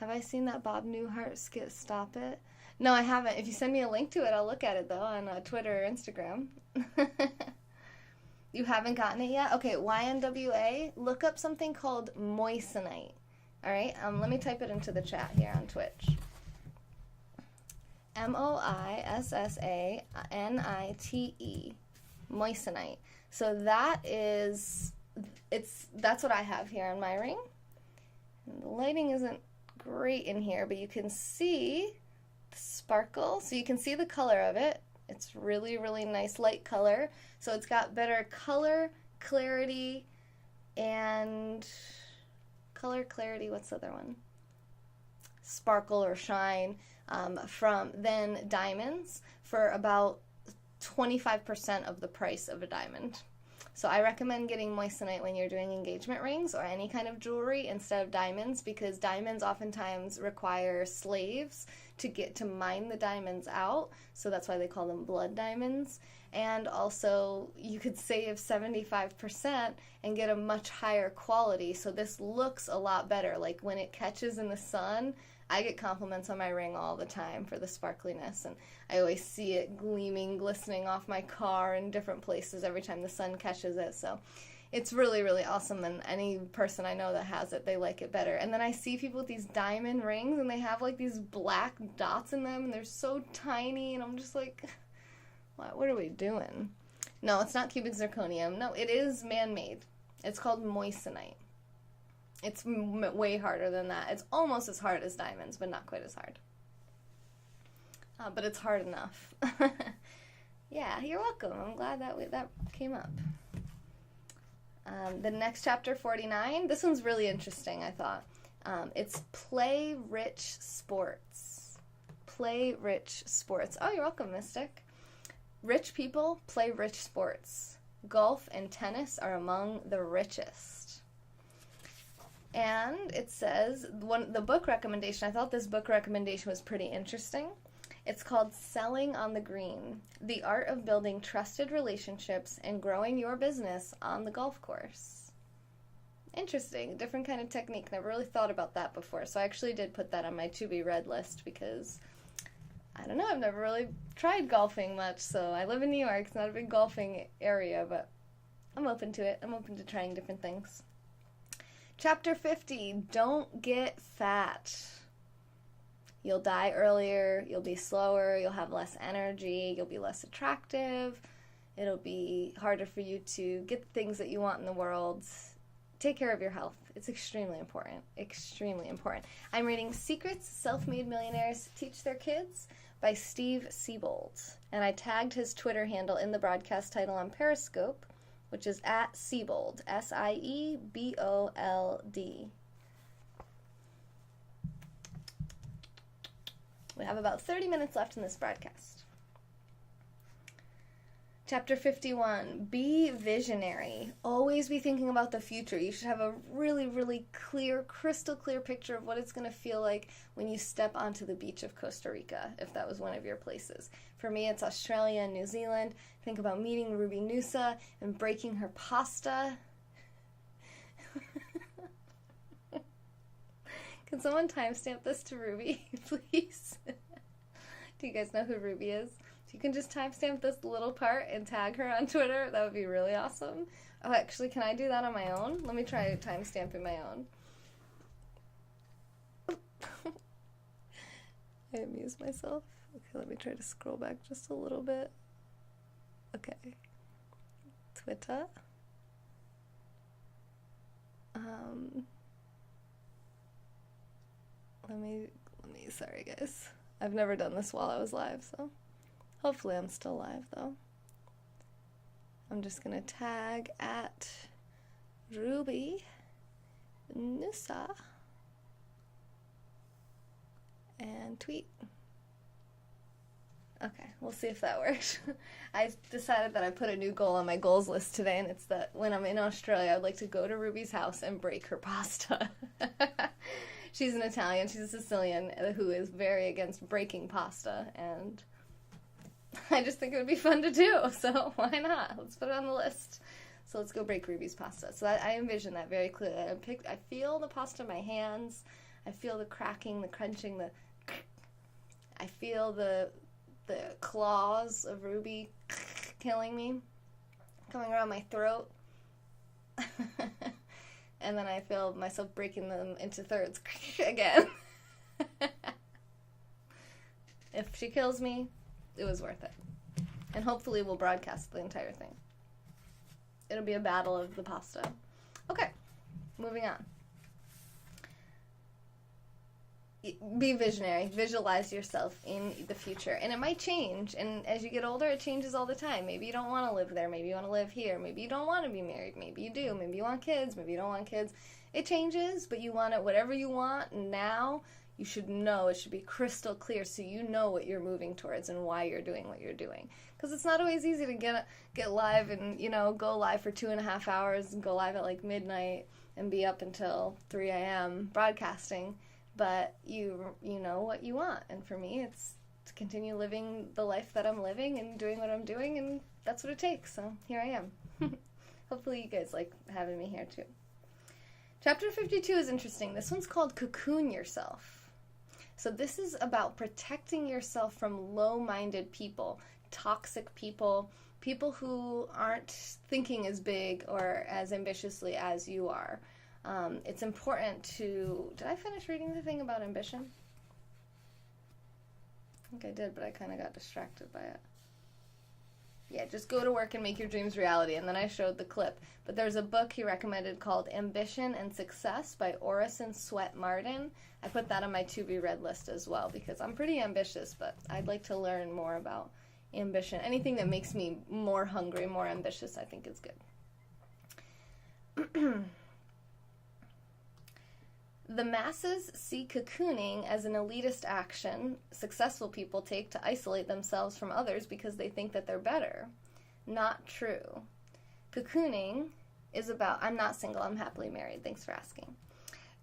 Have I seen that Bob Newhart skit, Stop It? No, I haven't. If you send me a link to it, I'll look at it, though, on Twitter or Instagram. You haven't gotten it yet? Okay, YNWA, look up something called moissanite. All right, let me type it into the chat here on Twitch. Moissanite, moissanite. So that's what I have here on my ring. And the lighting isn't great in here, but you can see the sparkle. So you can see the color of it. It's really, really nice light color. So it's got better color, clarity, and what's the other one? Sparkle or shine than diamonds for about 25% of the price of a diamond. So I recommend getting moissanite when you're doing engagement rings or any kind of jewelry instead of diamonds, because diamonds oftentimes require slaves to mine the diamonds out. So that's why they call them blood diamonds. and also you could save 75% and get a much higher quality. So this looks a lot better. Like when it catches in the sun, I get compliments on my ring all the time for the sparkliness, and I always see it gleaming, glistening off my car in different places every time the sun catches it. So it's really, really awesome, and any person I know that has it, they like it better. And then I see people with these diamond rings, and they have like these black dots in them, and they're so tiny, and I'm just like, what are we doing? No, it's not cubic zirconium. No, it is man-made. It's called moissanite. It's way harder than that. It's almost as hard as diamonds, but not quite as hard. But it's hard enough. Yeah, you're welcome. I'm glad that came up. The next chapter, 49, this one's really interesting, I thought. It's play-rich sports. Play-rich sports. Oh, you're welcome, Mystic. Rich people play rich sports. Golf and tennis are among the richest. And it says, the book recommendation, I thought this book recommendation was pretty interesting. It's called Selling on the Green, The Art of Building Trusted Relationships and Growing Your Business on the Golf Course. Interesting, different kind of technique. Never really thought about that before, so I actually did put that on my to-be-read list because, I don't know, I've never really tried golfing much, so I live in New York. It's not a big golfing area, but I'm open to it. I'm open to trying different things. Chapter 50, Don't Get Fat. You'll die earlier, you'll be slower, you'll have less energy, you'll be less attractive, it'll be harder for you to get the things that you want in the world. Take care of your health. It's extremely important. Extremely important. I'm reading Secrets Self-Made Millionaires Teach Their Kids by Steve Siebold. And I tagged his Twitter handle in the broadcast title on Periscope, which is at Siebold, S-I-E-B-O-L-D. We have about 30 minutes left in this broadcast. Chapter 51, Be Visionary. Always be thinking about the future. You should have a really, really clear, crystal clear picture of what it's going to feel like when you step onto the beach of Costa Rica, if that was one of your places. For me, it's Australia and New Zealand. Think about meeting Ruby Noosa and breaking her pasta. Can someone timestamp this to Ruby, please? Do you guys know who Ruby is? If you can just timestamp this little part and tag her on Twitter, that would be really awesome. Oh, actually, can I do that on my own? Let me try timestamping my own. I amused myself. Okay, let me try to scroll back just a little bit. Okay. Twitter. Let me, sorry guys. I've never done this while I was live, so hopefully I'm still live though. I'm just gonna tag at Ruby Noosa and tweet. Okay, we'll see if that works. I decided that I put a new goal on my goals list today, and it's that when I'm in Australia, I'd like to go to Ruby's house and break her pasta. She's an Italian, she's a Sicilian, who is very against breaking pasta, and I just think it would be fun to do, so why not? Let's put it on the list. So let's go break Ruby's pasta. So I envision that very clearly. I feel the pasta in my hands, I feel the cracking, the crunching, I feel the claws of Ruby killing me, coming around my throat. And then I feel myself breaking them into thirds again. If she kills me, it was worth it. And hopefully we'll broadcast the entire thing. It'll be a battle of the pasta. Okay, moving on. Be visionary. Visualize yourself in the future. And it might change. And as you get older, it changes all the time. Maybe you don't want to live there. Maybe you want to live here. Maybe you don't want to be married. Maybe you do. Maybe you want kids. Maybe you don't want kids. It changes, but you want it, whatever you want now, you should know. It should be crystal clear so you know what you're moving towards and why you're doing what you're doing. Because it's not always easy to get live and, go live for 2.5 hours and go live at like midnight and be up until 3 a.m. broadcasting. But you know what you want, and for me, it's to continue living the life that I'm living and doing what I'm doing, and that's what it takes. So here I am. Hopefully you guys like having me here too. Chapter 52 is interesting. This one's called Cocoon Yourself. So this is about protecting yourself from low-minded people, toxic people, people who aren't thinking as big or as ambitiously as you are. It's important to... Did I finish reading the thing about ambition? I think I did, but I kind of got distracted by it. Yeah, just go to work and make your dreams reality. And then I showed the clip. But there's a book he recommended called Ambition and Success by Orison Swett Marden. I put that on my to-be-read list as well because I'm pretty ambitious, but I'd like to learn more about ambition. Anything that makes me more hungry, more ambitious, I think is good. The masses see cocooning as an elitist action successful people take to isolate themselves from others because they think that they're better. Not true. Cocooning is about... I'm not single, I'm happily married. Thanks for asking.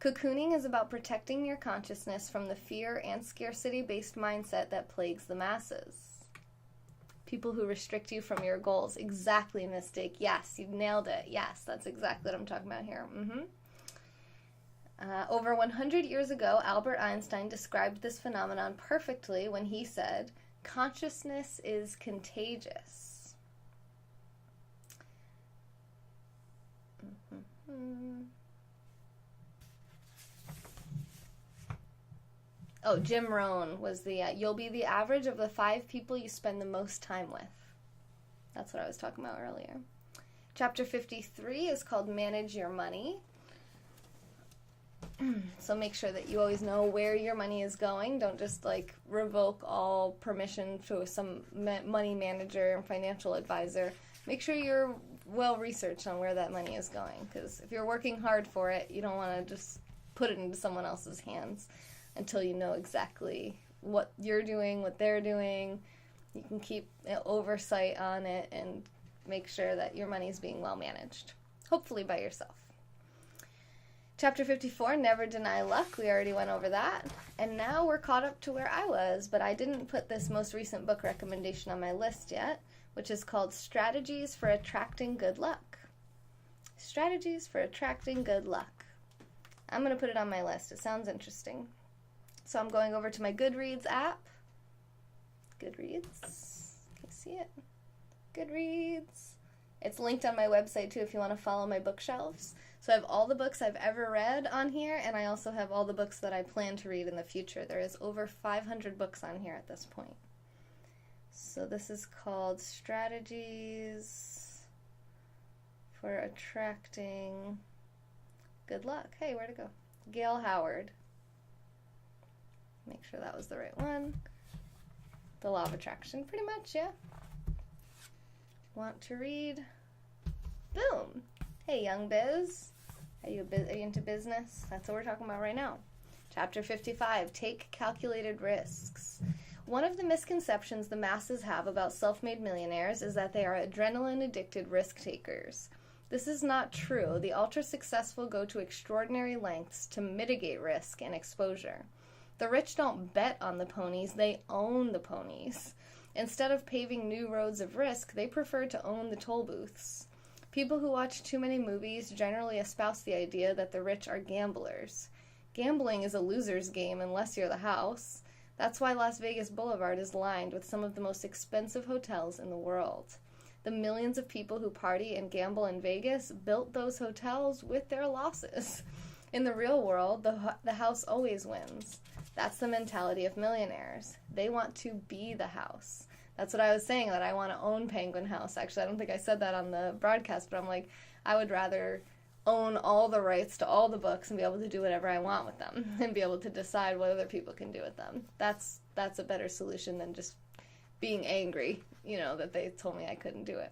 Cocooning is about protecting your consciousness from the fear and scarcity-based mindset that plagues the masses. People who restrict you from your goals. Exactly, Mystic. Yes, you nailed it. Yes, that's exactly what I'm talking about here. Over 100 years ago, Albert Einstein described this phenomenon perfectly when he said, "Consciousness is contagious." Oh, Jim Rohn was the, you'll be the average of the 5 people you spend the most time with. That's what I was talking about earlier. Chapter 53 is called Manage Your Money. So make sure that you always know where your money is going. Don't just like revoke all permission to some money manager and financial advisor. Make sure you're well researched on where that money is going, because if you're working hard for it, you don't want to just put it into someone else's hands until you know exactly what you're doing, what they're doing. You can keep oversight on it and make sure that your money is being well managed, hopefully by yourself. Chapter 54, Never Deny Luck. We already went over that. And now we're caught up to where I was, but I didn't put this most recent book recommendation on my list yet, which is called Strategies for Attracting Good Luck. Strategies for Attracting Good Luck. I'm going to put it on my list. It sounds interesting. So I'm going over to my Goodreads app. Goodreads. Can you see it? Goodreads. It's linked on my website too if you want to follow my bookshelves. So I have all the books I've ever read on here, and I also have all the books that I plan to read in the future. There is over 500 books on here at this point. So this is called Strategies for Attracting Good Luck. Hey, where'd it go? Gail Howard. Make sure that was the right one. The Law of Attraction, pretty much, yeah. Want to read? Boom. Hey, Young Biz. Are you into business? That's what we're talking about right now. Chapter 55, Take Calculated Risks. One of the misconceptions the masses have about self-made millionaires is that they are adrenaline-addicted risk takers. This is not true. The ultra-successful go to extraordinary lengths to mitigate risk and exposure. The rich don't bet on the ponies, they own the ponies. Instead of paving new roads of risk, they prefer to own the toll booths. People who watch too many movies generally espouse the idea that the rich are gamblers. Gambling is a loser's game unless you're the house. That's why Las Vegas Boulevard is lined with some of the most expensive hotels in the world. The millions of people who party and gamble in Vegas built those hotels with their losses. In the real world, the house always wins. That's the mentality of millionaires. They want to be the house. That's what I was saying, that I want to own Penguin House. Actually, I don't think I said that on the broadcast, but I'm like, I would rather own all the rights to all the books and be able to do whatever I want with them and be able to decide what other people can do with them. That's a better solution than just being angry, that they told me I couldn't do it.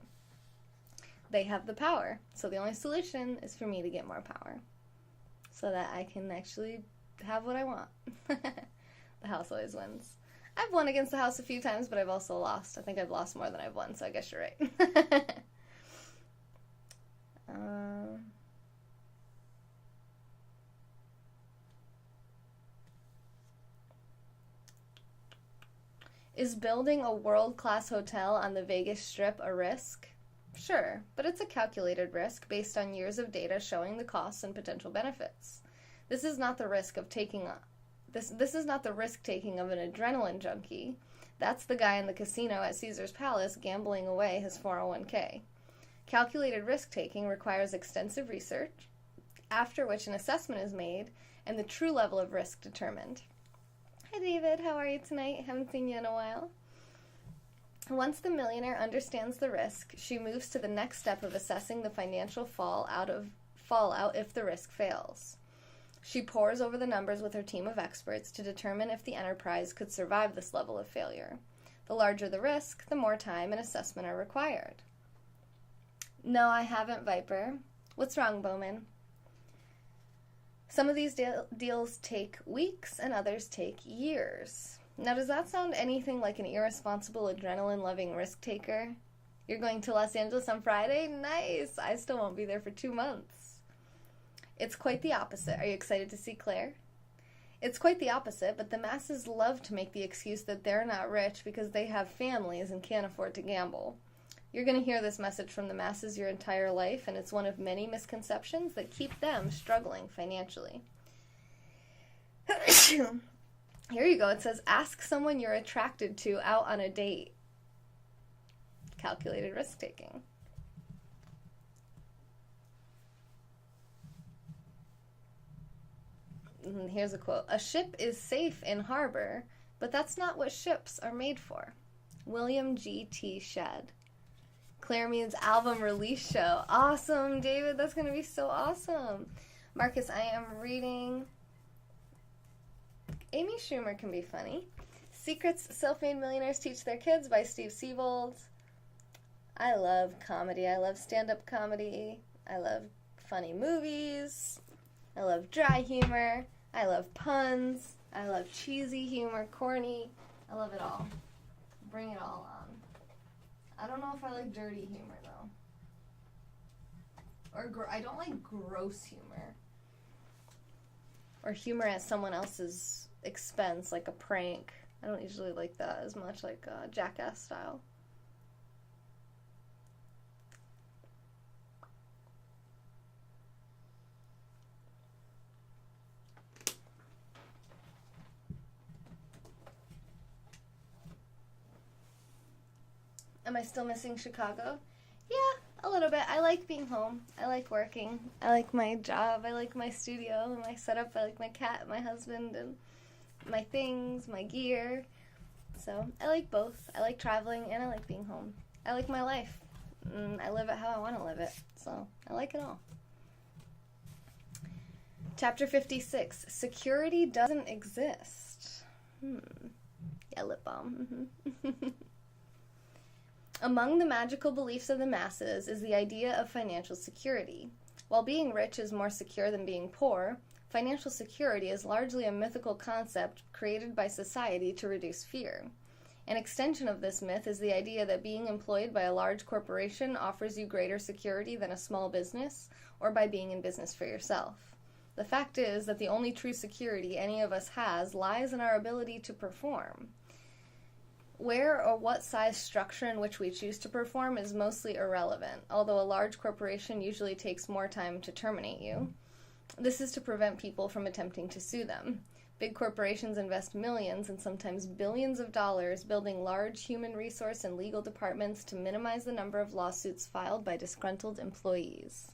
They have the power. So the only solution is for me to get more power so that I can actually have what I want. The house always wins. I've won against the house a few times, but I've also lost. I think I've lost more than I've won, so I guess you're right. Is building a world-class hotel on the Vegas Strip a risk? Sure, but it's a calculated risk based on years of data showing the costs and potential benefits. This is not the risk of taking this is not the risk-taking of an adrenaline junkie. That's the guy in the casino at Caesar's Palace gambling away his 401k. Calculated risk-taking requires extensive research, after which an assessment is made and the true level of risk determined. Hi David, how are you tonight? Haven't seen you in a while. Once the millionaire understands the risk, she moves to the next step of assessing the financial fallout if the risk fails. She pores over the numbers with her team of experts to determine if the enterprise could survive this level of failure. The larger the risk, the more time and assessment are required. No, I haven't, Viper. What's wrong, Bowman? Some of these deals take weeks and others take years. Now, does that sound anything like an irresponsible, adrenaline-loving risk-taker? You're going to Los Angeles on Friday? Nice! I still won't be there for 2 months. It's quite the opposite. Are you excited to see Claire? It's quite the opposite, but the masses love to make the excuse that they're not rich because they have families and can't afford to gamble. You're going to hear this message from the masses your entire life, and it's one of many misconceptions that keep them struggling financially. Here you go. It says, ask someone you're attracted to out on a date. Calculated risk-taking. And here's a quote. A ship is safe in harbor, but that's not what ships are made for. William G.T. Shedd. Claire Mead's album release show. Awesome, David. That's going to be so awesome. Marcus, I am reading Amy Schumer Can Be Funny. Secrets Self-Made Millionaires Teach Their Kids by Steve Siebold. I love comedy. I love stand-up comedy. I love funny movies. I love dry humor. I love puns. I love cheesy humor, corny. I love it all. Bring it all on. I don't know if I like dirty humor, though. Or I don't like gross humor. Or humor at someone else's expense, like a prank. I don't usually like that as much, like Jackass style. Am I still missing Chicago? Yeah, a little bit. I like being home. I like working. I like my job. I like my studio and my setup. I like my cat, my husband, and my things, my gear. So I like both. I like traveling and I like being home. I like my life. And I live it how I want to live it. So I like it all. Chapter 56. Security doesn't exist. Yeah, lip balm. Among the magical beliefs of the masses is the idea of financial security. While being rich is more secure than being poor, financial security is largely a mythical concept created by society to reduce fear. An extension of this myth is the idea that being employed by a large corporation offers you greater security than a small business, or by being in business for yourself. The fact is that the only true security any of us has lies in our ability to perform. Where or what size structure in which we choose to perform is mostly irrelevant, although a large corporation usually takes more time to terminate you. This is to prevent people from attempting to sue them. Big corporations invest millions and sometimes billions of dollars building large human resource and legal departments to minimize the number of lawsuits filed by disgruntled employees.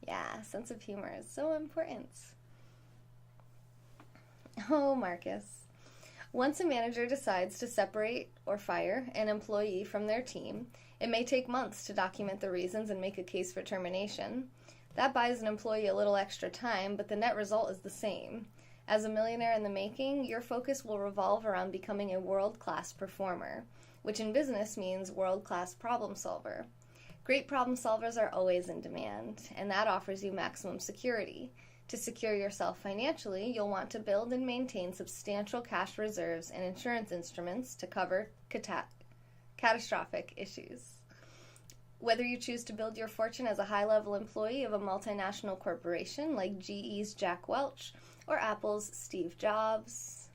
Yeah, sense of humor is so important. Oh, Marcus. Once a manager decides to separate or fire an employee from their team, it may take months to document the reasons and make a case for termination. That buys an employee a little extra time, but the net result is the same. As a millionaire in the making, your focus will revolve around becoming a world-class performer, which in business means world-class problem solver. Great problem solvers are always in demand, and that offers you maximum security. To secure yourself financially, you'll want to build and maintain substantial cash reserves and insurance instruments to cover catastrophic issues. Whether you choose to build your fortune as a high-level employee of a multinational corporation like GE's Jack Welch or Apple's Steve Jobs.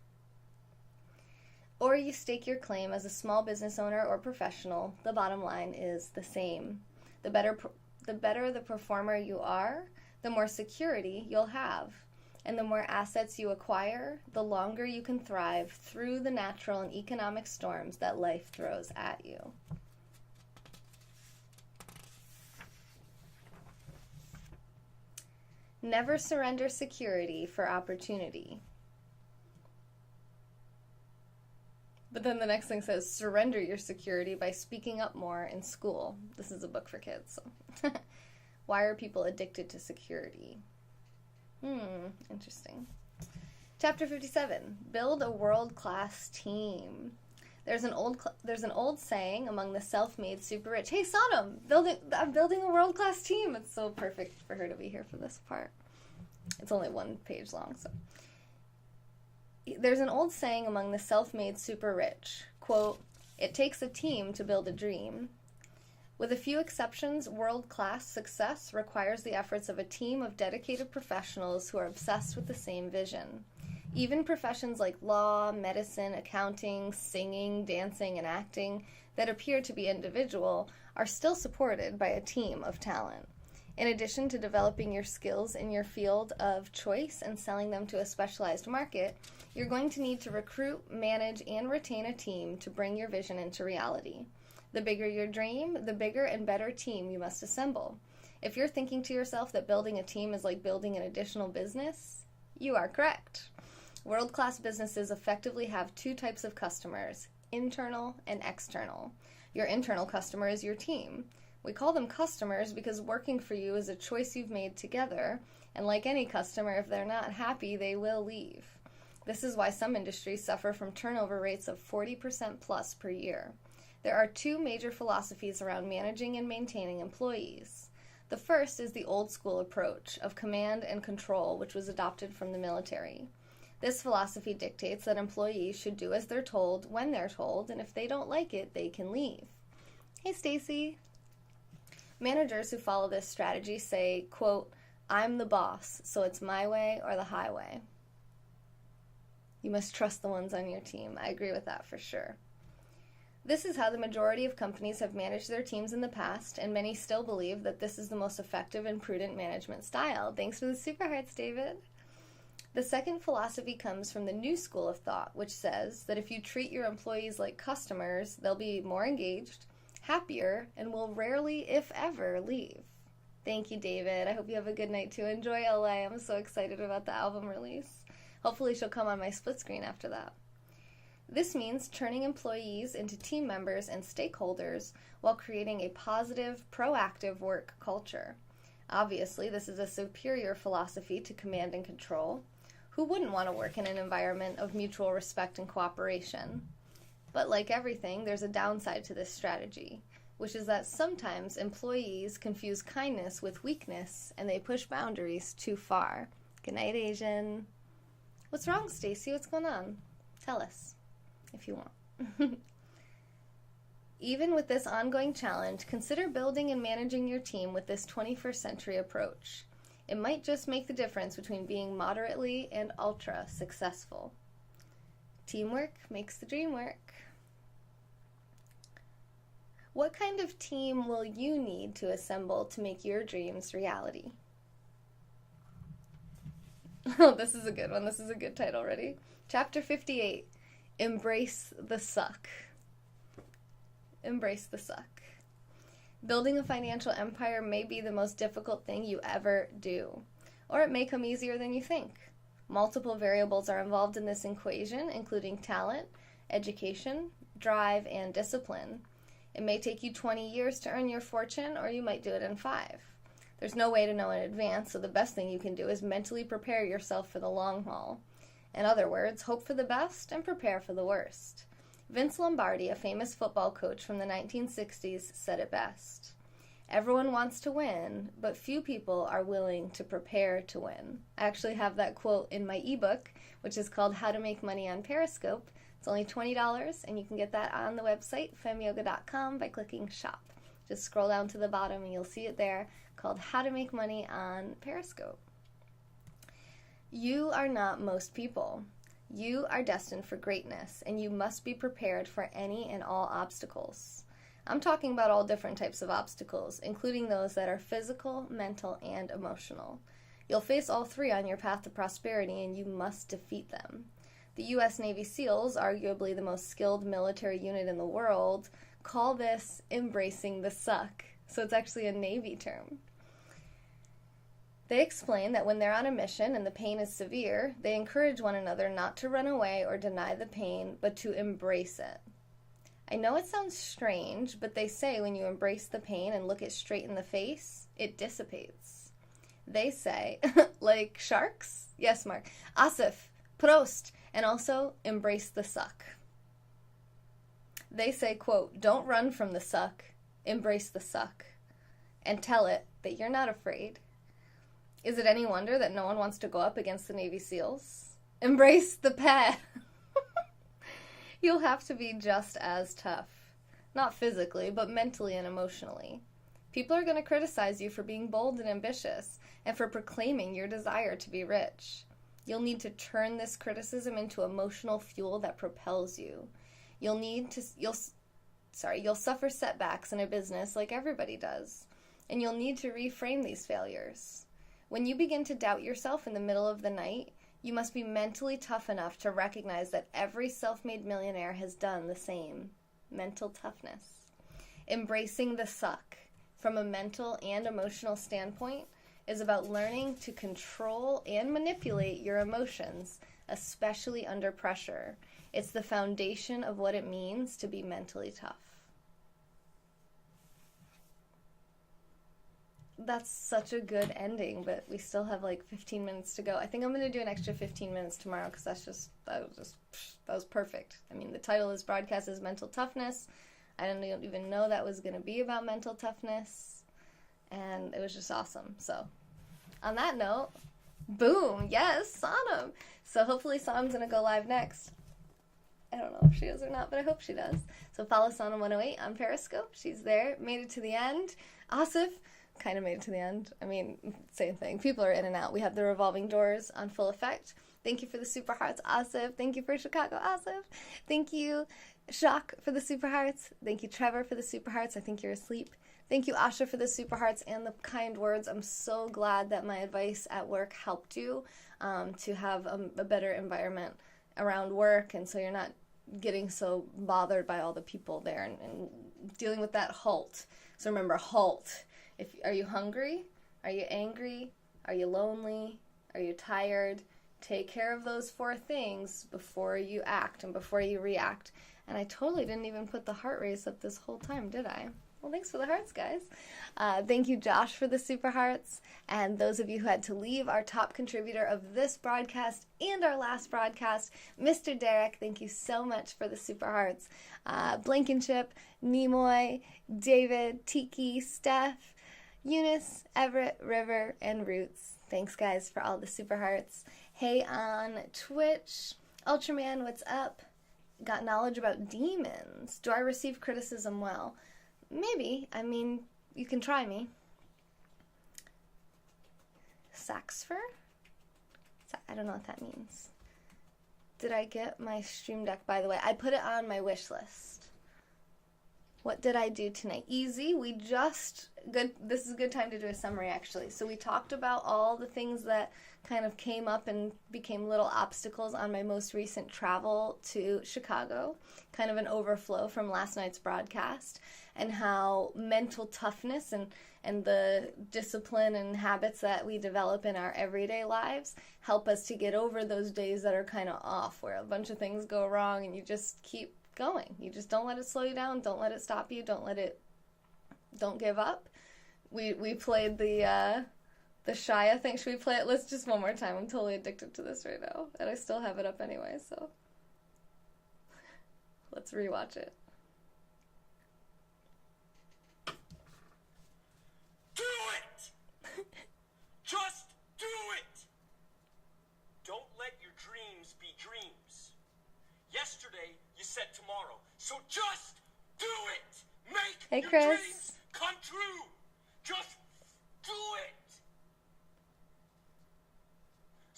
or you stake your claim as a small business owner or professional, the bottom line is the same. The better the performer you are, the more security you'll have. And the more assets you acquire, the longer you can thrive through the natural and economic storms that life throws at you. Never surrender security for opportunity. But then the next thing says, surrender your security by speaking up more in school. This is a book for kids. So. Why are people addicted to security? Interesting. Chapter 57, build a world-class team. There's an old saying among the self-made super rich. Hey, Sodom, I'm building a world-class team. It's so perfect for her to be here for this part. It's only 1 page long, so. There's an old saying among the self-made super rich, quote, "It takes a team to build a dream." With a few exceptions, world-class success requires the efforts of a team of dedicated professionals who are obsessed with the same vision. Even professions like law, medicine, accounting, singing, dancing, and acting that appear to be individual are still supported by a team of talent. In addition to developing your skills in your field of choice and selling them to a specialized market, you're going to need to recruit, manage, and retain a team to bring your vision into reality. The bigger your dream, the bigger and better team you must assemble. If you're thinking to yourself that building a team is like building an additional business, you are correct. World-class businesses effectively have 2 types of customers, internal and external. Your internal customer is your team. We call them customers because working for you is a choice you've made together, and like any customer, if they're not happy, they will leave. This is why some industries suffer from turnover rates of 40% plus per year. There are 2 major philosophies around managing and maintaining employees. The first is the old school approach of command and control, which was adopted from the military. This philosophy dictates that employees should do as they're told when they're told, and if they don't like it, they can leave. Hey, Stacy. Managers who follow this strategy say, quote, "I'm the boss, so it's my way or the highway." You must trust the ones on your team. I agree with that for sure. This is how the majority of companies have managed their teams in the past, and many still believe that this is the most effective and prudent management style. Thanks for the super hearts, David. The second philosophy comes from the new school of thought, which says that if you treat your employees like customers, they'll be more engaged, happier, and will rarely, if ever, leave. Thank you, David. I hope you have a good night too. Enjoy LA. I'm so excited about the album release. Hopefully she'll come on my split screen after that. This means turning employees into team members and stakeholders while creating a positive, proactive work culture. Obviously, this is a superior philosophy to command and control. Who wouldn't want to work in an environment of mutual respect and cooperation? But like everything, there's a downside to this strategy, which is that sometimes employees confuse kindness with weakness and they push boundaries too far. Good night, Asian. What's wrong, Stacy? What's going on? Tell us, if you want. Even with this ongoing challenge, consider building and managing your team with this 21st century approach. It might just make the difference between being moderately and ultra successful. Teamwork makes the dream work. What kind of team will you need to assemble to make your dreams reality? Oh, this is a good one. This is a good title. Ready? Chapter 58, Embrace the Suck. Embrace the suck. Building a financial empire may be the most difficult thing you ever do, or it may come easier than you think. Multiple variables are involved in this equation, including talent, education, drive, and discipline. It may take you 20 years to earn your fortune, or you might do it in 5. There's no way to know in advance, so the best thing you can do is mentally prepare yourself for the long haul. In other words, hope for the best and prepare for the worst. Vince Lombardi, a famous football coach from the 1960s, said it best. Everyone wants to win, but few people are willing to prepare to win. I actually have that quote in my ebook, which is called How to Make Money on Periscope. It's only $20, and you can get that on the website, femyoga.com, by clicking shop. Just scroll down to the bottom, and you'll see it there, called How to Make Money on Periscope. You are not most people. You are destined for greatness, and you must be prepared for any and all obstacles. I'm talking about all different types of obstacles, including those that are physical, mental, and emotional. You'll face all three on your path to prosperity, and you must defeat them. The U.S. Navy SEALs, arguably the most skilled military unit in the world, call this embracing the suck. So it's actually a Navy term. They explain that when they're on a mission and the pain is severe, they encourage one another not to run away or deny the pain, but to embrace it. I know it sounds strange, but they say when you embrace the pain and look it straight in the face, it dissipates. They say, like sharks? Yes, Mark. Asif, Prost, and also embrace the suck. They say, quote, don't run from the suck, embrace the suck, and tell it that you're not afraid. Is it any wonder that no one wants to go up against the Navy SEALs? Embrace the pet. You'll have to be just as tough. Not physically, but mentally and emotionally. People are going to criticize you for being bold and ambitious, and for proclaiming your desire to be rich. You'll need to turn this criticism into emotional fuel that propels you. You'll suffer setbacks in a business like everybody does, and you'll need to reframe these failures. When you begin to doubt yourself in the middle of the night, you must be mentally tough enough to recognize that every self-made millionaire has done the same. Mental toughness. Embracing the suck, from a mental and emotional standpoint, is about learning to control and manipulate your emotions, especially under pressure. It's the foundation of what it means to be mentally tough. That's such a good ending, but we still have like 15 minutes to go. I think I'm going to do an extra 15 minutes tomorrow because that was perfect. I mean, the title of this broadcast is Mental Toughness. I didn't even know that was going to be about mental toughness, and it was just awesome. So, on that note, boom, yes, Sonam. So hopefully Sonam's going to go live next. I don't know if she is or not, but I hope she does. So follow Sonam108 on Periscope. She's there. Made it to the end. Asif kind of made it to the end. I mean, same thing. People are in and out. We have the revolving doors on full effect. Thank you for the super hearts, Asif. Thank you for Chicago, Asif. Thank you, Jacques, for the super hearts. Thank you, Trevor, for the super hearts. I think you're asleep. Thank you, Asha, for the super hearts and the kind words. I'm so glad that my advice at work helped you to have a better environment around work, and so you're not getting so bothered by all the people there and dealing with that HALT. So remember, HALT. Are you hungry? Are you angry? Are you lonely? Are you tired? Take care of those 4 things before you act and before you react. And I totally didn't even put the heart race up this whole time, did I? Well, thanks for the hearts, guys. Thank you, Josh, for the super hearts. And those of you who had to leave, our top contributor of this broadcast and our last broadcast, Mr. Derek, thank you so much for the super hearts. Blankenship, Nimoy, David, Tiki, Steph, Eunice, Everett, River, and Roots. Thanks, guys, for all the super hearts. Hey, on Twitch, Ultraman, what's up? Got knowledge about demons. Do I receive criticism well? Maybe. I mean, you can try me. Saxfer? I don't know what that means. Did I get my Stream Deck, by the way? I put it on my wish list. What did I do tonight? Easy. This is a good time to do a summary, actually. So we talked about all the things that kind of came up and became little obstacles on my most recent travel to Chicago, kind of an overflow from last night's broadcast, and how mental toughness and the discipline and habits that we develop in our everyday lives help us to get over those days that are kind of off, where a bunch of things go wrong and you just keep going. You just don't let it slow you down. Don't let it stop you. Don't give up. We played the Shia thing. Should we play it? Let's just one more time. I'm totally addicted to this right now. And I still have it up anyway, so let's rewatch it. Do it! Just do it! Don't let your dreams be dreams. Yesterday, you said tomorrow. So just do it! Make your dreams come true! Just do it!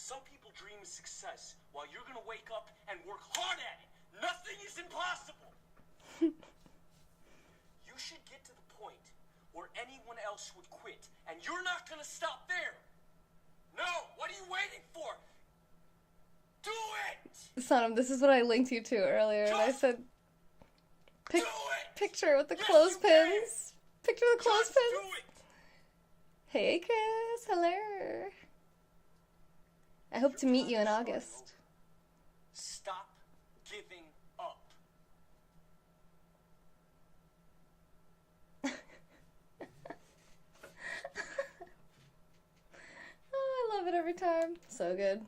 Some people dream of success while you're gonna wake up and work hard at it. Nothing is impossible. You should get to the point where anyone else would quit, and you're not gonna stop there. No, what are you waiting for? Do it! Sonam, this is what I linked you to earlier, and I said, Do it! picture with the Yes, clothespins. you can. Picture with the Just clothespins. do it! Hey, Chris. Hello. I hope to meet you in August. Stop giving up. Oh, I love it every time. So good.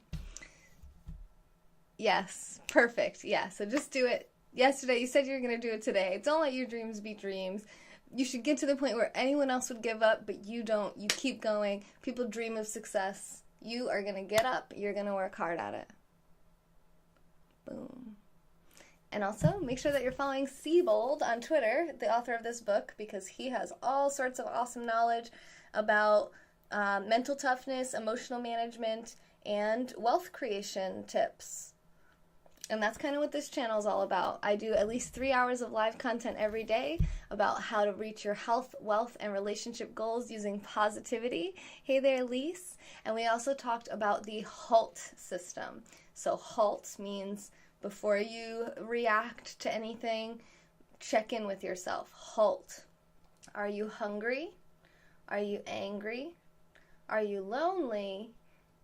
Yes. Perfect. Yeah, so just do it. Yesterday, you said you were going to do it today. Don't let your dreams be dreams. You should get to the point where anyone else would give up, but you don't. You keep going. People dream of success. You are going to get up. You're going to work hard at it. Boom. And also, make sure that you're following Siebold on Twitter, the author of this book, because he has all sorts of awesome knowledge about mental toughness, emotional management, and wealth creation tips. And that's kind of what this channel is all about. I do at least 3 hours of live content every day about how to reach your health, wealth, and relationship goals using positivity. Hey there, Lise. And we also talked about the HALT system. So HALT means before you react to anything, check in with yourself. HALT. Are you hungry? Are you angry? Are you lonely?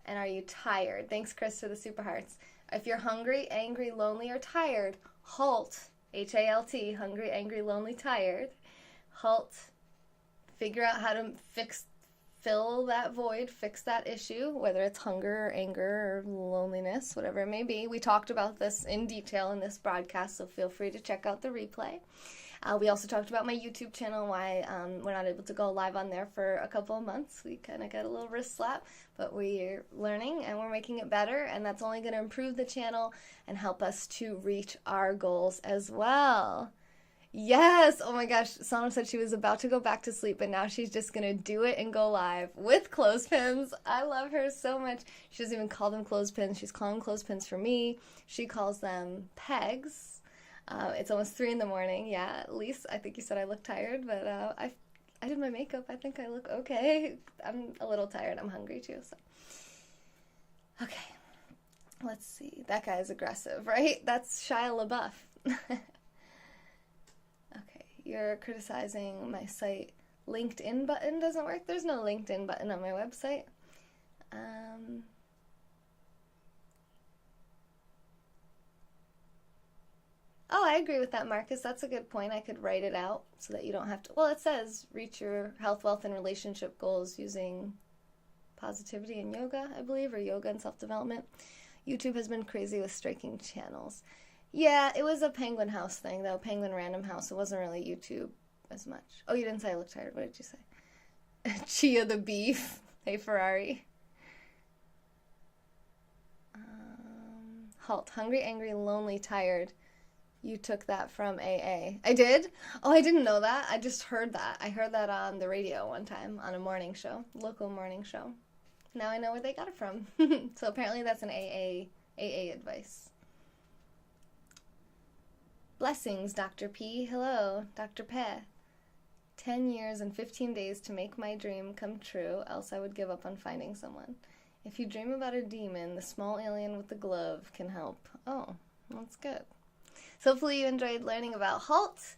And are you tired? Thanks, Chris, for the super hearts. If you're hungry, angry, lonely, or tired, HALT. HALT. Hungry, angry, lonely, tired. HALT. Figure out how to fill that void, fix that issue, whether it's hunger or anger or loneliness, whatever it may be. We talked about this in detail in this broadcast, so feel free to check out the replay. We also talked about my YouTube channel, why we're not able to go live on there for a couple of months. We kind of got a little wrist slap, but we're learning and we're making it better, and that's only going to improve the channel and help us to reach our goals as well. Yes! Oh my gosh, Sana said she was about to go back to sleep, but now she's just going to do it and go live with clothespins. I love her so much. She doesn't even call them clothespins. She's calling them clothespins for me. She calls them pegs. It's almost 3 in the morning. Yeah, at least I think you said I look tired, but I did my makeup. I think I look okay. I'm a little tired. I'm hungry too. So, okay, let's see. That guy is aggressive, right? That's Shia LaBeouf. Okay, you're criticizing my site. LinkedIn button doesn't work. There's no LinkedIn button on my website. Oh, I agree with that, Marcus. That's a good point. I could write it out so that you don't have to... Well, it says reach your health, wealth, and relationship goals using positivity and yoga, I believe, or yoga and self-development. YouTube has been crazy with striking channels. Yeah, it was a Penguin House thing, though. Penguin Random House. It wasn't really YouTube as much. Oh, you didn't say I look tired. What did you say? Chia the beef. Hey, Ferrari. HALT. Hungry, angry, lonely, tired. You took that from AA. I did? Oh, I didn't know that. I just heard that. I heard that on the radio one time on a morning show, local morning show. Now I know where they got it from. So apparently that's an AA advice. Blessings, Dr. P. Hello, Dr. Pe. 10 years and 15 days to make my dream come true, else I would give up on finding someone. If you dream about a demon, the small alien with the glove can help. Oh, that's good. So hopefully you enjoyed learning about HALT,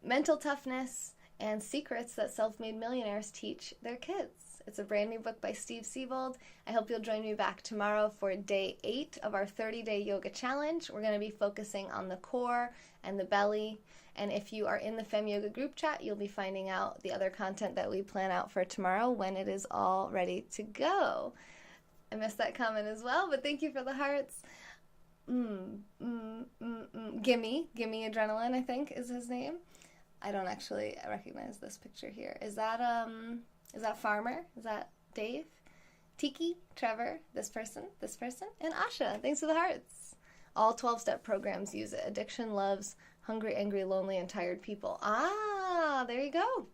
mental toughness, and secrets that self-made millionaires teach their kids. It's a brand new book by Steve Siebold. I hope you'll join me back tomorrow for day 8 of our 30-day yoga challenge. We're going to be focusing on the core and the belly. And if you are in the Fem Yoga group chat, you'll be finding out the other content that we plan out for tomorrow when it is all ready to go. I missed that comment as well, but thank you for the hearts. Gimme Adrenaline, I think, is his name. I don't actually recognize this picture here. Is that Farmer? Is that Dave? Tiki, Trevor, this person, and Asha. Thanks for the hearts. All 12-step programs use it. Addiction loves hungry, angry, lonely, and tired people. Ah, there you go.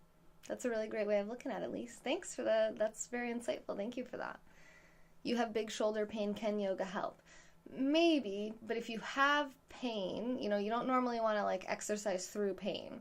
That's a really great way of looking at it, Lise. Thanks for that's very insightful. Thank you for that. you have big shoulder pain, can yoga help? Maybe, but if you have pain, you don't normally want to like exercise through pain.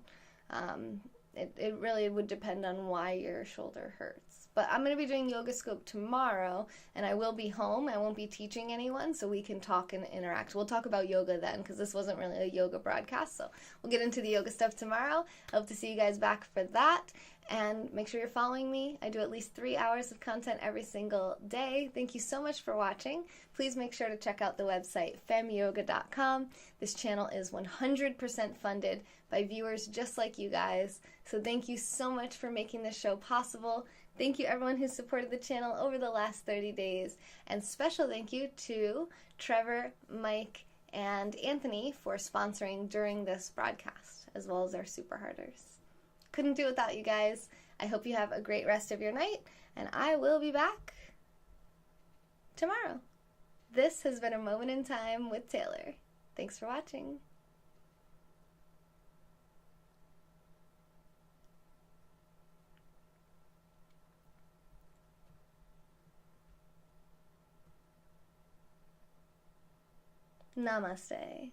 It really would depend on why your shoulder hurts. But I'm going to be doing Yoga Scope tomorrow, and I will be home. I won't be teaching anyone, so we can talk and interact. We'll talk about yoga then, because this wasn't really a yoga broadcast, so we'll get into the yoga stuff tomorrow. I hope to see you guys back for that, and make sure you're following me. I do at least 3 hours of content every single day. Thank you so much for watching. Please make sure to check out the website, femyoga.com. This channel is 100% funded by viewers just like you guys, so thank you so much for making this show possible. Thank you everyone who supported the channel over the last 30 days, and special thank you to Trevor, Mike, and Anthony for sponsoring during this broadcast, as well as our super harders. Couldn't do it without you guys. I hope you have a great rest of your night, and I will be back tomorrow. This has been A Moment in Time with Taylor. Thanks for watching. Namaste.